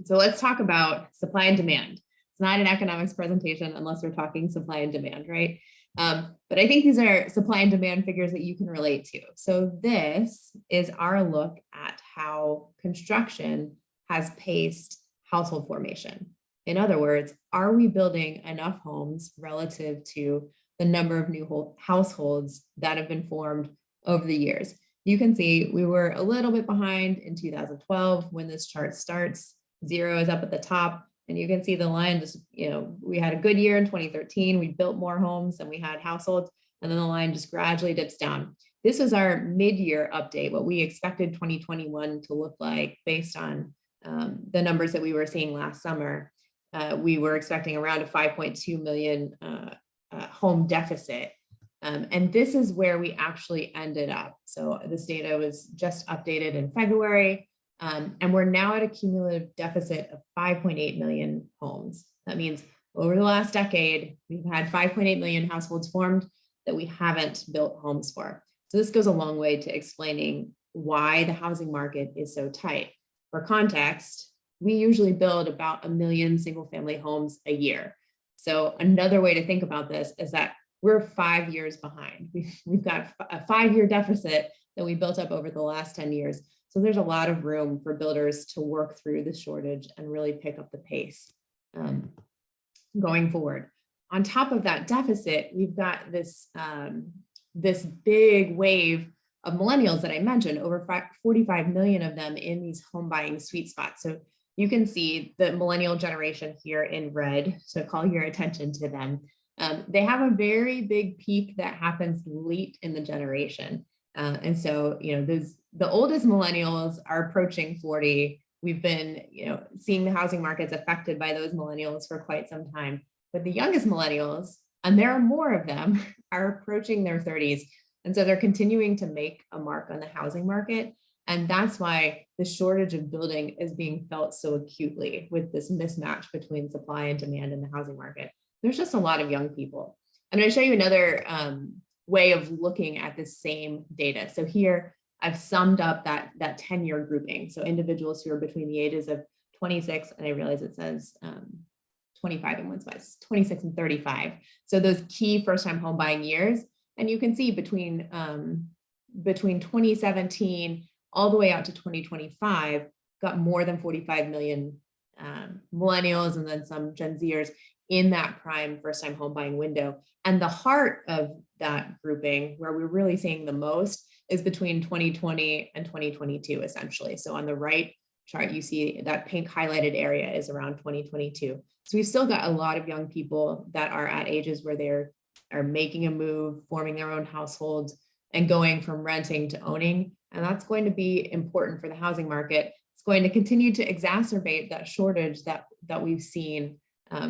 So let's talk about supply and demand. It's not an economics presentation unless we're talking supply and demand, right? But I think these are supply and demand figures that you can relate to. So this is our look at how construction has paced household formation. In other words, are we building enough homes relative to the number of new households that have been formed over the years? You can see we were a little bit behind in 2012 when this chart starts. 0 is up at the top. And you can see the line just, we had a good year in 2013. We built more homes than we had households. And then the line just gradually dips down. This was our mid-year update, what we expected 2021 to look like based on the numbers that we were seeing last summer. We were expecting around a 5.2 million home deficit. And this is where we actually ended up. So this data was just updated in February. And we're now at a cumulative deficit of 5.8 million homes. That means over the last decade, we've had 5.8 million households formed that we haven't built homes for. So this goes a long way to explaining why the housing market is so tight. For context, we usually build about 1 million single family homes a year. So another way to think about this is that we're 5 years behind. We've got a 5-year deficit that we built up over the last 10 years. So there's a lot of room for builders to work through the shortage and really pick up the pace going forward. On top of that deficit, we've got this, this big wave of millennials that I mentioned, over 45 million of them in these home buying sweet spots. So you can see the millennial generation here in red, so call your attention to them. They have a very big peak that happens late in the generation. And so, the oldest millennials are approaching 40. We've been, seeing the housing markets affected by those millennials for quite some time. But the youngest millennials, and there are more of them, are approaching their 30s. And so they're continuing to make a mark on the housing market. And that's why the shortage of building is being felt so acutely with this mismatch between supply and demand in the housing market. There's just a lot of young people. I'm going to show you another way of looking at the same data. So here I've summed up that 10-year grouping. So individuals who are between the ages of 26, and I realize it says 25 in one spot, 26 and 35. So those key first-time home buying years. And you can see between 2017 all the way out to 2025, got more than 45 million millennials and then some Gen Zers in that prime first-time home buying window. And the heart of that grouping, where we're really seeing the most, is between 2020 and 2022, essentially. So on the right chart, you see that pink highlighted area is around 2022. So we've still got a lot of young people that are at ages where they're making a move, forming their own households, and going from renting to owning. And that's going to be important for the housing market. It's going to continue to exacerbate that shortage that we've seen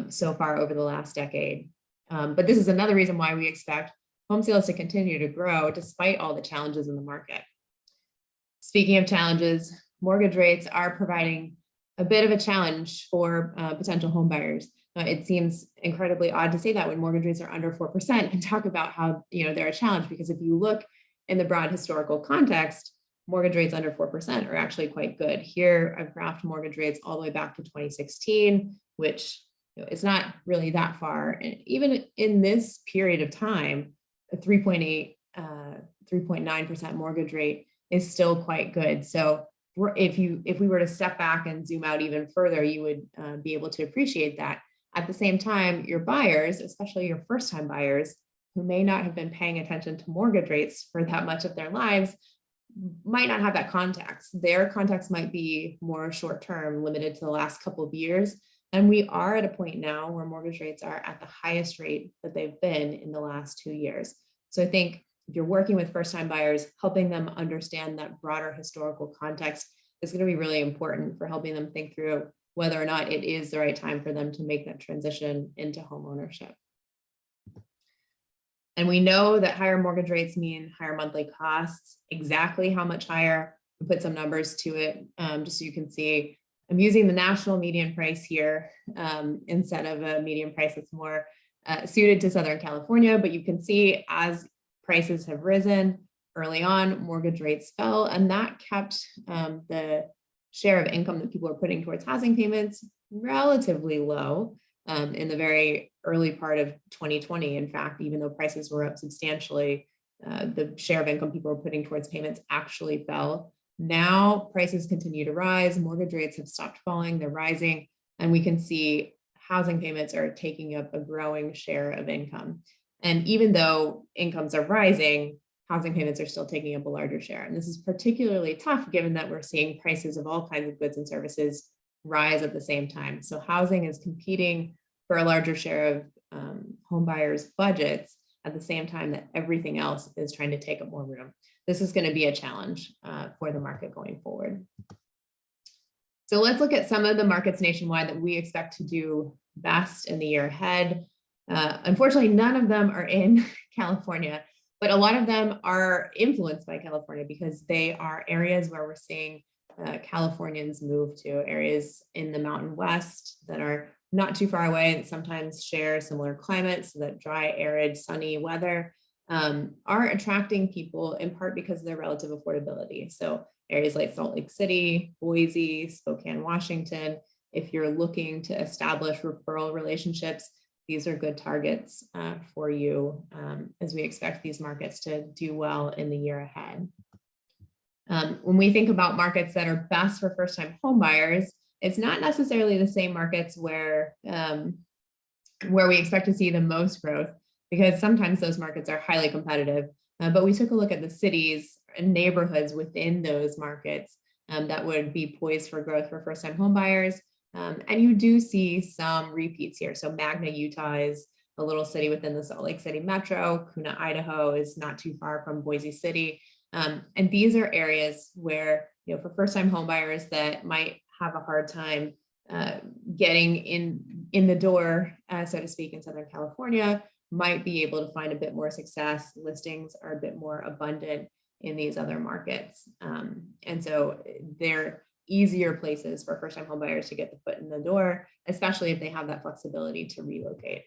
so far over the last decade. But this is another reason why we expect home sales to continue to grow despite all the challenges in the market. Speaking of challenges, mortgage rates are providing a bit of a challenge for potential home buyers. It seems incredibly odd to say that when mortgage rates are under 4% and talk about how they're a challenge, because if you look in the broad historical context, mortgage rates under 4% are actually quite good. Here, I've graphed mortgage rates all the way back to 2016, which is not really that far. And even in this period of time, a 3.9% mortgage rate is still quite good. So if we were to step back and zoom out even further, you would be able to appreciate that. At the same time, your buyers, especially your first-time buyers, who may not have been paying attention to mortgage rates for that much of their lives, might not have that context. Their context might be more short-term, limited to the last couple of years. And we are at a point now where mortgage rates are at the highest rate that they've been in the last 2 years. So I think if you're working with first-time buyers, helping them understand that broader historical context is going to be really important for helping them think through whether or not it is the right time for them to make that transition into home ownership. And we know that higher mortgage rates mean higher monthly costs. Exactly how much higher? We put some numbers to it just so you can see. I'm using the national median price here instead of a median price that's more suited to Southern California, but you can see as prices have risen early on, mortgage rates fell, and that kept the share of income that people are putting towards housing payments relatively low in the very early part of 2020. In fact, even though prices were up substantially, the share of income people were putting towards payments actually fell. Now prices continue to rise, mortgage rates have stopped falling, they're rising, and we can see housing payments are taking up a growing share of income. And even though incomes are rising, housing payments are still taking up a larger share. And this is particularly tough given that we're seeing prices of all kinds of goods and services rise at the same time. So housing is competing for a larger share of home buyers' budgets at the same time that everything else is trying to take up more room. This is going to be a challenge for the market going forward. So let's look at some of the markets nationwide that we expect to do best in the year ahead. Unfortunately, none of them are in California, but a lot of them are influenced by California because they are areas where we're seeing Californians move to, areas in the Mountain West that are not too far away, that sometimes share similar climates, so that dry, arid, sunny weather. are attracting people in part because of their relative affordability. So areas like Salt Lake City, Boise, Spokane, Washington, if you're looking to establish referral relationships, these are good targets for you as we expect these markets to do well in the year ahead. When we think about markets that are best for first-time home buyers, it's not necessarily the same markets where we expect to see the most growth, because sometimes those markets are highly competitive. But we took a look at the cities and neighborhoods within those markets that would be poised for growth for first-time home buyers. And you do see some repeats here. So Magna, Utah is a little city within the Salt Lake City metro. Kuna, Idaho is not too far from Boise City. And these are areas where, for first-time home buyers that might have a hard time getting in the door, so to speak, in Southern California, might be able to find a bit more success. Listings are a bit more abundant in these other markets. And so they're easier places for first-time home buyers to get the foot in the door, especially if they have that flexibility to relocate.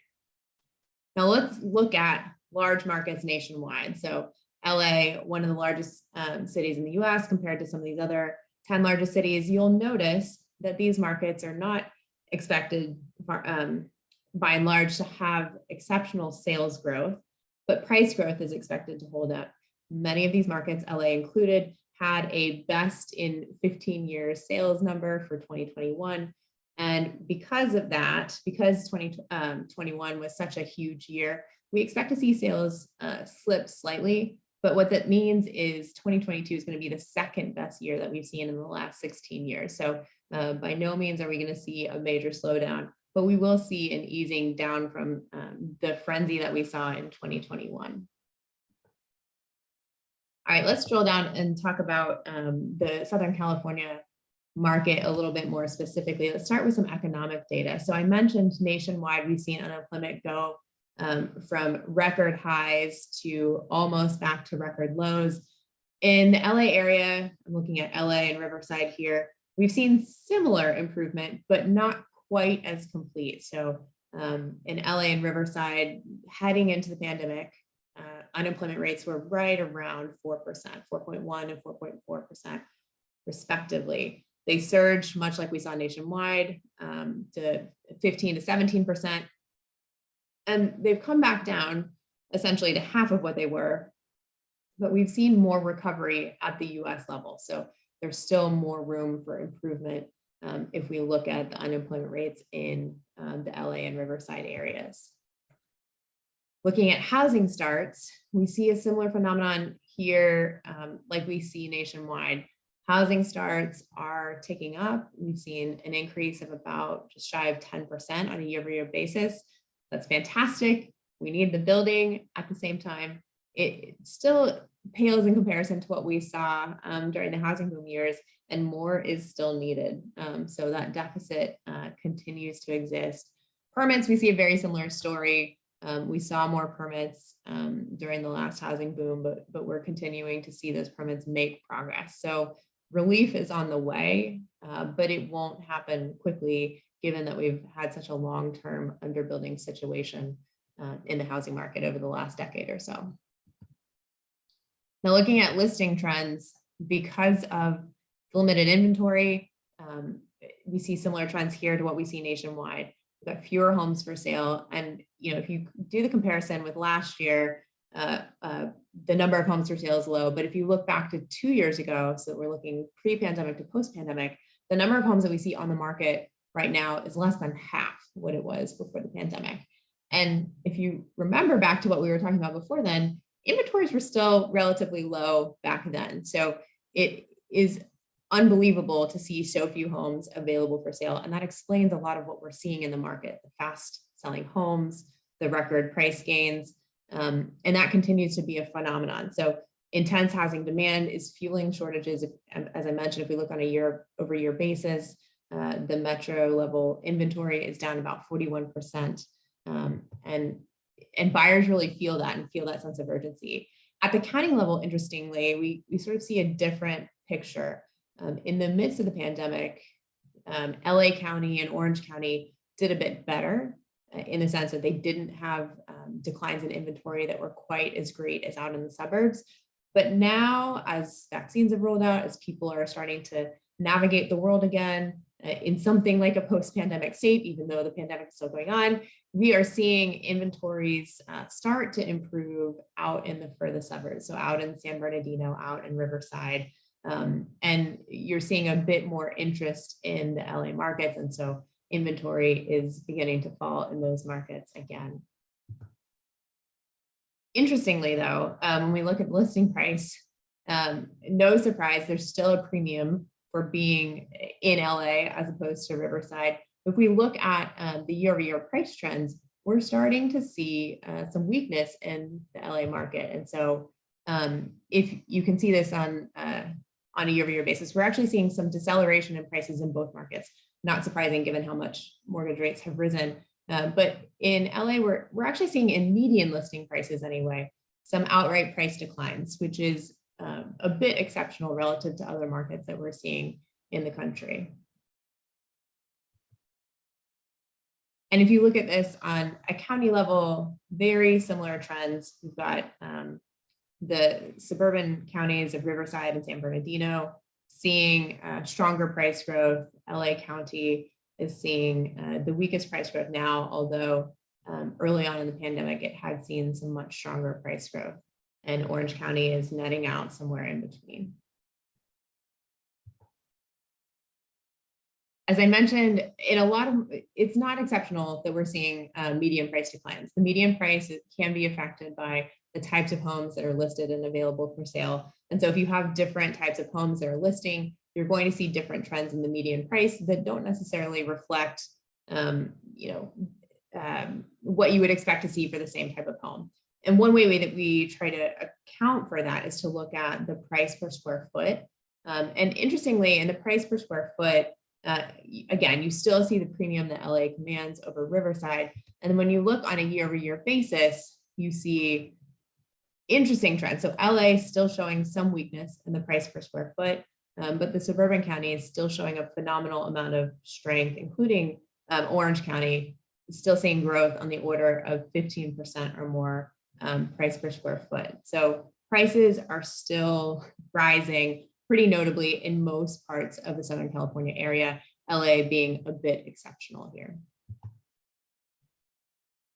Now let's look at large markets nationwide. So LA, one of the largest cities in the US compared to some of these other 10 largest cities, you'll notice that these markets are not expected by and large to have exceptional sales growth, but price growth is expected to hold up. Many of these markets, LA included, had a best in 15 years sales number for 2021. And because of that, because 2021 was such a huge year, we expect to see sales slip slightly. But what that means is 2022 is going to be the second best year that we've seen in the last 16 years. So by no means are we going to see a major slowdown, but we will see an easing down from the frenzy that we saw in 2021. All right, let's drill down and talk about the Southern California market a little bit more specifically. Let's start with some economic data. So I mentioned nationwide, we've seen unemployment go from record highs to almost back to record lows. In the LA area, I'm looking at LA and Riverside here, we've seen similar improvement, but not quite as complete. So in LA and Riverside, heading into the pandemic, unemployment rates were right around 4%, 4.1 and 4.4% respectively. They surged, much like we saw nationwide, to 15 to 17%. And they've come back down essentially to half of what they were, but we've seen more recovery at the US level. So there's still more room for improvement if we look at the unemployment rates in the LA and Riverside areas. Looking at housing starts, we see a similar phenomenon here like we see nationwide. Housing starts are ticking up. We've seen an increase of about just shy of 10% on a year-over-year basis. That's fantastic. We need the building. At the same time, it still pales in comparison to what we saw during the housing boom years, and more is still needed. So that deficit continues to exist. Permits, we see a very similar story. We saw more permits during the last housing boom, but we're continuing to see those permits make progress. So relief is on the way, but it won't happen quickly, given that we've had such a long-term underbuilding situation in the housing market over the last decade or so. Now, looking at listing trends, because of limited inventory, we see similar trends here to what we see nationwide. We've got fewer homes for sale. And if you do the comparison with last year, the number of homes for sale is low. But if you look back to 2 years ago, so we're looking pre-pandemic to post-pandemic, the number of homes that we see on the market right now is less than half what it was before the pandemic. And if you remember back to what we were talking about before then, inventories were still relatively low back then. So it is unbelievable to see so few homes available for sale. And that explains a lot of what we're seeing in the market, the fast selling homes, the record price gains, and that continues to be a phenomenon. So intense housing demand is fueling shortages. As I mentioned, if we look on a year-over-year basis, the metro level inventory is down about 41%. And buyers really feel that and feel that sense of urgency. At the county level, interestingly, we sort of see a different picture. In the midst of the pandemic, LA County and Orange County did a bit better. in the sense that they didn't have declines in inventory that were quite as great as out in the suburbs. But now, as vaccines have rolled out, as people are starting to navigate the world again in something like a post-pandemic state, even though the pandemic is still going on, we are seeing inventories start to improve out in the further suburbs. So out in San Bernardino, out in Riverside, and you're seeing a bit more interest in the LA markets. And so inventory is beginning to fall in those markets again. Interestingly, though, when we look at listing price, no surprise, there's still a premium for being in LA as opposed to Riverside. If we look at the year-over-year price trends, we're starting to see some weakness in the LA market. And so if you can see this on a year-over-year basis, we're actually seeing some deceleration in prices in both markets. Not surprising given how much mortgage rates have risen. But in LA, we're actually seeing in median listing prices anyway, some outright price declines, which is a bit exceptional relative to other markets that we're seeing in the country. And if you look at this on a county level, very similar trends. We've got the suburban counties of Riverside and San Bernardino seeing stronger price growth. LA County is seeing the weakest price growth now, although early on in the pandemic, it had seen some much stronger price growth. And Orange County is netting out somewhere in between. As I mentioned, in a lot of, it's not exceptional that we're seeing median price declines. The median price can be affected by the types of homes that are listed and available for sale. And so if you have different types of homes that are listing, you're going to see different trends in the median price that don't necessarily reflect what you would expect to see for the same type of home. And one way that we try to account for that is to look at the price per square foot. And interestingly, in the price per square foot, again, you still see the premium that LA commands over Riverside. And then when you look on a year-over-year basis, you see interesting trends. So LA is still showing some weakness in the price per square foot, but the suburban county is still showing a phenomenal amount of strength, including Orange County, still seeing growth on the order of 15% or more price per square foot. So prices are still rising pretty notably in most parts of the Southern California area, LA being a bit exceptional here.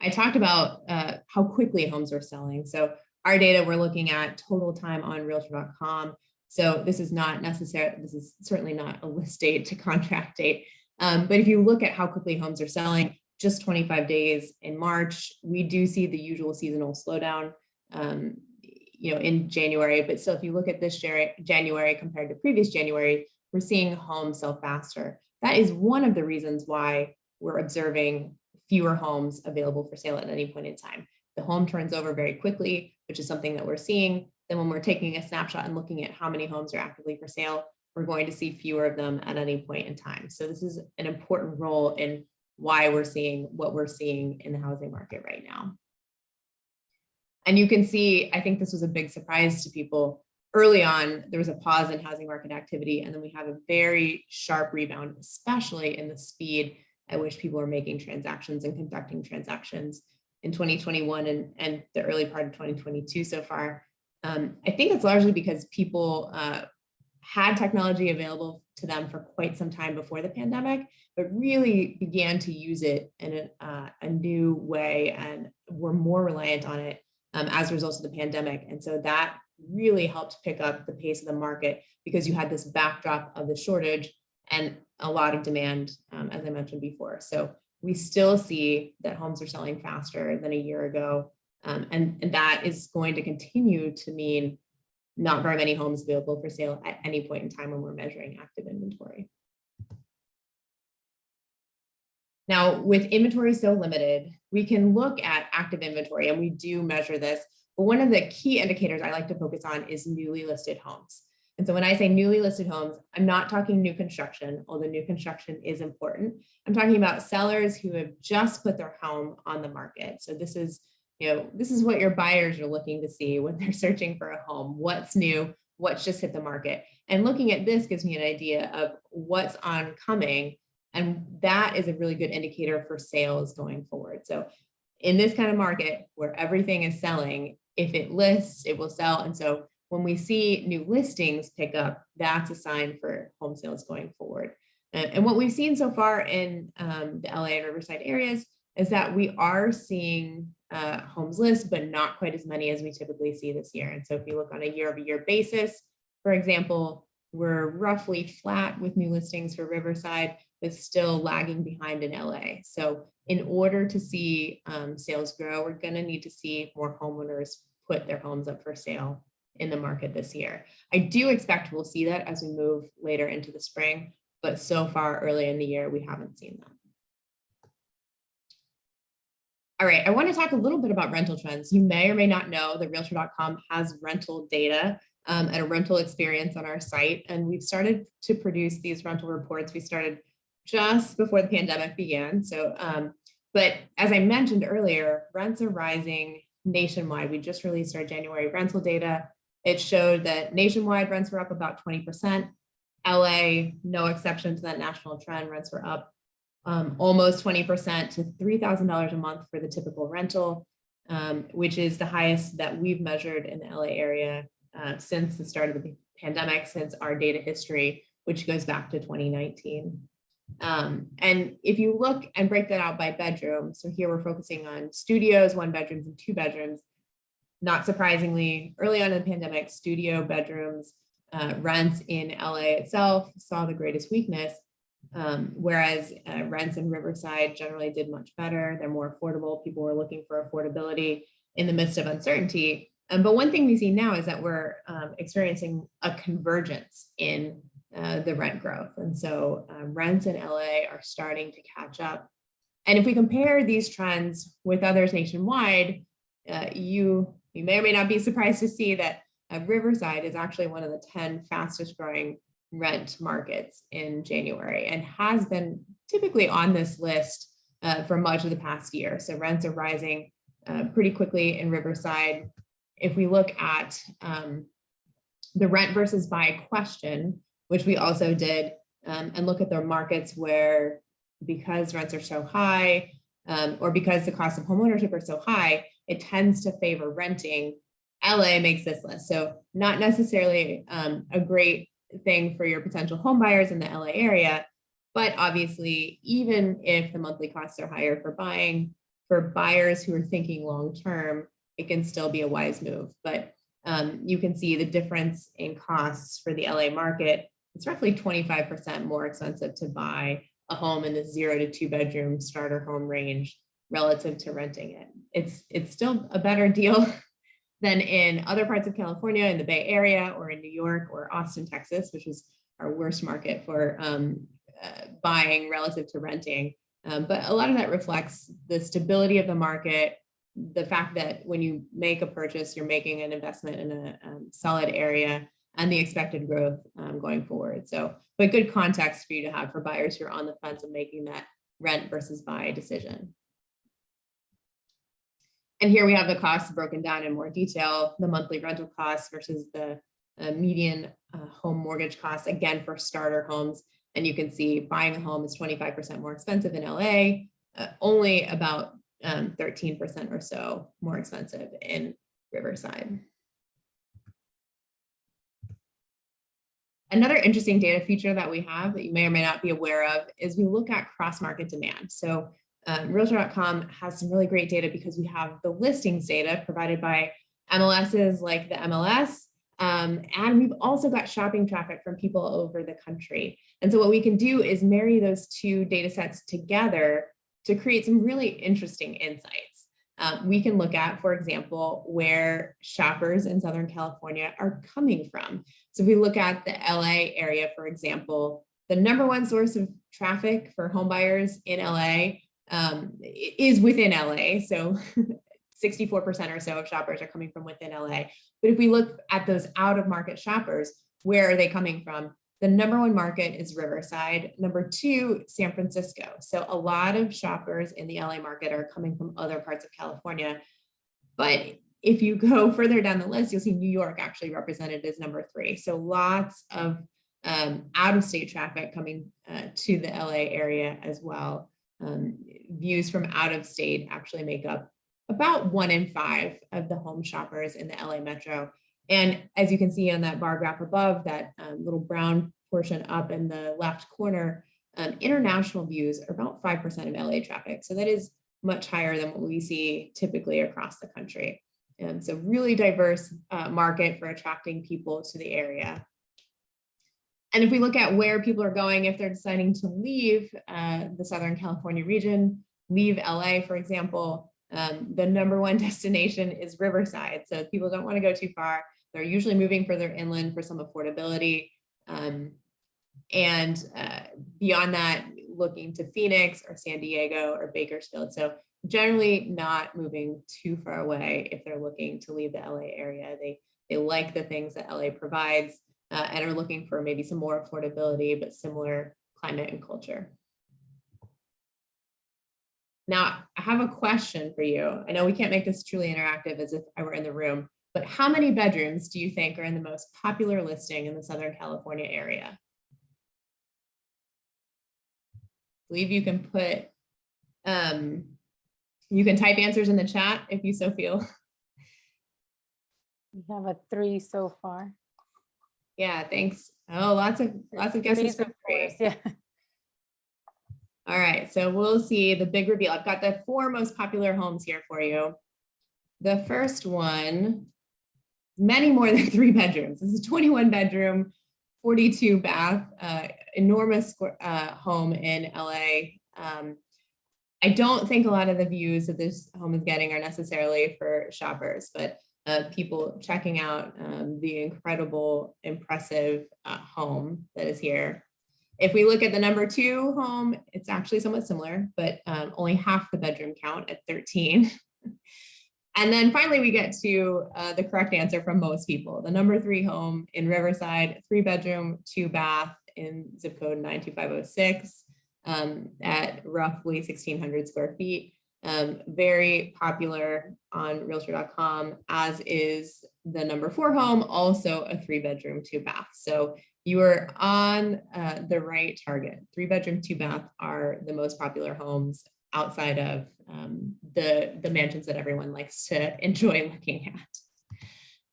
I talked about how quickly homes are selling. So our data, we're looking at total time on realtor.com. So this is not necessarily, this is certainly not a list date to contract date. But if you look at how quickly homes are selling, just 25 days in March, we do see the usual seasonal slowdown, in January. But still, if you look at this January compared to previous January, we're seeing homes sell faster. That is one of the reasons why we're observing fewer homes available for sale at any point in time. The home turns over very quickly, which is something that we're seeing. Then when we're taking a snapshot and looking at how many homes are actively for sale, we're going to see fewer of them at any point in time. So this is an important role in why we're seeing what we're seeing in the housing market right now. And you can see, I think this was a big surprise to people. Early on, there was a pause in housing market activity, and then we have a very sharp rebound, especially in the speed at which people are making transactions and conducting transactions in 2021 and the early part of 2022 so far. I think it's largely because people had technology available to them for quite some time before the pandemic, but really began to use it in a new way and were more reliant on it as a result of the pandemic. And so that really helped pick up the pace of the market because you had this backdrop of the shortage and a lot of demand, as I mentioned before. So we still see that homes are selling faster than a year ago. And that is going to continue to mean not very many homes available for sale at any point in time when we're measuring active inventory. Now, with inventory so limited, we can look at active inventory, and we do measure this. But one of the key indicators I like to focus on is newly listed homes. And so when I say newly listed homes, I'm not talking new construction, although new construction is important. I'm talking about sellers who have just put their home on the market. So this is what your buyers are looking to see when they're searching for a home. What's new? What's just hit the market? And looking at this gives me an idea of what's oncoming And that is a really good indicator for sales going forward. So in this kind of market where everything is selling, if it lists, it will sell. And so when we see new listings pick up, that's a sign for home sales going forward. And what we've seen so far in the LA and Riverside areas is that we are seeing homes list, but not quite as many as we typically see this year. And so if you look on a year-over-year basis, for example, we're roughly flat with new listings for Riverside, but still lagging behind in LA. So in order to see sales grow, we're going to need to see more homeowners put their homes up for sale in the market this year. I do expect we'll see that as we move later into the spring, but so far early in the year, we haven't seen that. All right, I want to talk a little bit about rental trends. You may or may not know that Realtor.com has rental data and a rental experience on our site, and we've started to produce these rental reports. We started just before the pandemic began. So, but as I mentioned earlier, rents are rising nationwide. We just released our January rental data. It showed that nationwide rents were up about 20%. LA, no exception to that national trend, rents were up almost 20% to $3,000 a month for the typical rental, which is the highest that we've measured in the LA area since the start of the pandemic, since our data history, which goes back to 2019. And if you look and break that out by bedroom, so here we're focusing on studios, 1 bedrooms and 2 bedrooms. Not surprisingly, early on in the pandemic, studio bedrooms rents in LA itself saw the greatest weakness, whereas rents in Riverside generally did much better. They're more affordable. People were looking for affordability in the midst of uncertainty. But one thing we see now is that we're experiencing a convergence in the rent growth. And so rents in LA are starting to catch up. And if we compare these trends with others nationwide, you may or may not be surprised to see that Riverside is actually one of the 10 fastest growing rent markets in January and has been typically on this list for much of the past year. So rents are rising pretty quickly in Riverside. If we look at the rent versus buy question, which we also did, and look at the markets where, because rents are so high, or because the cost of homeownership are so high, it tends to favor renting. LA makes this list. So not necessarily a great thing for your potential home buyers in the LA area, but obviously, even if the monthly costs are higher for buying, for buyers who are thinking long-term, it can still be a wise move. But you can see the difference in costs for the LA market. It's roughly 25% more expensive to buy a home in the 0 to 2 bedroom starter home range relative to renting it. It's still a better deal than in other parts of California, in the Bay Area, or in New York, or Austin, Texas, which is our worst market for buying relative to renting. But a lot of that reflects the stability of the market, the fact that when you make a purchase, you're making an investment in a solid area, and the expected growth going forward. So, but good context for you to have for buyers who are on the fence of making that rent versus buy decision. And here we have the costs broken down in more detail, the monthly rental costs versus the median home mortgage costs, again, for starter homes. And you can see buying a home is 25% more expensive in LA, only about 13% or so more expensive in Riverside. Another interesting data feature that we have that you may or may not be aware of is we look at cross-market demand. So Realtor.com has some really great data because we have the listings data provided by MLSs like the MLS, and we've also got shopping traffic from people over the country. And so what we can do is marry those two data sets together to create some really interesting insights. We can look at, for example, where shoppers in Southern California are coming from. So if we look at the LA area, for example, the #1 source of traffic for home buyers in LA is within LA. So 64% or so of shoppers are coming from within LA. But if we look at those out of market shoppers, where are they coming from? The #1 market is Riverside, #2, San Francisco. So a lot of shoppers in the LA market are coming from other parts of California. But if you go further down the list, you'll see New York actually represented as #3. So lots of out-of-state traffic coming to the LA area as well. Views from out of state actually make up about 1 in 5 of the home shoppers in the LA metro. And as you can see on that bar graph above, that little brown portion up in the left corner, international views are about 5% of LA traffic. So that is much higher than what we see typically across the country. And so really diverse market for attracting people to the area. And if we look at where people are going, if they're deciding to leave the Southern California region, leave LA, for example, the #1 destination is Riverside. So if people don't want to go too far, they're usually moving further inland for some affordability. And beyond that, looking to Phoenix or San Diego or Bakersfield. So generally not moving too far away if they're looking to leave the LA area. They like the things that LA provides and are looking for maybe some more affordability, but similar climate and culture. Now, I have a question for you. I know we can't make this truly interactive as if I were in the room, but how many bedrooms do you think are in the most popular listing in the Southern California area? I believe you can put, you can type answers in the chat if you so feel. We have a 3 so far. Yeah, thanks. Oh, lots of guesses for 3. Yeah. All right, so we'll see the big reveal. I've got the 4 most popular homes here for you. The first one, many more than 3 bedrooms. This is a 21 bedroom, 42 bath, enormous home in LA. I don't think a lot of the views that this home is getting are necessarily for shoppers, but people checking out the incredible, impressive home that is here. If we look at the #2 home, it's actually somewhat similar, but only half the bedroom count at 13. And then finally, we get to the correct answer from most people. The #3 home in Riverside, 3 bedroom, 2 bath in zip code 92506 at roughly 1,600 square feet. Very popular on realtor.com, as is the #4 home, also a 3 bedroom, 2 bath. So you are on the right target. 3 bedroom, 2 bath are the most popular homes outside of the mansions that everyone likes to enjoy looking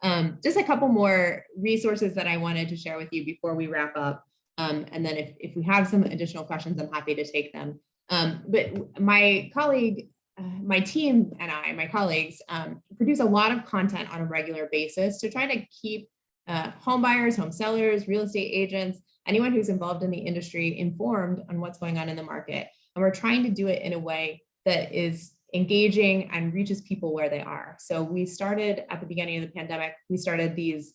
at. Just a couple more resources that I wanted to share with you before we wrap up. And then if we have some additional questions, I'm happy to take them. But my colleague, my team and my colleagues produce a lot of content on a regular basis to try to keep home buyers, home sellers, real estate agents, anyone who's involved in the industry informed on what's going on in the market. And we're trying to do it in a way that is engaging and reaches people where they are. So we started at the beginning of the pandemic, we started these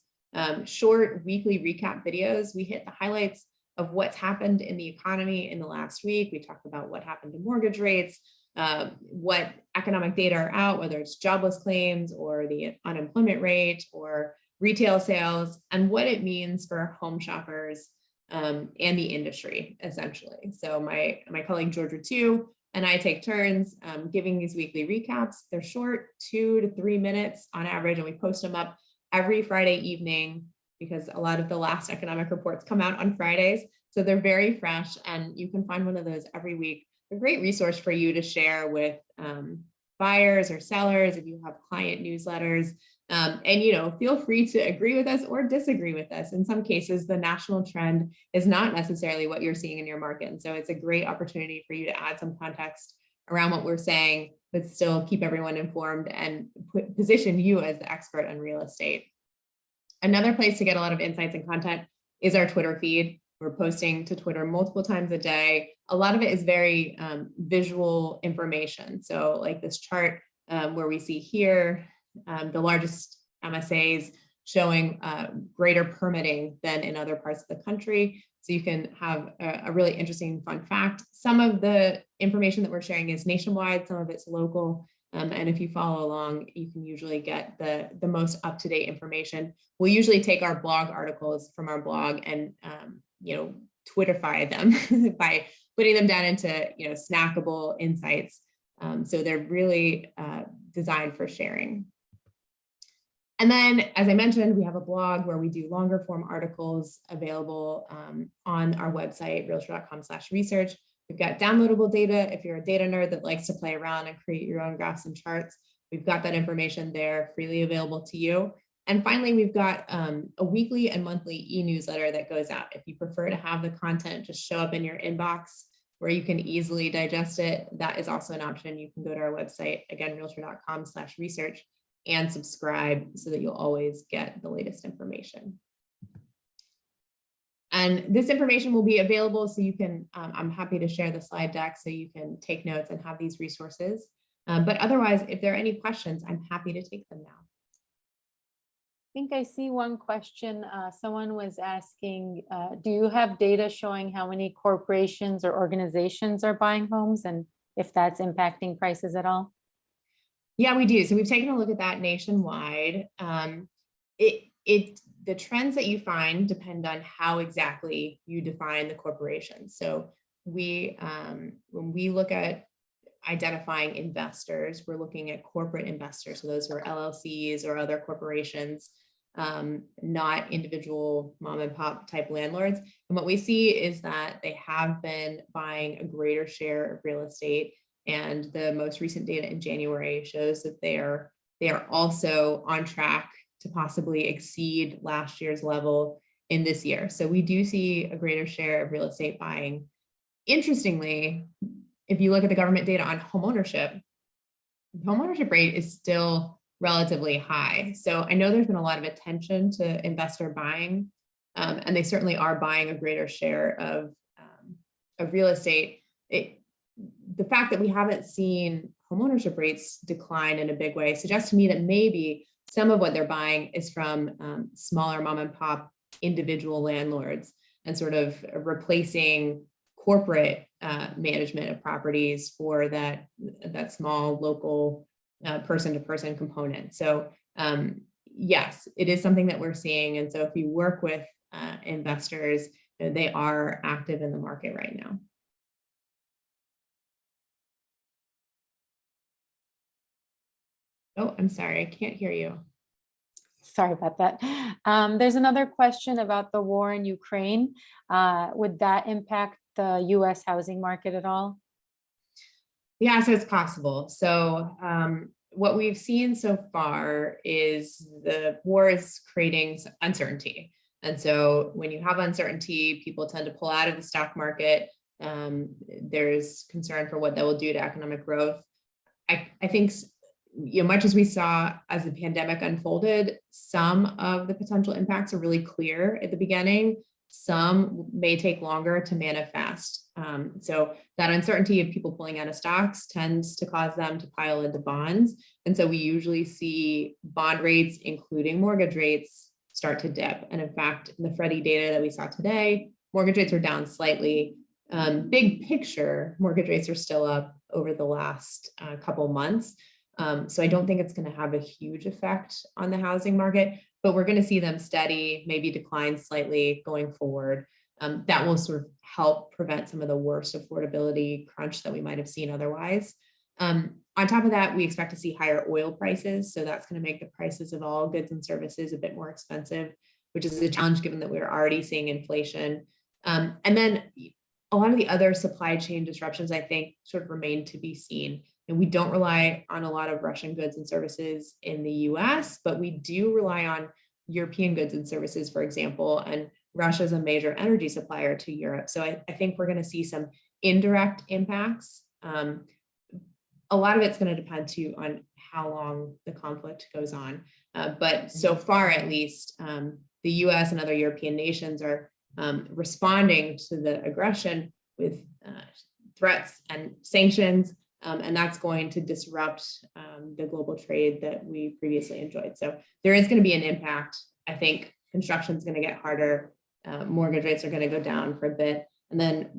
short weekly recap videos. We hit the highlights of what's happened in the economy in the last week. We talked about what happened to mortgage rates, what economic data are out, whether it's jobless claims or the unemployment rate or retail sales, and what it means for home shoppers and the industry, essentially. So my colleague Georgia too and I take turns giving these weekly recaps. They're short, 2 to 3 minutes on average, and we post them up every Friday evening because a lot of the last economic reports come out on Fridays. So they're very fresh, and you can find one of those every week. A great resource for you to share with buyers or sellers if you have client newsletters. And feel free to agree with us or disagree with us. In some cases, the national trend is not necessarily what you're seeing in your market. And so it's a great opportunity for you to add some context around what we're saying, but still keep everyone informed and position you as the expert on real estate. Another place to get a lot of insights and content is our Twitter feed. We're posting to Twitter multiple times a day. A lot of it is very visual information. So like this chart where we see here, the largest MSAs showing greater permitting than in other parts of the country. So you can have a really interesting fun fact. Some of the information that we're sharing is nationwide, some of it's local. And if you follow along, you can usually get the most up-to-date information. We'll usually take our blog articles from our blog and Twitterify them by putting them down into snackable insights. So they're really designed for sharing. And then, as I mentioned, we have a blog where we do longer form articles available on our website, realtor.com/research. We've got downloadable data. If you're a data nerd that likes to play around and create your own graphs and charts, we've got that information there freely available to you. And finally, we've got a weekly and monthly e-newsletter that goes out. If you prefer to have the content just show up in your inbox where you can easily digest it, that is also an option. You can go to our website, again, realtor.com/research, and subscribe so that you'll always get the latest information. And this information will be available so you can, I'm happy to share the slide deck so you can take notes and have these resources. But otherwise, if there are any questions, I'm happy to take them now. I think I see one question. Someone was asking, do you have data showing how many corporations or organizations are buying homes and if that's impacting prices at all? Yeah, we do. So we've taken a look at that nationwide. The trends that you find depend on how exactly you define the corporation. So when we look at identifying investors, we're looking at corporate investors. So those are LLCs or other corporations, not individual mom and pop type landlords. And what we see is that they have been buying a greater share of real estate. And the most recent data in January shows that they are also on track to possibly exceed last year's level in this year. So we do see a greater share of real estate buying. Interestingly, if you look at the government data on homeownership, the homeownership rate is still relatively high. So I know there's been a lot of attention to investor buying, and they certainly are buying a greater share of real estate. The fact that we haven't seen homeownership rates decline in a big way suggests to me that maybe some of what they're buying is from smaller mom and pop individual landlords and sort of replacing corporate management of properties for that small local person-to-person component. So yes, it is something that we're seeing. And so if you work with investors, they are active in the market right now. Oh, I'm sorry, I can't hear you. Sorry about that. There's another question about the war in Ukraine. Would that impact the US housing market at all? Yeah, so it's possible. So what we've seen so far is the war is creating uncertainty. And so when you have uncertainty, people tend to pull out of the stock market. There's concern for what that will do to economic growth. I think, much as we saw as the pandemic unfolded, some of the potential impacts are really clear at the beginning. Some may take longer to manifest. So that uncertainty of people pulling out of stocks tends to cause them to pile into bonds. And so we usually see bond rates, including mortgage rates, start to dip. And in fact, in the Freddie data that we saw today, mortgage rates are down slightly. Big picture, mortgage rates are still up over the last couple months. So I don't think it's going to have a huge effect on the housing market, but we're going to see them steady, maybe decline slightly going forward. That will sort of help prevent some of the worst affordability crunch that we might have seen otherwise. On top of that, we expect to see higher oil prices. So that's going to make the prices of all goods and services a bit more expensive, which is a challenge given that we're already seeing inflation. And then a lot of the other supply chain disruptions, I think, sort of remain to be seen. And we don't rely on a lot of Russian goods and services in the US, but we do rely on European goods and services, for example, and Russia is a major energy supplier to Europe. So I think we're going to see some indirect impacts. A lot of it's going to depend too on how long the conflict goes on. But so far, at least, the US and other European nations are responding to the aggression with threats and sanctions. And that's going to disrupt the global trade that we previously enjoyed. So there is going to be an impact. I think construction is going to get harder. Mortgage rates are going to go down for a bit. And then,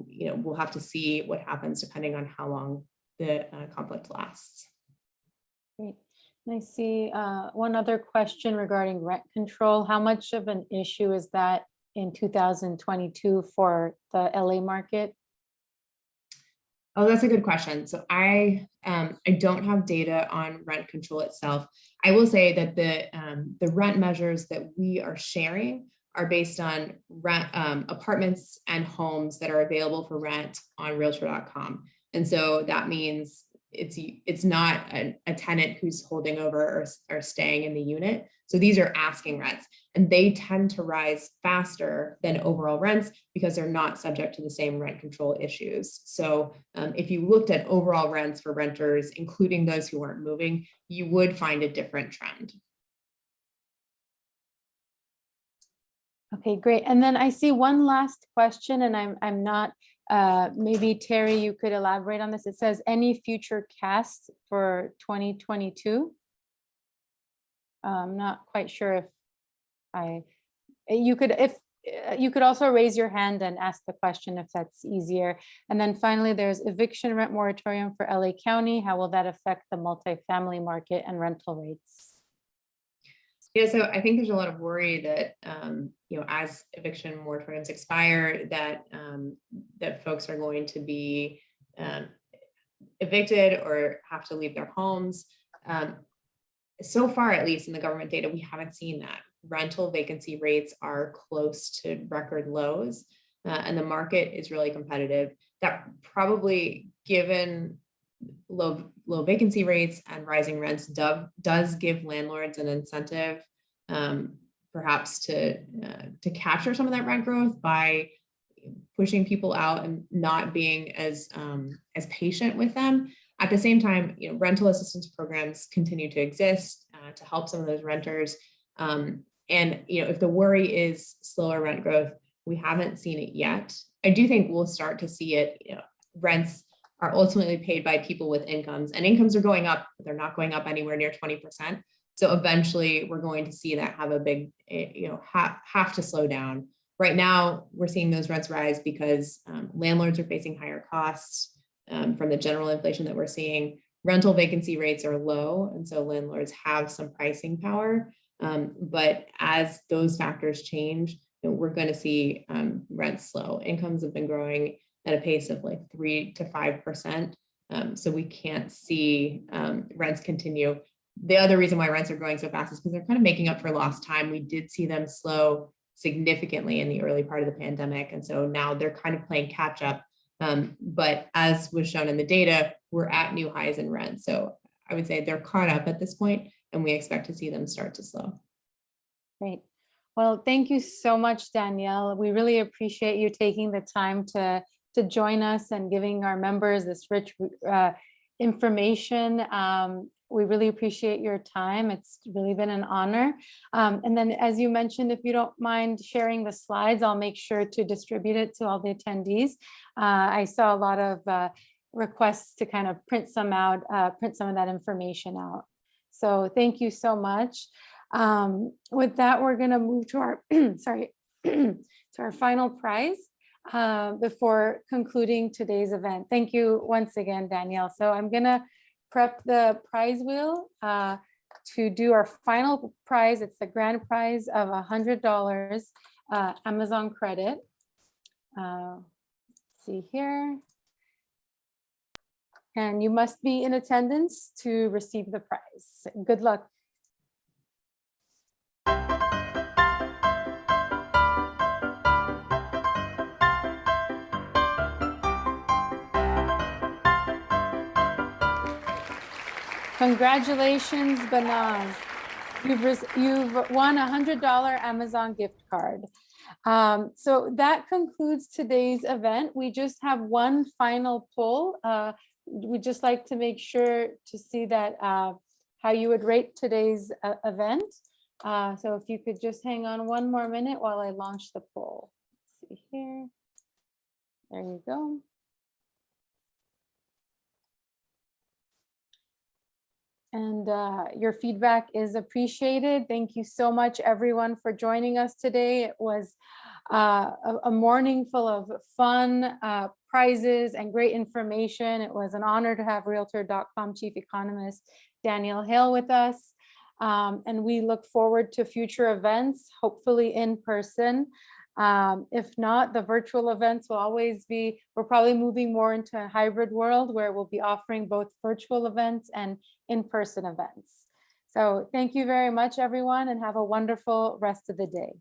we'll have to see what happens depending on how long the conflict lasts. Great. I see one other question regarding rent control. How much of an issue is that in 2022 for the LA market? Oh, that's a good question. So I don't have data on rent control itself. I will say that the rent measures that we are sharing are based on rent apartments and homes that are available for rent on Realtor.com. And so that means it's not a tenant who's holding over or staying in the unit. So these are asking rents, and they tend to rise faster than overall rents because they're not subject to the same rent control issues. So if you looked at overall rents for renters, including those who aren't moving, you would find a different trend. Okay, great. And then I see one last question, and I'm not, maybe Terry, you could elaborate on this. It says any future cast for 2022. I'm not quite sure if you could also raise your hand and ask the question if that's easier. And then finally, there's eviction rent moratorium for LA County. How will that affect the multifamily market and rental rates? Yeah, so I think there's a lot of worry that as eviction moratoriums expire, that that folks are going to be evicted or have to leave their homes. So far, at least in the government data, we haven't seen that. Rental vacancy rates are close to record lows, and the market is really competitive. That probably, given low vacancy rates and rising rents, does give landlords an incentive, perhaps to capture some of that rent growth by pushing people out and not being as patient with them. At the same time, rental assistance programs continue to exist to help some of those renters. And if the worry is slower rent growth, we haven't seen it yet. I do think we'll start to see it. Rents are ultimately paid by people with incomes, and incomes are going up, but they're not going up anywhere near 20%. So eventually we're going to see that have a big, have to slow down. Right now, we're seeing those rents rise because landlords are facing higher costs from the general inflation that we're seeing. Rental vacancy rates are low, and so landlords have some pricing power. But as those factors change, we're going to see rents slow. Incomes have been growing at a pace of like 3 to 5%. So we can't see rents continue. The other reason why rents are growing so fast is because they're kind of making up for lost time. We did see them slow significantly in the early part of the pandemic. And so now they're kind of playing catch up. But as was shown in the data, we're at new highs in rent. So I would say they're caught up at this point, and we expect to see them start to slow. Great. Well, thank you so much, Danielle. We really appreciate you taking the time to join us and giving our members this rich information. We really appreciate your time. It's really been an honor. And then, as you mentioned, if you don't mind sharing the slides, I'll make sure to distribute it to all the attendees. I saw a lot of requests to kind of print some out, print some of that information out. So thank you so much. With that, we're going to move to our, sorry, to our final prize before concluding today's event. Thank you once again, Danielle. So I'm going to prep the prize wheel to do our final prize. It's the grand prize of $100 Amazon credit. Let's see here. And you must be in attendance to receive the prize. Good luck. Congratulations, Banaz. You've won a $100 Amazon gift card. So that concludes today's event. We just have one final poll. We'd just like to make sure to see that how you would rate today's event. So if you could just hang on one more minute while I launch the poll. Let's see here. There you go. And your feedback is appreciated. Thank you so much, everyone, for joining us today. It was a morning full of fun, prizes, and great information. It was an honor to have Realtor.com Chief Economist Danielle Hale with us. And we look forward to future events, hopefully in person. If not, the virtual events will always be, we're probably moving more into a hybrid world where we'll be offering both virtual events and in-person events. So thank you very much, everyone, and have a wonderful rest of the day.